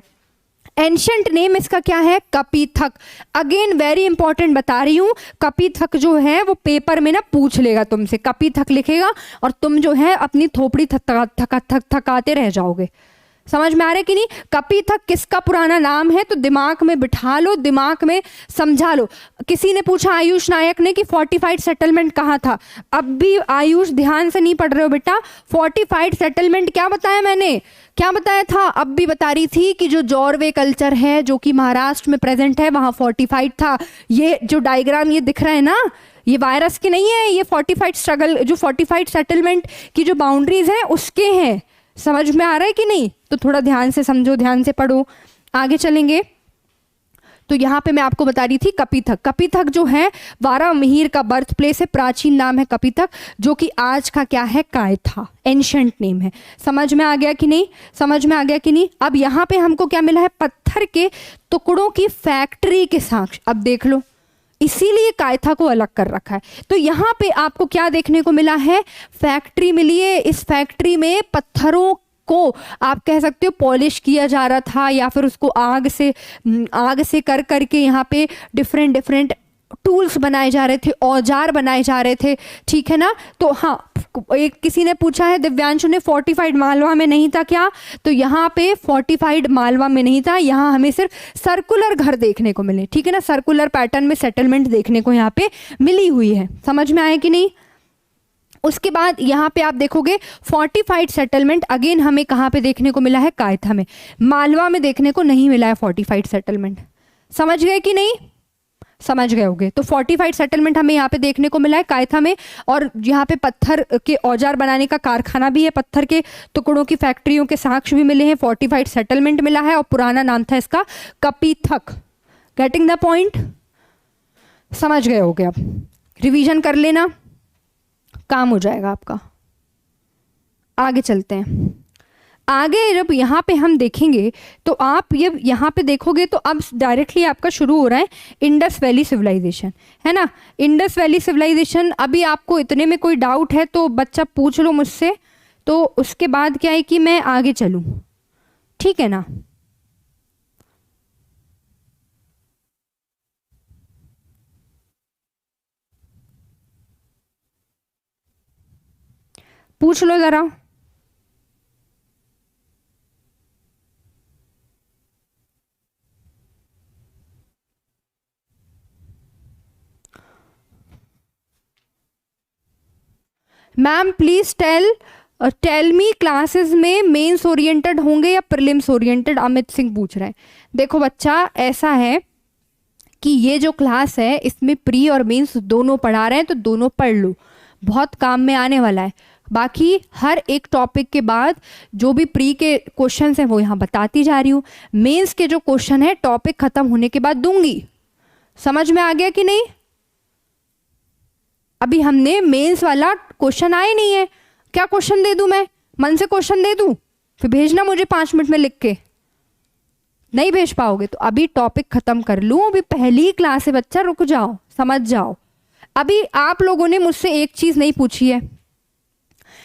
एंशियंट नेम इसका क्या है? कपिथक। अगेन वेरी इंपॉर्टेंट बता रही हूं, कपिथक जो है वो पेपर में ना पूछ लेगा तुमसे, कपिथक लिखेगा और तुम जो है अपनी थोपड़ी थकाते रह जाओगे। समझ में आ रहा है कि नहीं? कपिथक किसका पुराना नाम है? तो दिमाग में बिठा लो, दिमाग में समझा लो। किसी ने पूछा आयुष नायक ने कि फोर्टिफाइड सेटलमेंट कहाँ था। अब भी आयुष ध्यान से नहीं पढ़ रहे हो बेटा। फोर्टिफाइड सेटलमेंट क्या बताया मैंने, क्या बताया था? अब भी बता रही थी कि जो जॉरवे कल्चर है जो कि महाराष्ट्र में प्रेजेंट है वहां फोर्टिफाइड था। ये जो डायग्राम ये दिख रहा है ना, ये वायरस के नहीं है, ये फोर्टिफाइड स्ट्रगल, जो फोर्टिफाइड सेटलमेंट की जो बाउंड्रीज हैं उसके हैं। समझ में आ रहा है कि नहीं? तो थोड़ा ध्यान से समझो, ध्यान से पढ़ो। आगे चलेंगे तो यहाँ पे मैं आपको बता रही थी कपिथक। कपिथक जो है वारामिहिर का बर्थ प्लेस है, प्राचीन नाम है कपिथक, जो कि आज का क्या है? कायथा, एंशिएंट नेम है। समझ में आ गया कि नहीं? समझ में आ गया कि नहीं? अब यहाँ पे हमको क्या मिला है? पत्थर के टुकड़ों की फैक्ट्री के साक्ष्य। अब देख लो, इसीलिए कायथा को अलग कर रखा है। तो यहाँ पे आपको क्या देखने को मिला है? फैक्ट्री मिली है। इस फैक्ट्री में पत्थरों को आप कह सकते हो पॉलिश किया जा रहा था, या फिर उसको आग से कर करके यहाँ पे डिफरेंट टूल्स बनाए जा रहे थे, औजार बनाए जा रहे थे। ठीक है ना? तो हाँ, एक किसी ने पूछा है दिव्यांशु ने, फोर्टिफाइड मालवा में नहीं था क्या? तो यहाँ पे फोर्टिफाइड मालवा में नहीं था, यहाँ हमें सिर्फ सर्कुलर घर देखने को मिले। ठीक है ना? सर्कुलर पैटर्न में सेटलमेंट देखने को यहाँ पे मिली हुई है। समझ में आया कि नहीं? उसके बाद यहाँ पे आप देखोगे फोर्टिफाइड सेटलमेंट अगेन हमें कहाँ पे देखने को मिला है? कायथा में। मालवा में देखने को नहीं मिला है फोर्टिफाइड सेटलमेंट। समझ गए कि नहीं? समझ गए होगे। तो फोर्टिफाइड सेटलमेंट हमें यहाँ पे देखने को मिला है कायथा में, और यहाँ पे पत्थर के औजार बनाने का कारखाना भी है, पत्थर के टुकड़ों की फैक्ट्रियों के साक्ष्य भी मिले हैं, फोर्टिफाइड सेटलमेंट मिला है, और पुराना नाम था इसका कपिथक। Getting the point? समझ गए होगे। अब रिवीजन कर लेना, काम हो जाएगा आपका। आगे चलते हैं। आगे जब यहाँ पे हम देखेंगे तो आप ये यहाँ पे देखोगे तो अब डायरेक्टली आपका शुरू हो रहा है इंडस वैली सिविलाइजेशन, है ना? Indus valley civilization. अभी आपको इतने में कोई डाउट है तो बच्चा पूछ लो मुझसे, तो उसके बाद क्या है कि मैं आगे चलूँ। ठीक है ना? पूछ लो जरा। Ma'am please tell me classes में मेंस ओरिएंटेड होंगे या प्रीलिम्स ओरिएंटेड? अमित सिंह पूछ रहे हैं। देखो बच्चा, ऐसा है कि ये जो क्लास है इसमें प्री और मेंस दोनों पढ़ा रहे हैं, तो दोनों पढ़ लो, बहुत काम में आने वाला है। बाकी हर एक टॉपिक के बाद जो भी प्री के क्वेश्चन हैं वो यहाँ बताती जा रही हूँ। मेंस के जो क्वेश्चन है टॉपिक खत्म होने के बाद दूंगी। समझ में आ गया कि नहीं? अभी हमने मेंस वाला क्वेश्चन आए नहीं है। क्या क्वेश्चन दे दूं मैं? मन से क्वेश्चन दे दूं? फिर भेजना मुझे 5 मिनट में लिख के। नहीं भेज पाओगे तो अभी टॉपिक खत्म कर लूं। अभी पहली क्लास है बच्चा, रुक जाओ, समझ जाओ। अभी आप लोगों ने मुझसे एक चीज नहीं पूछी है,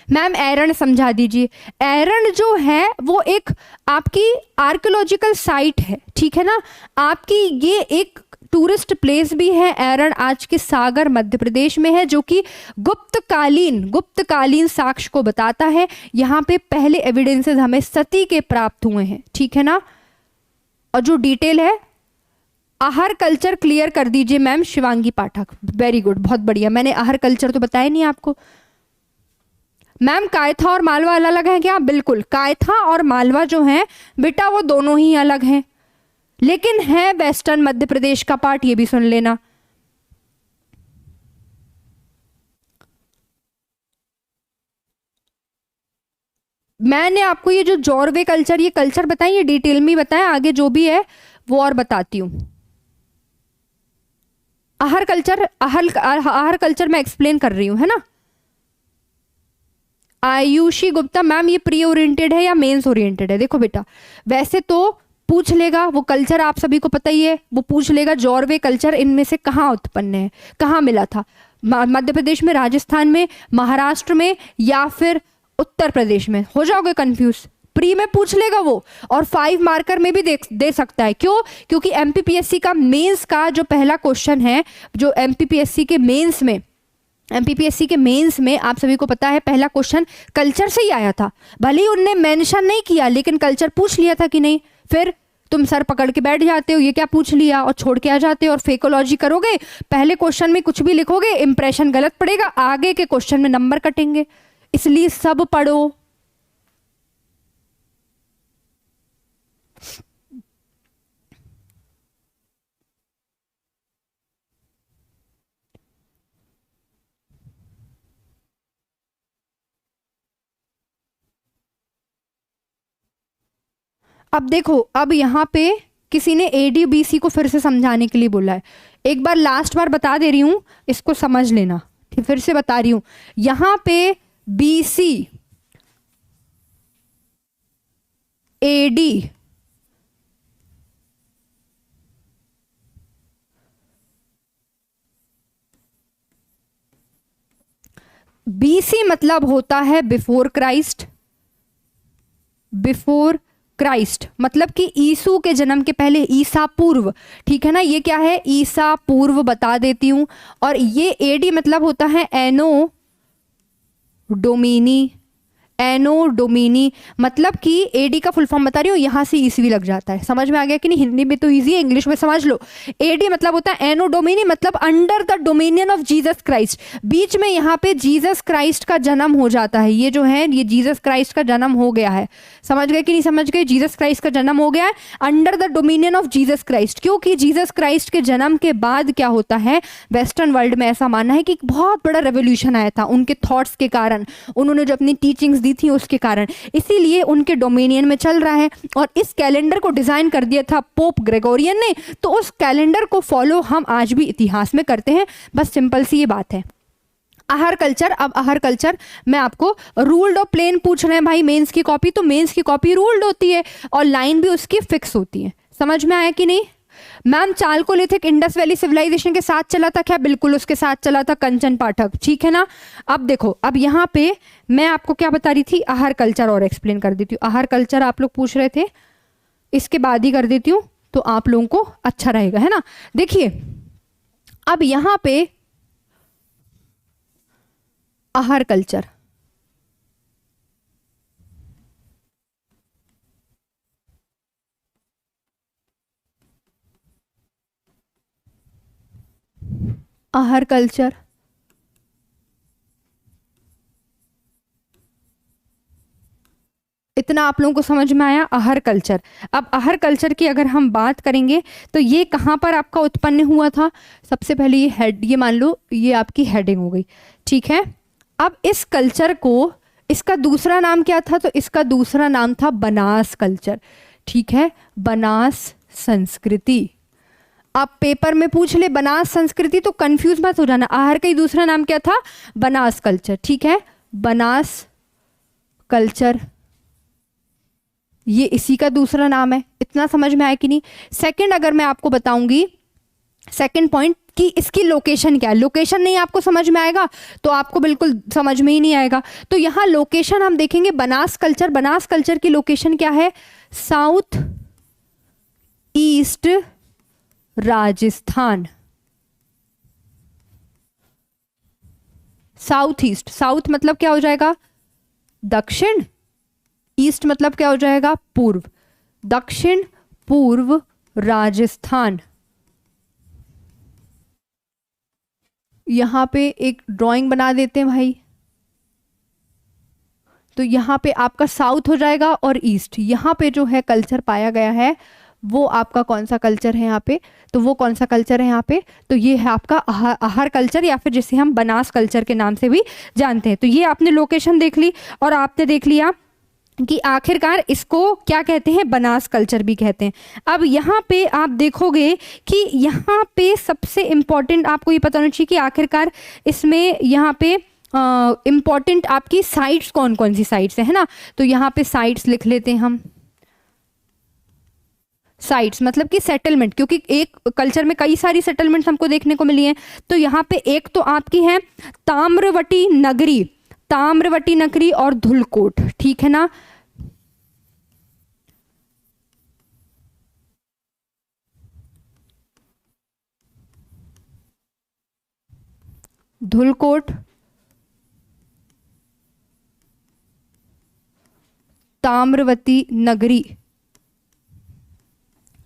मैम एरन समझा दीजिए। एरन जो है वो एक आपकी आर्कियोलॉजिकल साइट है, ठीक है ना? आपकी ये एक टूरिस्ट प्लेस भी है। एरन आज के सागर मध्य प्रदेश में है, जो कि गुप्तकालीन साक्ष्य को बताता है। यहाँ पे पहले एविडेंसेस हमें सती के प्राप्त हुए हैं, ठीक है ना? और जो डिटेल है, आहर कल्चर क्लियर कर दीजिए मैम शिवांगी पाठक। वेरी गुड, बहुत बढ़िया। मैंने आहर कल्चर तो बताया नहीं आपको। मैम कायथा और मालवा अलग अलग है क्या? बिल्कुल, कायथा और मालवा जो है बेटा वो दोनों ही अलग हैं, लेकिन है वेस्टर्न मध्य प्रदेश का पार्ट, ये भी सुन लेना। मैंने आपको ये जो जॉरवे कल्चर, ये कल्चर बताइए, डिटेल में बताएं, आगे जो भी है वो और बताती हूं। आहर कल्चर मैं एक्सप्लेन कर रही हूं, है ना? आयुषी गुप्ता मैम, ये प्री ओरिएंटेड है या मेंस ओरिएंटेड है? देखो बेटा, वैसे तो पूछ लेगा, वो कल्चर आप सभी को पता ही है, वो पूछ लेगा जॉरवे कल्चर इनमें से कहाँ उत्पन्न है, कहाँ मिला था? मध्य प्रदेश में, राजस्थान में, महाराष्ट्र में, या फिर उत्तर प्रदेश में? हो जाओगे कंफ्यूज? प्री में पूछ लेगा वो, और 5 मार्कर में भी दे सकता है। क्यों? क्योंकि एमपीपीएससी का मेंस का जो पहला क्वेश्चन है, जो एमपीपीएससी के मेंस में आप सभी को पता है पहला क्वेश्चन कल्चर से ही आया था। भले ही उनने मेंशन नहीं किया, लेकिन कल्चर पूछ लिया था कि नहीं। फिर तुम सर पकड़ के बैठ जाते हो, ये क्या पूछ लिया, और छोड़ के आ जाते हो और फेकोलॉजी करोगे। पहले क्वेश्चन में कुछ भी लिखोगे, इंप्रेशन गलत पड़ेगा, आगे के क्वेश्चन में नंबर कटेंगे। इसलिए सब पढ़ो। अब देखो, अब यहाँ पे किसी ने ADBC को फिर से समझाने के लिए बोला है। एक बार लास्ट बार बता दे रही हूं, इसको समझ लेना। फिर से बता रही हूं, यहां पे BC AD BC मतलब होता है बिफोर क्राइस्ट। बिफोर क्राइस्ट मतलब कि ईसु के जन्म के पहले, ईसा पूर्व। ठीक है ना, ये क्या है, ईसा पूर्व बता देती हूं। और ये AD मतलब होता है एनो डोमिनी। एनो डोमिनी मतलब कि AD का फुल फॉर्म बता रही हूँ, यहां से ईस्वी लग जाता है। समझ में आ गया कि नहीं? हिंदी में तो इजी है, इंग्लिश में समझ लो। AD मतलब होता है एनो डोमिनी, मतलब under the dominion of Jesus Christ. बीच में यहाँ पे जीसस क्राइस्ट का जन्म हो जाता है। ये जो है, ये जीसस क्राइस्ट का जन्म हो गया है। समझ गए कि नहीं समझ गए? जीसस क्राइस्ट का जन्म हो गया है under the dominion of Jesus Christ. क्योंकि जीसस क्राइस्ट के जन्म के बाद क्या होता है, वेस्टर्न वर्ल्ड में ऐसा मानना है कि एक बहुत बड़ा रेवोल्यूशन आया था उनके थॉट्स के कारण, उन्होंने जो अपनी टीचिंग्स दी थी उसके कारण, इसीलिए उनके डोमिनियन में चल रहा है। और इस कैलेंडर को डिजाइन कर दिया था पोप ग्रेगोरियन ने, तो उस कैलेंडर को फॉलो हम आज भी इतिहास में करते हैं। बस सिंपल सी ये बात है। आहार कल्चर, अब आहार कल्चर में आपको रूल्ड और प्लेन पूछ रहे हैं भाई मेंस की कॉपी, तो मेंस की कॉपी रूल्ड होती है और लाइन भी उसकी फिक्स होती है। समझ में आया कि नहीं? Ma'am chalcolithic Indus valley civilization के साथ चला था क्या? बिल्कुल उसके साथ चला था, कंचन पाठक। ठीक है ना। अब देखो, अब यहाँ पे मैं आपको क्या बता रही थी, आहार कल्चर और एक्सप्लेन कर देती हूँ। आहार कल्चर आप लोग पूछ रहे थे, इसके बाद ही कर देती हूँ तो आप लोगों को अच्छा रहेगा, है ना। देखिए अब यहाँ पे आहार कल्चर, आहार कल्चर इतना आप लोगों को समझ में आया? आहार कल्चर। अब आहार कल्चर की अगर हम बात करेंगे तो ये कहाँ पर आपका उत्पन्न हुआ था? सबसे पहले ये हेड, ये मान लो ये आपकी हेडिंग हो गई। ठीक है। अब इस कल्चर को, इसका दूसरा नाम क्या था? तो इसका दूसरा नाम था बनास कल्चर। ठीक है, बनास संस्कृति। आप पेपर में पूछ ले बनास संस्कृति तो कंफ्यूज मत हो जाना। आहार का ही दूसरा नाम क्या था? बनास कल्चर। ठीक है, बनास कल्चर ये इसी का दूसरा नाम है। इतना समझ में आया कि नहीं? सेकंड अगर मैं आपको बताऊंगी, सेकंड पॉइंट कि इसकी लोकेशन क्या है। लोकेशन नहीं आपको समझ में आएगा तो आपको बिल्कुल समझ में ही नहीं आएगा। तो यहां लोकेशन हम देखेंगे, बनास कल्चर, बनास कल्चर की लोकेशन क्या है? South east Rajasthan. South east, south मतलब क्या हो जाएगा? दक्षिण। ईस्ट मतलब क्या हो जाएगा? पूर्व। दक्षिण पूर्व राजस्थान। यहां पे एक ड्राइंग बना देते हैं भाई। तो यहां पे आपका साउथ हो जाएगा और ईस्ट। यहां पे जो है कल्चर पाया गया है वो आपका कौन सा कल्चर है यहाँ पे? तो वो कौन सा कल्चर है यहाँ पे? तो ये है आपका आहार कल्चर, या फिर जिसे हम बनास कल्चर के नाम से भी जानते हैं। तो ये आपने लोकेशन देख ली और आपने देख लिया कि आखिरकार इसको क्या कहते हैं? बनास कल्चर भी कहते हैं। अब यहाँ पे आप देखोगे कि यहाँ पे सबसे इम्पॉर्टेंट आपको ये पता होना चाहिए कि आखिरकार इसमें यहाँ पे इम्पॉर्टेंट आपकी साइट्स कौन कौन सी साइट्स है ना। तो यहाँ पे साइट्स लिख लेते हैं हम। साइट्स मतलब कि सेटलमेंट, क्योंकि एक कल्चर में कई सारी सेटलमेंट्स हमको देखने को मिली हैं। तो यहाँ पे एक तो आपकी है ताम्रवटी नगरी, ताम्रवटी नगरी और धुलकोट। ठीक है ना, धुलकोट, ताम्रवती नगरी,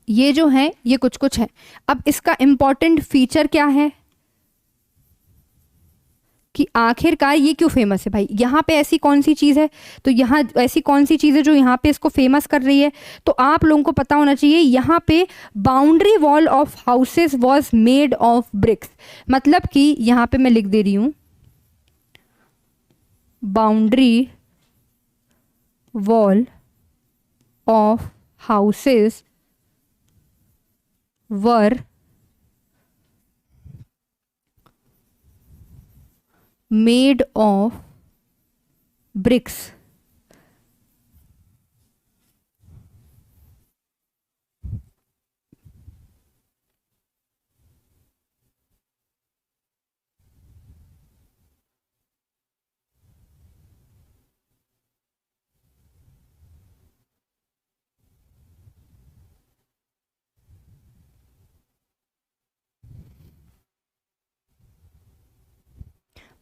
ये जो है ये कुछ कुछ है। अब इसका इंपॉर्टेंट फीचर क्या है कि आखिरकार ये क्यों फेमस है भाई, यहाँ पे ऐसी कौन सी चीज़ है, तो यहाँ ऐसी कौन सी चीज़ है जो यहाँ पे इसको फेमस कर रही है। तो आप लोगों को पता होना चाहिए यहाँ पे boundary wall of houses was made of BRICS, मतलब कि यहाँ पे मैं लिख दे रही हूँ boundary wall of houses were made of bricks।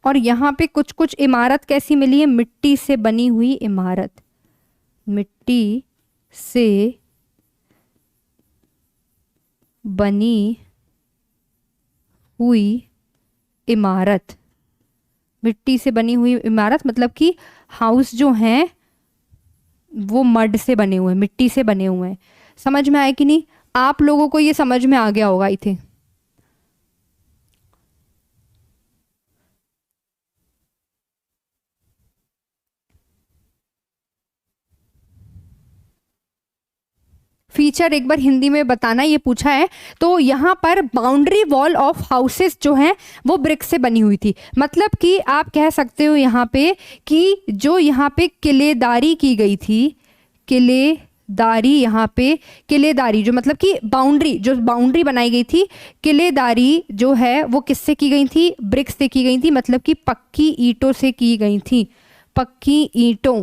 और यहाँ पे कुछ कुछ इमारत कैसी मिली है, मिट्टी से बनी हुई इमारत, मिट्टी से बनी हुई इमारत, मिट्टी से बनी हुई इमारत मतलब कि हाउस जो हैं वो मड से बने हुए हैं, मिट्टी से बने हुए हैं। समझ में आया कि नहीं, आप लोगों को ये समझ में आ गया होगा आई थिंक। फीचर एक बार हिंदी में बताना, ये पूछा है। तो यहाँ पर बाउंड्री वॉल ऑफ हाउसेस जो हैं वो ब्रिक से बनी हुई थी, मतलब कि आप कह सकते हो यहाँ पे कि जो यहाँ पे किलेदारी की गई थी, किलेदारी, यहाँ पे किलेदारी जो मतलब कि बाउंड्री, जो बाउंड्री बनाई गई थी, किलेदारी जो है वो किससे की गई थी, ब्रिक से की गई थी, मतलब कि पक्की ईंटों से की गई थी, पक्की ईंटों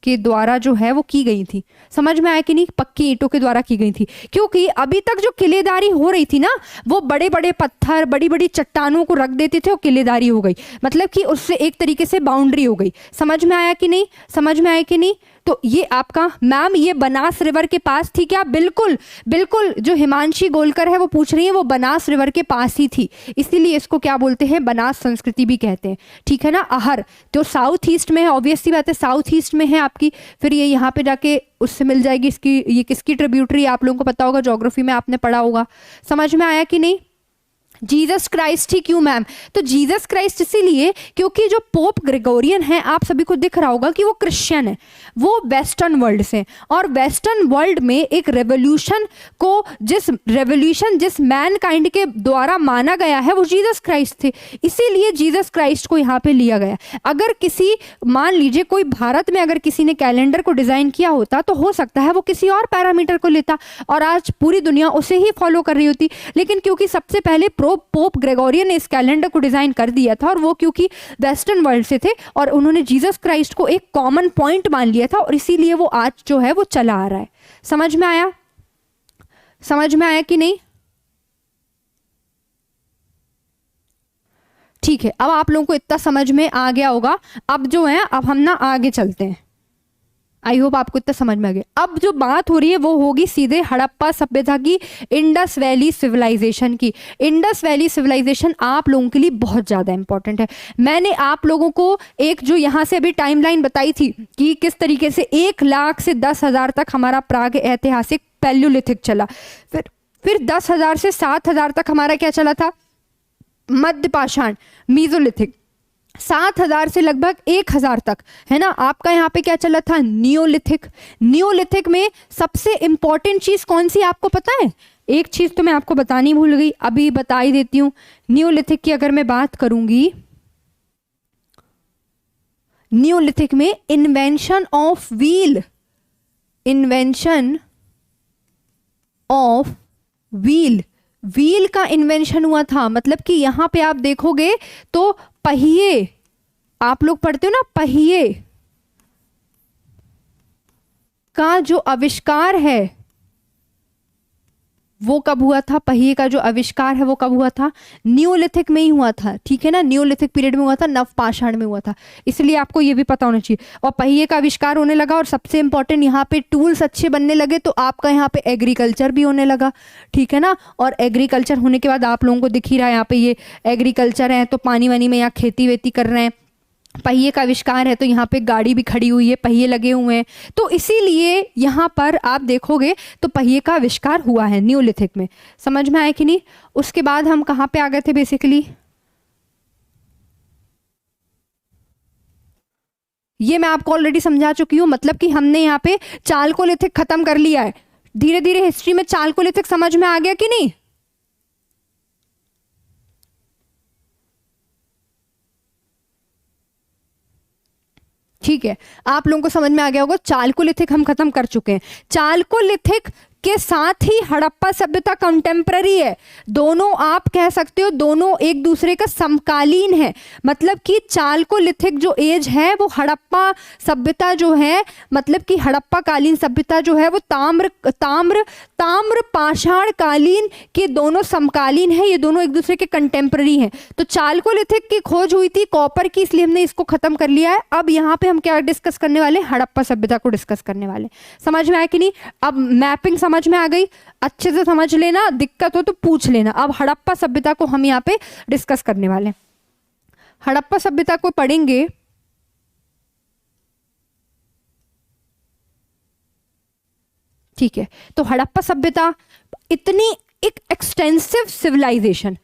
के द्वारा जो है वो की गई थी। समझ में आया कि नहीं, पक्की ईंटों के द्वारा की गई थी, क्योंकि अभी तक जो किलेदारी हो रही थी ना वो बड़े बड़े पत्थर, बड़ी बड़ी चट्टानों को रख देते थे और किलेदारी हो गई, मतलब कि उससे एक तरीके से बाउंड्री हो गई। समझ में आया कि नहीं, समझ में आया कि नहीं। तो ये आपका मैम ये बनास रिवर के पास थी क्या, बिल्कुल बिल्कुल, जो हिमांशी गोलकर है वो पूछ रही है वो बनास रिवर के पास ही थी, इसीलिए इसको क्या बोलते हैं, बनास संस्कृति भी कहते हैं, ठीक है ना। अहर तो साउथ ईस्ट में है, ऑब्वियसली बात है साउथ ईस्ट में है आपकी, फिर ये यहाँ पे जाके उससे मिल जाएगी इसकी, ये किसकी ट्रिब्यूटरी आप लोगों को पता होगा, ज्योग्राफी में आपने पढ़ा होगा। समझ में आया कि नहीं। जीसस क्राइस्ट ही क्यों मैम, तो जीसस क्राइस्ट इसीलिए क्योंकि जो पोप ग्रेगोरियन है, आप सभी को दिख रहा होगा कि वो क्रिश्चियन है, वो वेस्टर्न वर्ल्ड से, और वेस्टर्न वर्ल्ड में एक रेवोल्यूशन को, जिस मैन काइंड के द्वारा माना गया है वो जीसस क्राइस्ट थे, इसीलिए जीसस क्राइस्ट को यहाँ पे लिया गया। अगर किसी, मान लीजिए कोई भारत में अगर किसी ने कैलेंडर को डिजाइन किया होता तो हो सकता है वो किसी और पैरामीटर को लेता और आज पूरी दुनिया उसे ही फॉलो कर रही होती, लेकिन क्योंकि सबसे पहले पोप ग्रेगोरियन ने इस कैलेंडर को डिजाइन कर दिया था और वो क्योंकि वेस्टर्न वर्ल्ड से थे और उन्होंने जीसस क्राइस्ट को एक कॉमन पॉइंट मान लिया था और इसीलिए वो आज जो है वो चला आ रहा है। समझ में आया, समझ में आया कि नहीं। ठीक है, अब आप लोगों को इतना समझ में आ गया होगा। अब जो है अब हम ना आगे चलते हैं, आई होप आपको इतना समझ में आ गया। अब जो बात हो रही है वो होगी सीधे हड़प्पा सभ्यता की, इंडस वैली सिविलाइजेशन की। इंडस वैली सिविलाइजेशन आप लोगों के लिए बहुत ज़्यादा इंपॉर्टेंट है। मैंने आप लोगों को एक जो यहाँ से अभी टाइमलाइन बताई थी कि किस तरीके से 1 लाख से 10,000 तक हमारा प्राग ऐतिहासिक पैल्योलिथिक चला, फिर 10,000 से 7,000 तक हमारा क्या चला था, मध्य पाषाण मीजोलिथिक, 7,000 से लगभग 1,000 तक, है ना। आपका यहाँ पे क्या चला था, नियोलिथिक। नियोलिथिक में सबसे इंपॉर्टेंट चीज कौन सी आपको पता है, एक चीज तो मैं आपको बतानी भूल गई, अभी बता ही देती हूँ। नियोलिथिक की अगर मैं बात करूंगी, नियोलिथिक में invention of wheel, invention of wheel, wheel का इन्वेंशन हुआ था, मतलब कि यहां पे आप देखोगे तो पहिए, आप लोग पढ़ते हो ना, पहिए का जो आविष्कार है, वो कब हुआ था, पहिए का जो आविष्कार है वो कब हुआ था, न्यूलिथिक में ही हुआ था, ठीक है ना, न्यूलिथिक पीरियड में हुआ था, नवपाषाण में हुआ था, इसलिए आपको ये भी पता होना चाहिए। और पहिए का आविष्कार होने लगा और सबसे इंपॉर्टेंट यहाँ पे टूल्स अच्छे बनने लगे, तो आपका यहाँ पे एग्रीकल्चर भी होने लगा, ठीक है ना। और एग्रीकल्चर होने के बाद आप लोगों को दिख ही रहा है यहाँ पे ये एग्रीकल्चर है, तो पानी वानी में यहाँ खेती वेती कर रहे हैं, पहिए का आविष्कार है तो यहाँ पे गाड़ी भी खड़ी हुई है, पहिए लगे हुए हैं, तो इसीलिए यहाँ पर आप देखोगे तो पहिए का आविष्कार हुआ है न्यूलिथिक में। समझ में आया कि नहीं। उसके बाद हम कहाँ पे आ गए थे बेसिकली, ये मैं आपको ऑलरेडी समझा चुकी हूँ, मतलब कि हमने यहाँ पे चालकोलिथिक खत्म कर लिया है। धीरे धीरे हिस्ट्री में चालकोलिथिक समझ में आ गया कि नहीं। ठीक है, आप लोगों को समझ में आ गया होगा, चालकोलिथिक हम खत्म कर चुके हैं। चालकोलिथिक के साथ ही हड़प्पा सभ्यता कंटेम्पररी है, दोनों आप कह सकते हो दोनों एक दूसरे का समकालीन है। मतलब कि चालकोलिथिक जो एज है वो हड़प्पा सभ्यता जो है, मतलब कि हड़प्पा कालीन सभ्यता जो है वो ताम्र ताम्र ताम्र पाषाण कालीन के दोनों समकालीन है, ये दोनों एक दूसरे के कंटेम्पररी हैं। तो चालकोलिथिक की खोज हुई थी कॉपर की, इसलिए हमने इसको खत्म कर लिया है। अब यहाँ पे हम क्या डिस्कस करने वाले, हड़प्पा सभ्यता को डिस्कस करने वाले। समझ में आया कि नहीं। अब मैपिंग समझ में आ गई, अच्छे से समझ लेना, दिक्कत हो तो पूछ लेना। अब हड़प्पा सभ्यता को हम यहाँ पे डिस्कस करने वाले हैं। हड़प्पा सभ्यता को पढ़ेंगे ठीक है। तो हड़प्पा सभ्यता इतनी एक एक्सटेंसिव सिविलाइजेशन,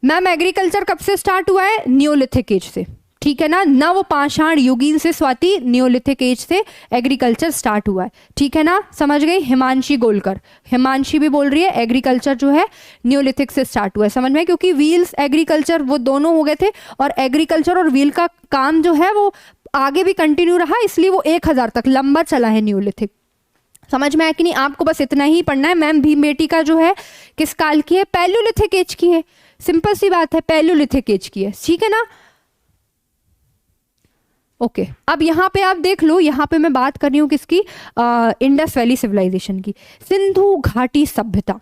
मैम एग्रीकल्चर कब से स्टार्ट हुआ है, न्यूलिथिक एज से, ठीक है ना, नवपाषाण युगीन से स्वाति न्यूलिथिक एज से एग्रीकल्चर स्टार्ट हुआ है, ठीक है ना। समझ गई, हिमांशी गोलकर, हिमांशी भी बोल रही है एग्रीकल्चर जो है न्यूलिथिक से स्टार्ट हुआ है। समझ में, क्योंकि व्हील्स एग्रीकल्चर वो दोनों हो गए थे, और एग्रीकल्चर और व्हील का काम जो है वो आगे भी कंटिन्यू रहा, इसलिए वो 1000 तक लंबा चला है न्यूलिथिक। समझ में आया कि नहीं। आपको बस इतना ही पढ़ना है। मैम भीमबेटका जो है किस काल की है, पैलियोलिथिक एज की है, सिंपल सी बात है, पैलियोलिथिक एज की है, ठीक है ना। ओके अब यहाँ पे आप देख लो, यहाँ पे मैं बात कर रही हूँ किसकी, इंडस वैली सिविलाइजेशन की। सिंधु घाटी सभ्यता,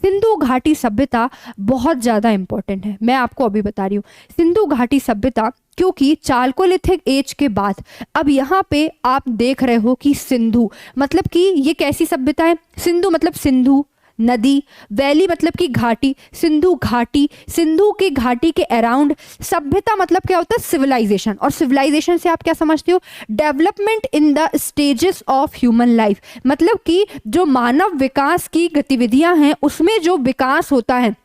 सिंधु घाटी सभ्यता बहुत ज़्यादा इंपॉर्टेंट है, मैं आपको अभी बता रही हूँ सिंधु घाटी सभ्यता, क्योंकि चालकोलिथिक एज के बाद अब यहाँ पे आप देख रहे हो कि सिंधु मतलब कि ये कैसी सभ्यता है। सिंधु मतलब सिंधु नदी, वैली मतलब कि घाटी, सिंधु घाटी, सिंधु की घाटी के अराउंड सभ्यता मतलब क्या होता है, सिविलाइजेशन। और सिविलाइजेशन से आप क्या समझते हो, development in the stages of human life, मतलब कि जो मानव विकास की गतिविधियां हैं उसमें जो विकास होता है,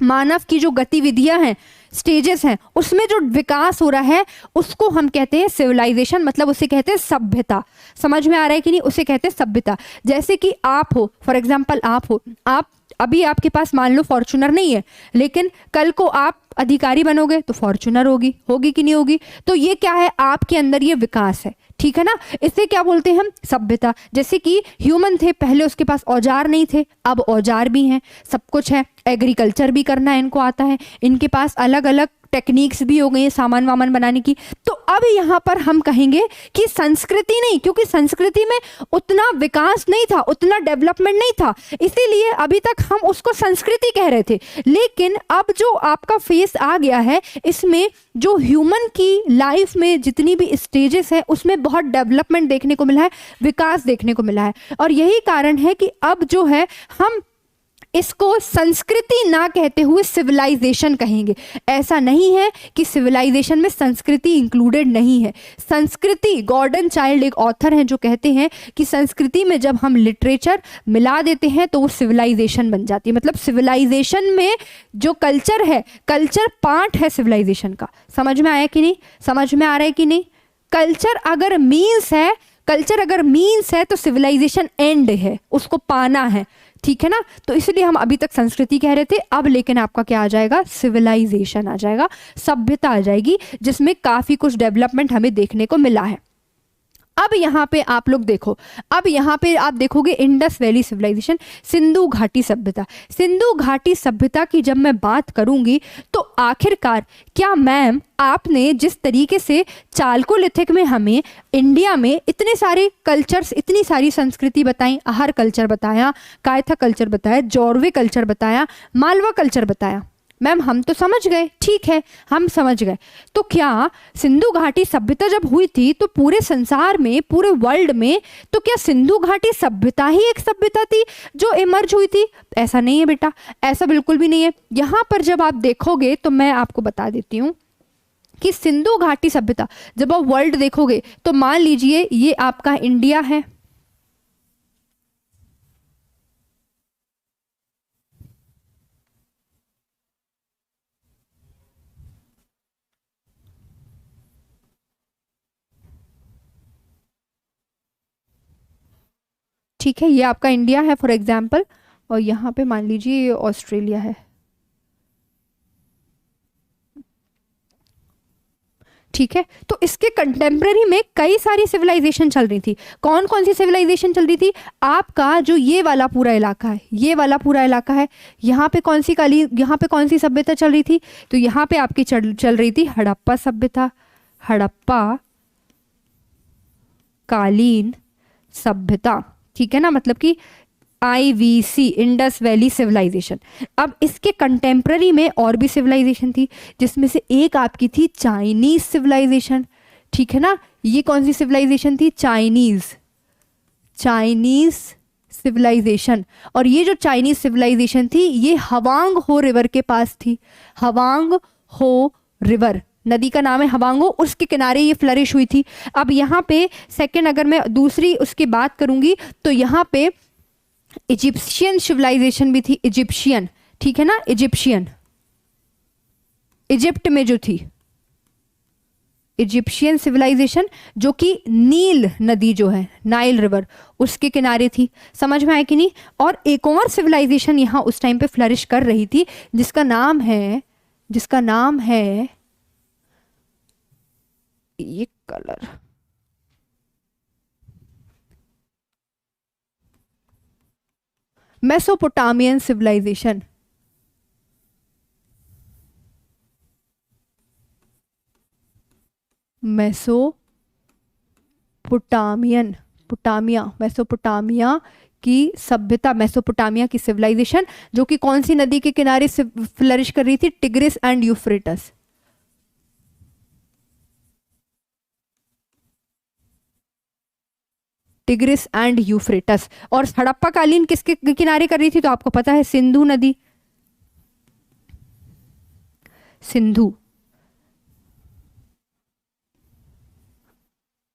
मानव की जो गतिविधियां हैं, स्टेजेस हैं, उसमें जो विकास हो रहा है उसको हम कहते हैं सिविलाइजेशन, मतलब उसे कहते हैं सभ्यता। समझ में आ रहा है कि नहीं, उसे कहते हैं सभ्यता। जैसे कि आप हो, फॉर एग्जांपल आप हो, आप अभी आपके पास मान लो फॉर्चूनर नहीं है, लेकिन कल को आप अधिकारी बनोगे तो फॉर्चूनर होगी, होगी कि नहीं होगी। तो ये क्या है, आपके अंदर ये विकास है, ठीक है ना। इसे क्या बोलते हैं हम, सभ्यता। जैसे कि ह्यूमन थे पहले, उसके पास औजार नहीं थे, अब औजार भी हैं, सब कुछ है, एग्रीकल्चर भी करना इनको आता है, इनके पास अलग अलग टेक्निक्स भी हो गई हैं सामान वामान बनाने की। तो अब यहाँ पर हम कहेंगे कि संस्कृति नहीं, क्योंकि संस्कृति में उतना विकास नहीं था, उतना डेवलपमेंट नहीं था, इसीलिए अभी तक हम उसको संस्कृति कह रहे थे। लेकिन अब जो आपका फेस आ गया है, इसमें जो ह्यूमन की लाइफ में जितनी भी स्टेजेस है उसमें बहुत डेवलपमेंट देखने को मिला है, विकास देखने को मिला है। और यही कारण है कि अब जो है हम इसको संस्कृति ना कहते हुए सिविलाइजेशन कहेंगे। ऐसा नहीं है कि सिविलाइजेशन में संस्कृति इंक्लूडेड नहीं है। संस्कृति, गॉर्डन चाइल्ड एक ऑथर हैं जो कहते हैं कि संस्कृति में जब हम लिटरेचर मिला देते हैं तो वो सिविलाइजेशन बन जाती है। मतलब सिविलाइजेशन में जो कल्चर है, कल्चर पार्ट है सिविलाइजेशन का। समझ में आया कि नहीं, समझ में आ रहा है कि नहीं। कल्चर अगर मीन्स है, कल्चर अगर मीन्स है तो सिविलाइजेशन एंड है, उसको पाना है, ठीक है ना। तो इसलिए हम अभी तक संस्कृति कह रहे थे, अब लेकिन आपका क्या आ जाएगा, सिविलाइजेशन आ जाएगा, सभ्यता आ जाएगी, जिसमें काफी कुछ डेवलपमेंट हमें देखने को मिला है। अब यहाँ पे आप लोग देखो, अब यहाँ पे आप देखोगे इंडस वैली सिविलाइजेशन, सिंधु घाटी सभ्यता। सिंधु घाटी सभ्यता की जब मैं बात करूंगी तो आखिरकार क्या मैम आपने जिस तरीके से चालकोलिथिक में हमें इंडिया में इतने सारे कल्चर्स, इतनी सारी संस्कृति बताई, अहार कल्चर बताया, कायथा कल्चर बताया, जौरवे कल्चर बताया, मालवा कल्चर बताया, मैम हम तो समझ गए, ठीक है हम समझ गए। तो क्या सिंधु घाटी सभ्यता जब हुई थी तो पूरे संसार में, पूरे वर्ल्ड में, तो क्या सिंधु घाटी सभ्यता ही एक सभ्यता थी जो इमर्ज हुई थी? ऐसा नहीं है बेटा, ऐसा बिल्कुल भी नहीं है। यहाँ पर जब आप देखोगे तो मैं आपको बता देती हूँ कि सिंधु घाटी सभ्यता जब आप वर्ल्ड देखोगे तो मान लीजिए ये आपका इंडिया है, ठीक है, ये आपका इंडिया है फॉर एग्जाम्पल, और यहाँ पे मान लीजिए ये ऑस्ट्रेलिया है, ठीक है। तो इसके कंटेम्प्रेरी में कई सारी सिविलाइजेशन चल रही थी। कौन कौन सी सिविलाइजेशन चल रही थी? आपका जो ये वाला पूरा इलाका है, ये वाला पूरा इलाका है, यहाँ पे कौन सी यहाँ पे कौन सी सभ्यता चल रही थी? तो यहाँ पे आपकी चल रही थी हड़प्पा सभ्यता, हड़प्पा कालीन सभ्यता, ठीक है ना, मतलब कि IVC, इंडस वैली सिविलाइजेशन। अब इसके कंटेम्प्ररी में और भी सिविलाइजेशन थी, जिसमें से एक आपकी थी चाइनीज सिविलाइजेशन, ठीक है ना। ये कौन सी सिविलाइजेशन थी? Chinese civilization. और ये जो चाइनीज सिविलाइजेशन थी ये हवांग हो रिवर के पास थी। हवांग हो रिवर, नदी का नाम है हवांगो, उसके किनारे ये फ्लरिश हुई थी। अब यहाँ पे सेकंड अगर मैं दूसरी उसकी बात करूंगी तो यहाँ पे इजिप्शियन सिविलाइजेशन भी थी, इजिप्शियन, ठीक है ना, इजिप्शियन, इजिप्ट में जो थी इजिप्शियन सिविलाइजेशन, जो कि नील नदी जो है, नाइल रिवर, उसके किनारे थी। समझ में आया कि नहीं? और एक और सिविलाइजेशन यहाँ उस टाइम पे फ्लरिश कर रही थी जिसका नाम है ये कलर, मेसोपोटामियन सिविलाइजेशन। मेसोपोटामिया की सभ्यता, मेसोपोटामिया की सिविलाइजेशन, जो कि कौन सी नदी के किनारे से फ्लरिश कर रही थी? Tigris and Euphrates. Tigris and Euphrates. और हड़प्पा कालीन किसके किनारे कर रही थी? तो आपको पता है सिंधु नदी, सिंधु,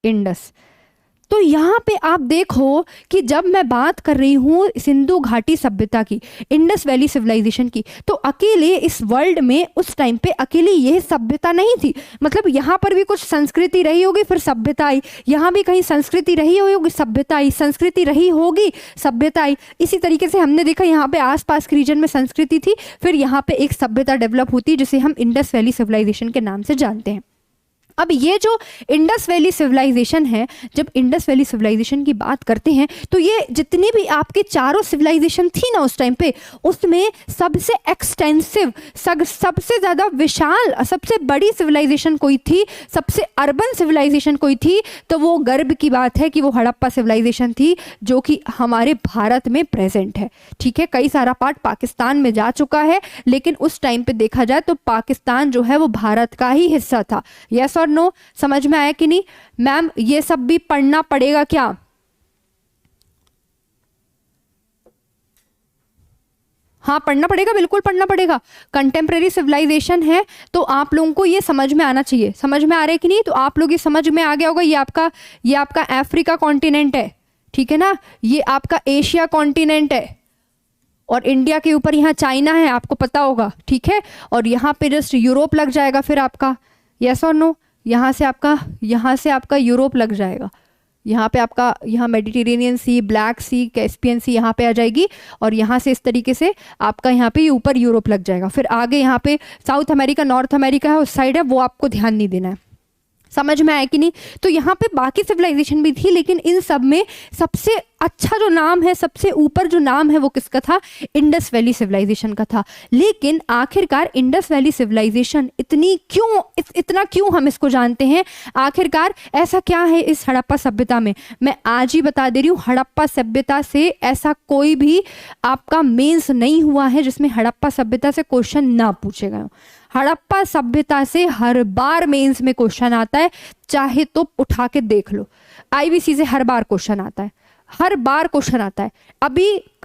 इंडस। तो यहाँ पे आप देखो कि जब मैं बात कर रही हूँ सिंधु घाटी सभ्यता की, इंडस वैली सिविलाइजेशन की, तो अकेले इस वर्ल्ड में उस टाइम पे अकेले यह सभ्यता नहीं थी। मतलब यहाँ पर भी कुछ संस्कृति रही होगी, फिर सभ्यता आई, यहाँ भी कहीं संस्कृति रही होगी, सभ्यता आई, संस्कृति रही होगी, सभ्यता आई। इसी तरीके से हमने देखा यहाँ पे आसपास के रीजन में संस्कृति थी, फिर यहाँ पे एक सभ्यता डेवलप होती है जिसे हम इंडस वैली सिविलाइजेशन के नाम से जानते हैं। अब ये जो इंडस वैली सिविलाइजेशन है, जब इंडस वैली सिविलाइजेशन की बात करते हैं तो ये जितनी भी आपके चारों सिविलाइजेशन थी ना उस टाइम पे, उसमें सबसे एक्सटेंसिव, सबसे ज़्यादा विशाल, सबसे बड़ी सिविलाइजेशन कोई थी, सबसे अर्बन सिविलाइजेशन कोई थी, तो वो गर्व की बात है कि वो हड़प्पा सिविलाइजेशन थी, जो कि हमारे भारत में प्रेजेंट है। ठीक है, कई सारा पार्ट पाकिस्तान में जा चुका है, लेकिन उस टाइम पे देखा जाए तो पाकिस्तान जो है वो भारत का ही हिस्सा था। यस और नो, समझ में आया कि नहीं? मैम ये सब भी पढ़ना पड़ेगा क्या? हाँ पढ़ना पड़ेगा, बिल्कुल पढ़ना पड़ेगा। कंटेम्प्रेरी सिविलाइजेशन है तो आप लोगों को ये समझ में आना चाहिए। समझ में आ रहा है कि नहीं? तो आप लोग ये समझ में आ गया होगा, ये आपका अफ्रीका कॉन्टिनेंट है, ठीक है ना, ये आपका एशिया कॉन्टिनेंट है, और इंडिया के ऊपर यहाँ चाइना है, आपको पता होगा, ठीक है। और यहाँ पे जस्ट यूरोप लग जाएगा फिर आपका, यस और नो, यहाँ से आपका यूरोप लग जाएगा, यहाँ पे आपका, यहाँ मेडिटेरेनियन सी, ब्लैक सी, कैस्पियन सी यहाँ पे आ जाएगी, और यहाँ से इस तरीके से आपका यहाँ पे ऊपर यूरोप लग जाएगा। फिर आगे यहाँ पे साउथ अमेरिका, नॉर्थ अमेरिका है, उस साइड है, वो आपको ध्यान नहीं देना है। समझ में आया कि नहीं? तो यहाँ पे बाकी सिविलाइजेशन भी थी, लेकिन इन सब में सबसे अच्छा जो नाम है, सबसे ऊपर जो नाम है, वो किसका था? इंडस वैली सिविलाइजेशन का था। लेकिन आखिरकार इंडस वैली सिविलाइजेशन इतना क्यों हम इसको जानते हैं? आखिरकार ऐसा क्या है इस हड़प्पा सभ्यता में? मैं आज ही बता दे रही हूँ, हड़प्पा सभ्यता से ऐसा कोई भी आपका मेंस नहीं हुआ है जिसमें हड़प्पा सभ्यता से क्वेश्चन ना पूछे गए हो। हड़प्पा सभ्यता से हर बार मेंस में क्वेश्चन आता है, चाहे तो उठा के देख लो, आईबीसी से हर बार क्वेश्चन आता है, हर बार क्वेश्चन आता है।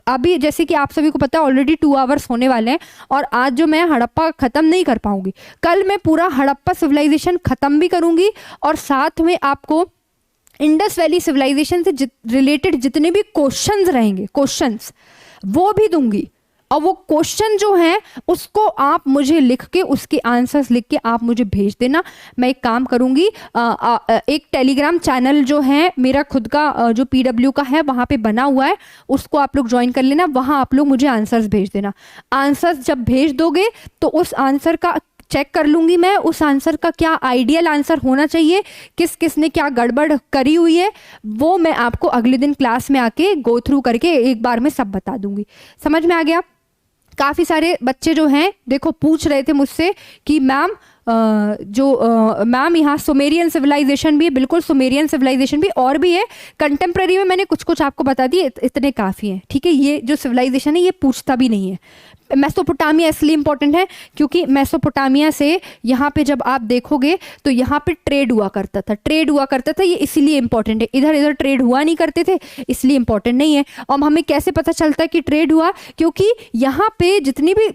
अभी जैसे कि आप सभी को पता है ऑलरेडी 2 आवर्स होने वाले हैं, और आज जो मैं हड़प्पा खत्म नहीं कर पाऊंगी, कल मैं पूरा हड़प्पा सिविलाइजेशन खत्म भी करूंगी, और साथ में आपको इंडस वैली सिविलाइजेशन से रिलेटेड जितने भी क्वेश्चंस रहेंगे, क्वेश्चंस वो भी दूंगी। और वो क्वेश्चन जो है उसको आप मुझे लिख के, उसके आंसर्स लिख के आप मुझे भेज देना। मैं एक काम करूंगी, एक टेलीग्राम चैनल जो है मेरा खुद का जो पीडब्ल्यू का है वहाँ पे बना हुआ है, उसको आप लोग ज्वाइन कर लेना। वहाँ आप लोग मुझे आंसर्स भेज देना। आंसर्स जब भेज दोगे तो उस आंसर का चेक कर लूंगी मैं, उस आंसर का क्या आइडियल आंसर होना चाहिए, किस किस ने क्या गड़बड़ करी हुई है, वो मैं आपको अगले दिन क्लास में आके गो थ्रू करके एक बार में सब बता दूंगी। समझ में आ गया? काफ़ी सारे बच्चे जो हैं देखो पूछ रहे थे मुझसे कि मैम मैम यहाँ सुमेरियन सिविलाइजेशन भी है। बिल्कुल सुमेरियन सिविलाइजेशन भी, और भी है कंटेम्प्रेरी में, मैंने कुछ कुछ आपको बता दिए, इतने काफ़ी हैं। ठीक है, ये जो सिविलाइजेशन है ये पूछता भी नहीं है। मेसोपोटामिया इसलिए इंपॉर्टेंट है क्योंकि मेसोपोटामिया से यहाँ पे जब आप देखोगे तो यहाँ पे ट्रेड हुआ करता था, ये इसीलिए इंपॉर्टेंट है। इधर इधर ट्रेड हुआ नहीं करते थे, इसलिए इंपॉर्टेंट नहीं है। और हमें कैसे पता चलता है कि ट्रेड हुआ? क्योंकि यहाँ पे जितनी भी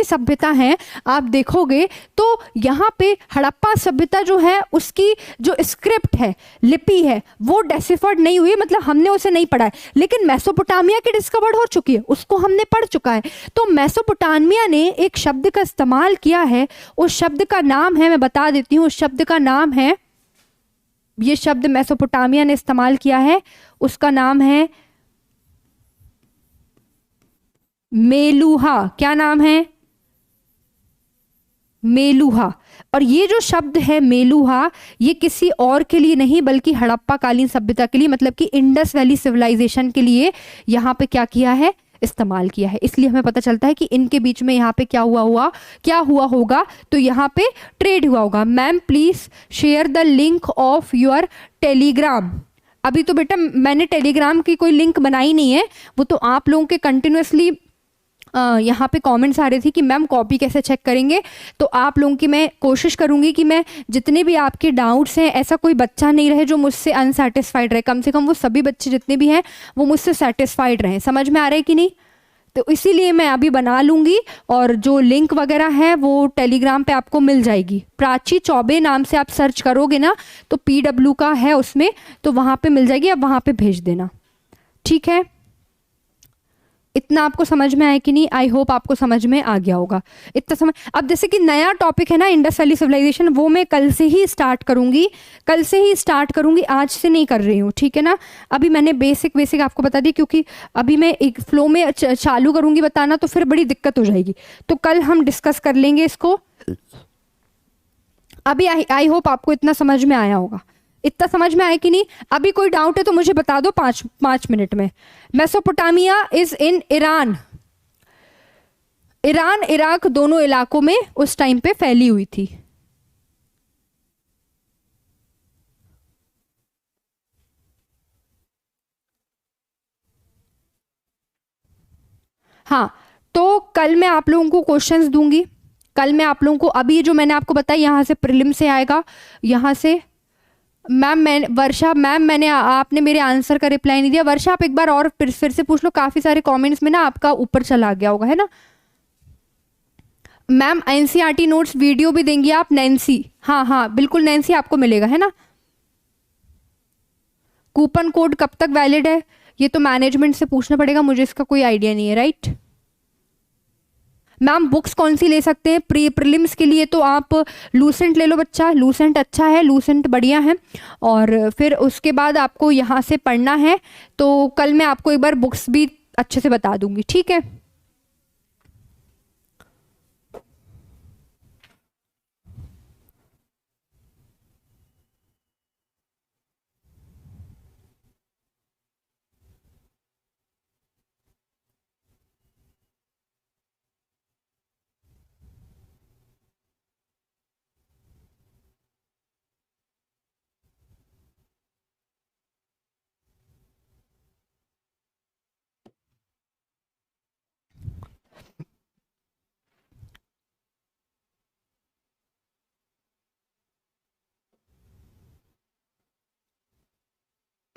सभ्यता है, आप देखोगे तो यहाँ पे हड़प्पा सभ्यता जो है उसकी जो स्क्रिप्ट है, लिपि है, वो डेसिफर्ड नहीं हुई, मतलब हमने उसे नहीं पढ़ा है। लेकिन मेसोपोटामिया की डिस्कवर्ड हो चुकी है, उसको हमने पढ़ चुका है। तो मेसोपोटामिया ने एक शब्द का इस्तेमाल किया है, उस शब्द का नाम है, मैं बता देती हूँ, उस शब्द का नाम है, ये शब्द मेसोपोटामिया ने इस्तेमाल किया है, उसका नाम है मेलुहा। क्या नाम है? मेलुहा। और ये जो शब्द है मेलुहा, ये किसी और के लिए नहीं बल्कि हड़प्पा कालीन सभ्यता के लिए, मतलब कि इंडस वैली सिविलाइजेशन के लिए यहाँ पे क्या किया है? इस्तेमाल किया है। इसलिए हमें पता चलता है कि इनके बीच में यहाँ पे क्या हुआ होगा, तो यहाँ पे ट्रेड हुआ होगा। Ma'am please share the link of your Telegram. अभी तो बेटा मैंने टेलीग्राम की कोई लिंक बनाई नहीं है, वो तो आप लोगों के कंटिन्यूसली यहाँ पे कमेंट्स आ रही थी कि मैम कॉपी कैसे चेक करेंगे। तो आप लोगों की मैं कोशिश करूंगी कि मैं जितने भी आपके डाउट्स हैं, ऐसा कोई बच्चा नहीं रहे जो मुझसे अनसेटिस्फाइड रहे, कम से कम वो सभी बच्चे जितने भी हैं वो मुझसे सेटिस्फाइड रहें। समझ में आ रहा है कि नहीं? तो इसीलिए मैं अभी बना लूंगी, और जो लिंक वगैरह है वो टेलीग्राम पे आपको मिल जाएगी। प्राची चौबे नाम से आप सर्च करोगे ना तो पीडब्ल्यू का है उसमें, तो वहाँ पे मिल जाएगी, आप वहाँ पे भेज देना। ठीक है, इतना आपको समझ में आया कि नहीं? आई होप आपको समझ में आ गया होगा इतना समझ। अब जैसे कि नया टॉपिक है ना इंडस वैली सिविलाइजेशन, वो मैं कल से ही स्टार्ट करूंगी, आज से नहीं कर रही हूँ। ठीक है ना? अभी मैंने बेसिक आपको बता दी, क्योंकि अभी मैं एक फ्लो में चालू करूंगी बताना तो फिर बड़ी दिक्कत हो जाएगी। तो कल हम डिस्कस कर लेंगे इसको। अभी आई होप आपको इतना समझ में आया होगा। इतना समझ में आया कि नहीं? अभी कोई डाउट है तो मुझे बता दो 5 मिनट में। Mesopotamia is in Iran Iraq दोनों इलाकों में उस टाइम पे फैली हुई थी। हाँ, तो कल मैं आप लोगों को क्वेश्चंस दूंगी। कल मैं आप लोगों को, अभी जो मैंने आपको बताया यहाँ से प्रीलिम से आएगा, यहाँ से वर्षा मैम मैंने आपने मेरे आंसर का रिप्लाई नहीं दिया। वर्षा आप एक बार और फिर से पूछ लो, काफी सारे कमेंट्स में ना आपका ऊपर चला गया होगा, है ना? मैम एनसीईआरटी नोट्स वीडियो भी देंगी आप? नैन्सी, हाँ बिल्कुल नैन्सी, आपको मिलेगा, है ना? कूपन कोड कब तक वैलिड है ये तो मैनेजमेंट से पूछना पड़ेगा, मुझे इसका कोई आइडिया नहीं है। राइट मैम, बुक्स कौन सी ले सकते हैं प्रीलिम्स के लिए? तो आप लूसेंट ले लो बच्चा, लूसेंट अच्छा है, लूसेंट बढ़िया है। और फिर उसके बाद आपको यहाँ से पढ़ना है, तो कल मैं आपको एक बार बुक्स भी अच्छे से बता दूंगी। ठीक है,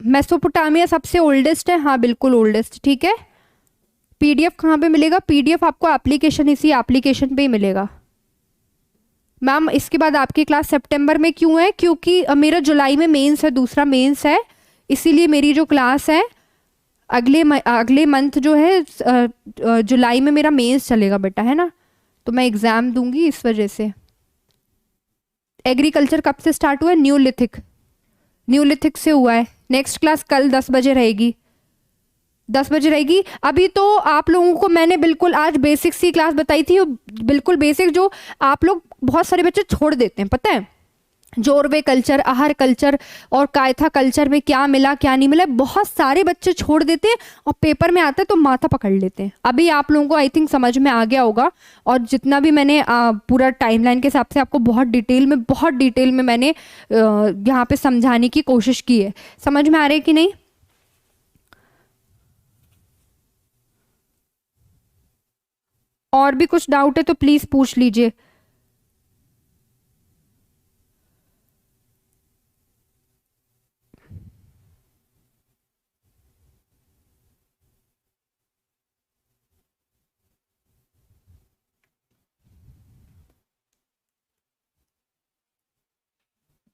मेसोपोटामिया सबसे ओल्डेस्ट है, हाँ बिल्कुल ओल्डेस्ट, ठीक है। पीडीएफ कहाँ पे मिलेगा? पीडीएफ आपको एप्लीकेशन, इसी एप्लीकेशन पे ही मिलेगा। मैम इसके बाद आपकी क्लास सितंबर में क्यों है? क्योंकि मेरा जुलाई में मेंस है, दूसरा मेंस है, इसीलिए मेरी जो क्लास है अगले मंथ जो है जुलाई में मेरा मेंस चलेगा बेटा, है ना, तो मैं एग्जाम दूंगी इस वजह से। एग्रीकल्चर कब से स्टार्ट हुआ है? न्यूलिथिक से हुआ है। नेक्स्ट क्लास कल 10 बजे रहेगी, 10 बजे रहेगी। अभी तो आप लोगों को मैंने बिल्कुल आज बेसिक्स की क्लास बताई थी, बिल्कुल बेसिक जो आप लोग बहुत सारे बच्चे छोड़ देते हैं, पता है, जोरवे कल्चर, आहार कल्चर और कायथा कल्चर में क्या मिला क्या नहीं मिला, बहुत सारे बच्चे छोड़ देते हैं और पेपर में आता है तो माथा पकड़ लेते हैं। अभी आप लोगों को आई थिंक समझ में आ गया होगा, और जितना भी मैंने पूरा टाइमलाइन के हिसाब से आपको बहुत डिटेल में मैंने यहाँ पे समझाने की कोशिश की है। समझ में आ रहा है कि नहीं? और भी कुछ डाउट है तो प्लीज पूछ लीजिए।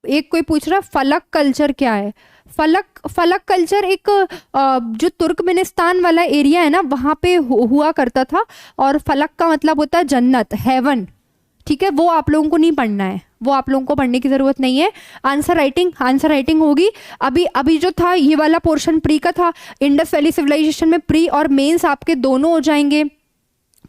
एक कोई पूछ रहा फलक कल्चर क्या है? फलक कल्चर एक जो तुर्कमेनिस्तान वाला एरिया है ना, वहां पे हुआ करता था, और फलक का मतलब होता है जन्नत, हेवन, ठीक है। वो आप लोगों को नहीं पढ़ना है, वो आप लोगों को पढ़ने की जरूरत नहीं है। आंसर राइटिंग होगी। अभी जो था ये वाला पोर्शन प्री का था, इंडस वैली सिविलाइजेशन में प्री और मेंस आपके दोनों हो जाएंगे,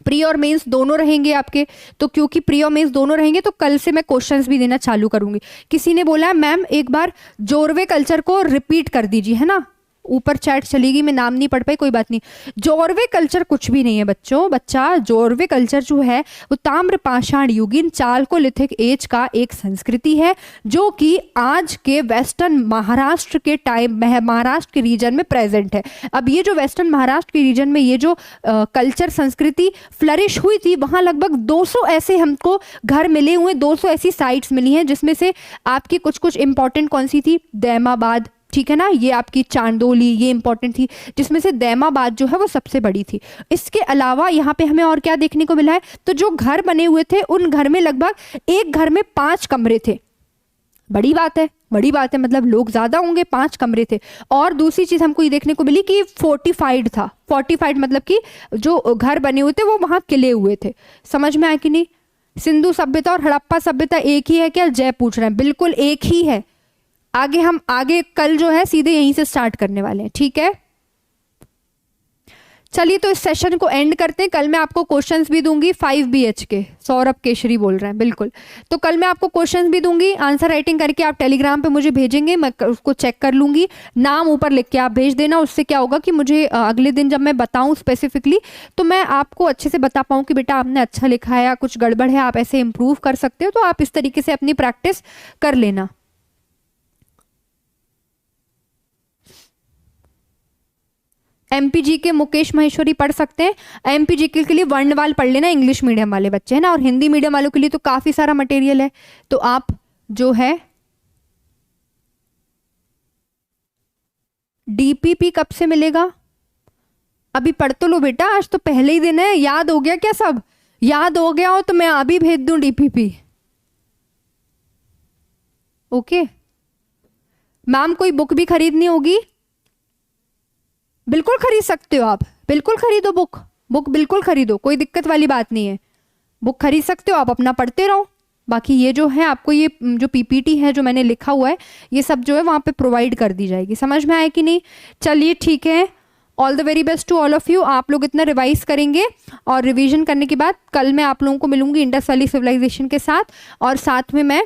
प्री और मेंस दोनों रहेंगे आपके। तो क्योंकि प्री और मेंस दोनों रहेंगे तो कल से मैं क्वेश्चंस भी देना चालू करूंगी। किसी ने बोला मैम एक बार जोरवे कल्चर को रिपीट कर दीजिए, है ना, ऊपर चैट चलेगी, मैं नाम नहीं पढ़ पाई, कोई बात नहीं। जोरवे कल्चर कुछ भी नहीं है बच्चा जोरवे कल्चर जो है वो ताम्र पाषाण युगीन चालकोलिथिक एज का एक संस्कृति है, जो कि आज के वेस्टर्न महाराष्ट्र के महाराष्ट्र के रीजन में प्रेजेंट है। अब ये जो वेस्टर्न महाराष्ट्र के रीजन में ये जो कल्चर संस्कृति फ्लरिश हुई थी, वहां लगभग 200 ऐसे हमको घर मिले हुए, 200 ऐसी साइट्स मिली हैं, जिसमें से आपकी कुछ इंपॉर्टेंट कौन सी थी? दैमाबाद, ठीक है ना, ये आपकी चांदोली, ये इंपॉर्टेंट थी, जिसमें से दैमाबाद जो है वो सबसे बड़ी थी। इसके अलावा यहाँ पे हमें और क्या देखने को मिला है? तो जो घर बने हुए थे उन घर में लगभग एक घर में 5 कमरे थे। बड़ी बात है मतलब लोग ज्यादा होंगे, 5 कमरे थे। और दूसरी चीज हमको ये देखने को मिली कि फोर्टिफाइड था। फोर्टिफाइड मतलब कि जो घर बने हुए थे वो वहां किले हुए थे। समझ में आया कि नहीं? सिंधु सभ्यता और हड़प्पा सभ्यता एक ही है क्या? जय पूछ रहे हैं, बिल्कुल एक ही है। आगे कल जो है सीधे यहीं से स्टार्ट करने वाले हैं, ठीक है। चलिए तो इस सेशन को एंड करते हैं। कल मैं आपको क्वेश्चंस भी दूंगी 5BH के, सौरभ केशरी बोल रहे हैं, बिल्कुल। तो कल मैं आपको क्वेश्चंस भी दूंगी, आंसर राइटिंग करके आप टेलीग्राम पे मुझे भेजेंगे, मैं उसको चेक कर लूंगी। नाम ऊपर लिख के आप भेज देना, उससे क्या होगा कि मुझे अगले दिन जब मैं बताऊं स्पेसिफिकली, तो मैं आपको अच्छे से बता पाऊँ कि बेटा आपने अच्छा लिखा है या कुछ गड़बड़ है, आप ऐसे इंप्रूव कर सकते हो। तो आप इस तरीके से अपनी प्रैक्टिस कर लेना। एमपीजी के मुकेश महेश्वरी पढ़ सकते हैं। एमपीजी के लिए वर्णवाल पढ़ लेना, इंग्लिश मीडियम वाले बच्चे हैं ना, और हिंदी मीडियम वालों के लिए तो काफी सारा मटेरियल है। तो आप जो है डीपीपी कब से मिलेगा? अभी पढ़ तो लो बेटा, आज तो पहले ही दिन है। याद हो गया क्या? सब याद हो गया हो तो मैं अभी भेज दूं डीपीपी। ओके मैम, कोई बुक भी खरीदनी होगी? बिल्कुल खरीद सकते हो आप, बिल्कुल खरीदो बुक बिल्कुल खरीदो, कोई दिक्कत वाली बात नहीं है। बुक खरीद सकते हो, आप अपना पढ़ते रहो। बाकी ये जो है आपको ये जो पीपीटी है जो मैंने लिखा हुआ है, ये सब जो है वहाँ पे प्रोवाइड कर दी जाएगी। समझ में आया कि नहीं? चलिए ठीक है, all the very best to all of you. आप लोग इतना रिवाइज करेंगे और रिवीजन करने के बाद कल मैं आप लोगों को मिलूंगी इंडस वैली सिविलाइजेशन के साथ, और साथ में मैं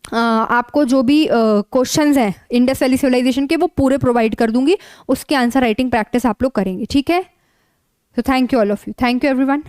आपको जो भी क्वेश्चंस हैं इंडस वैली सिविलाइजेशन के वो पूरे प्रोवाइड कर दूंगी। उसके आंसर राइटिंग प्रैक्टिस आप लोग करेंगे, ठीक है। तो thank you all of you, thank you everyone.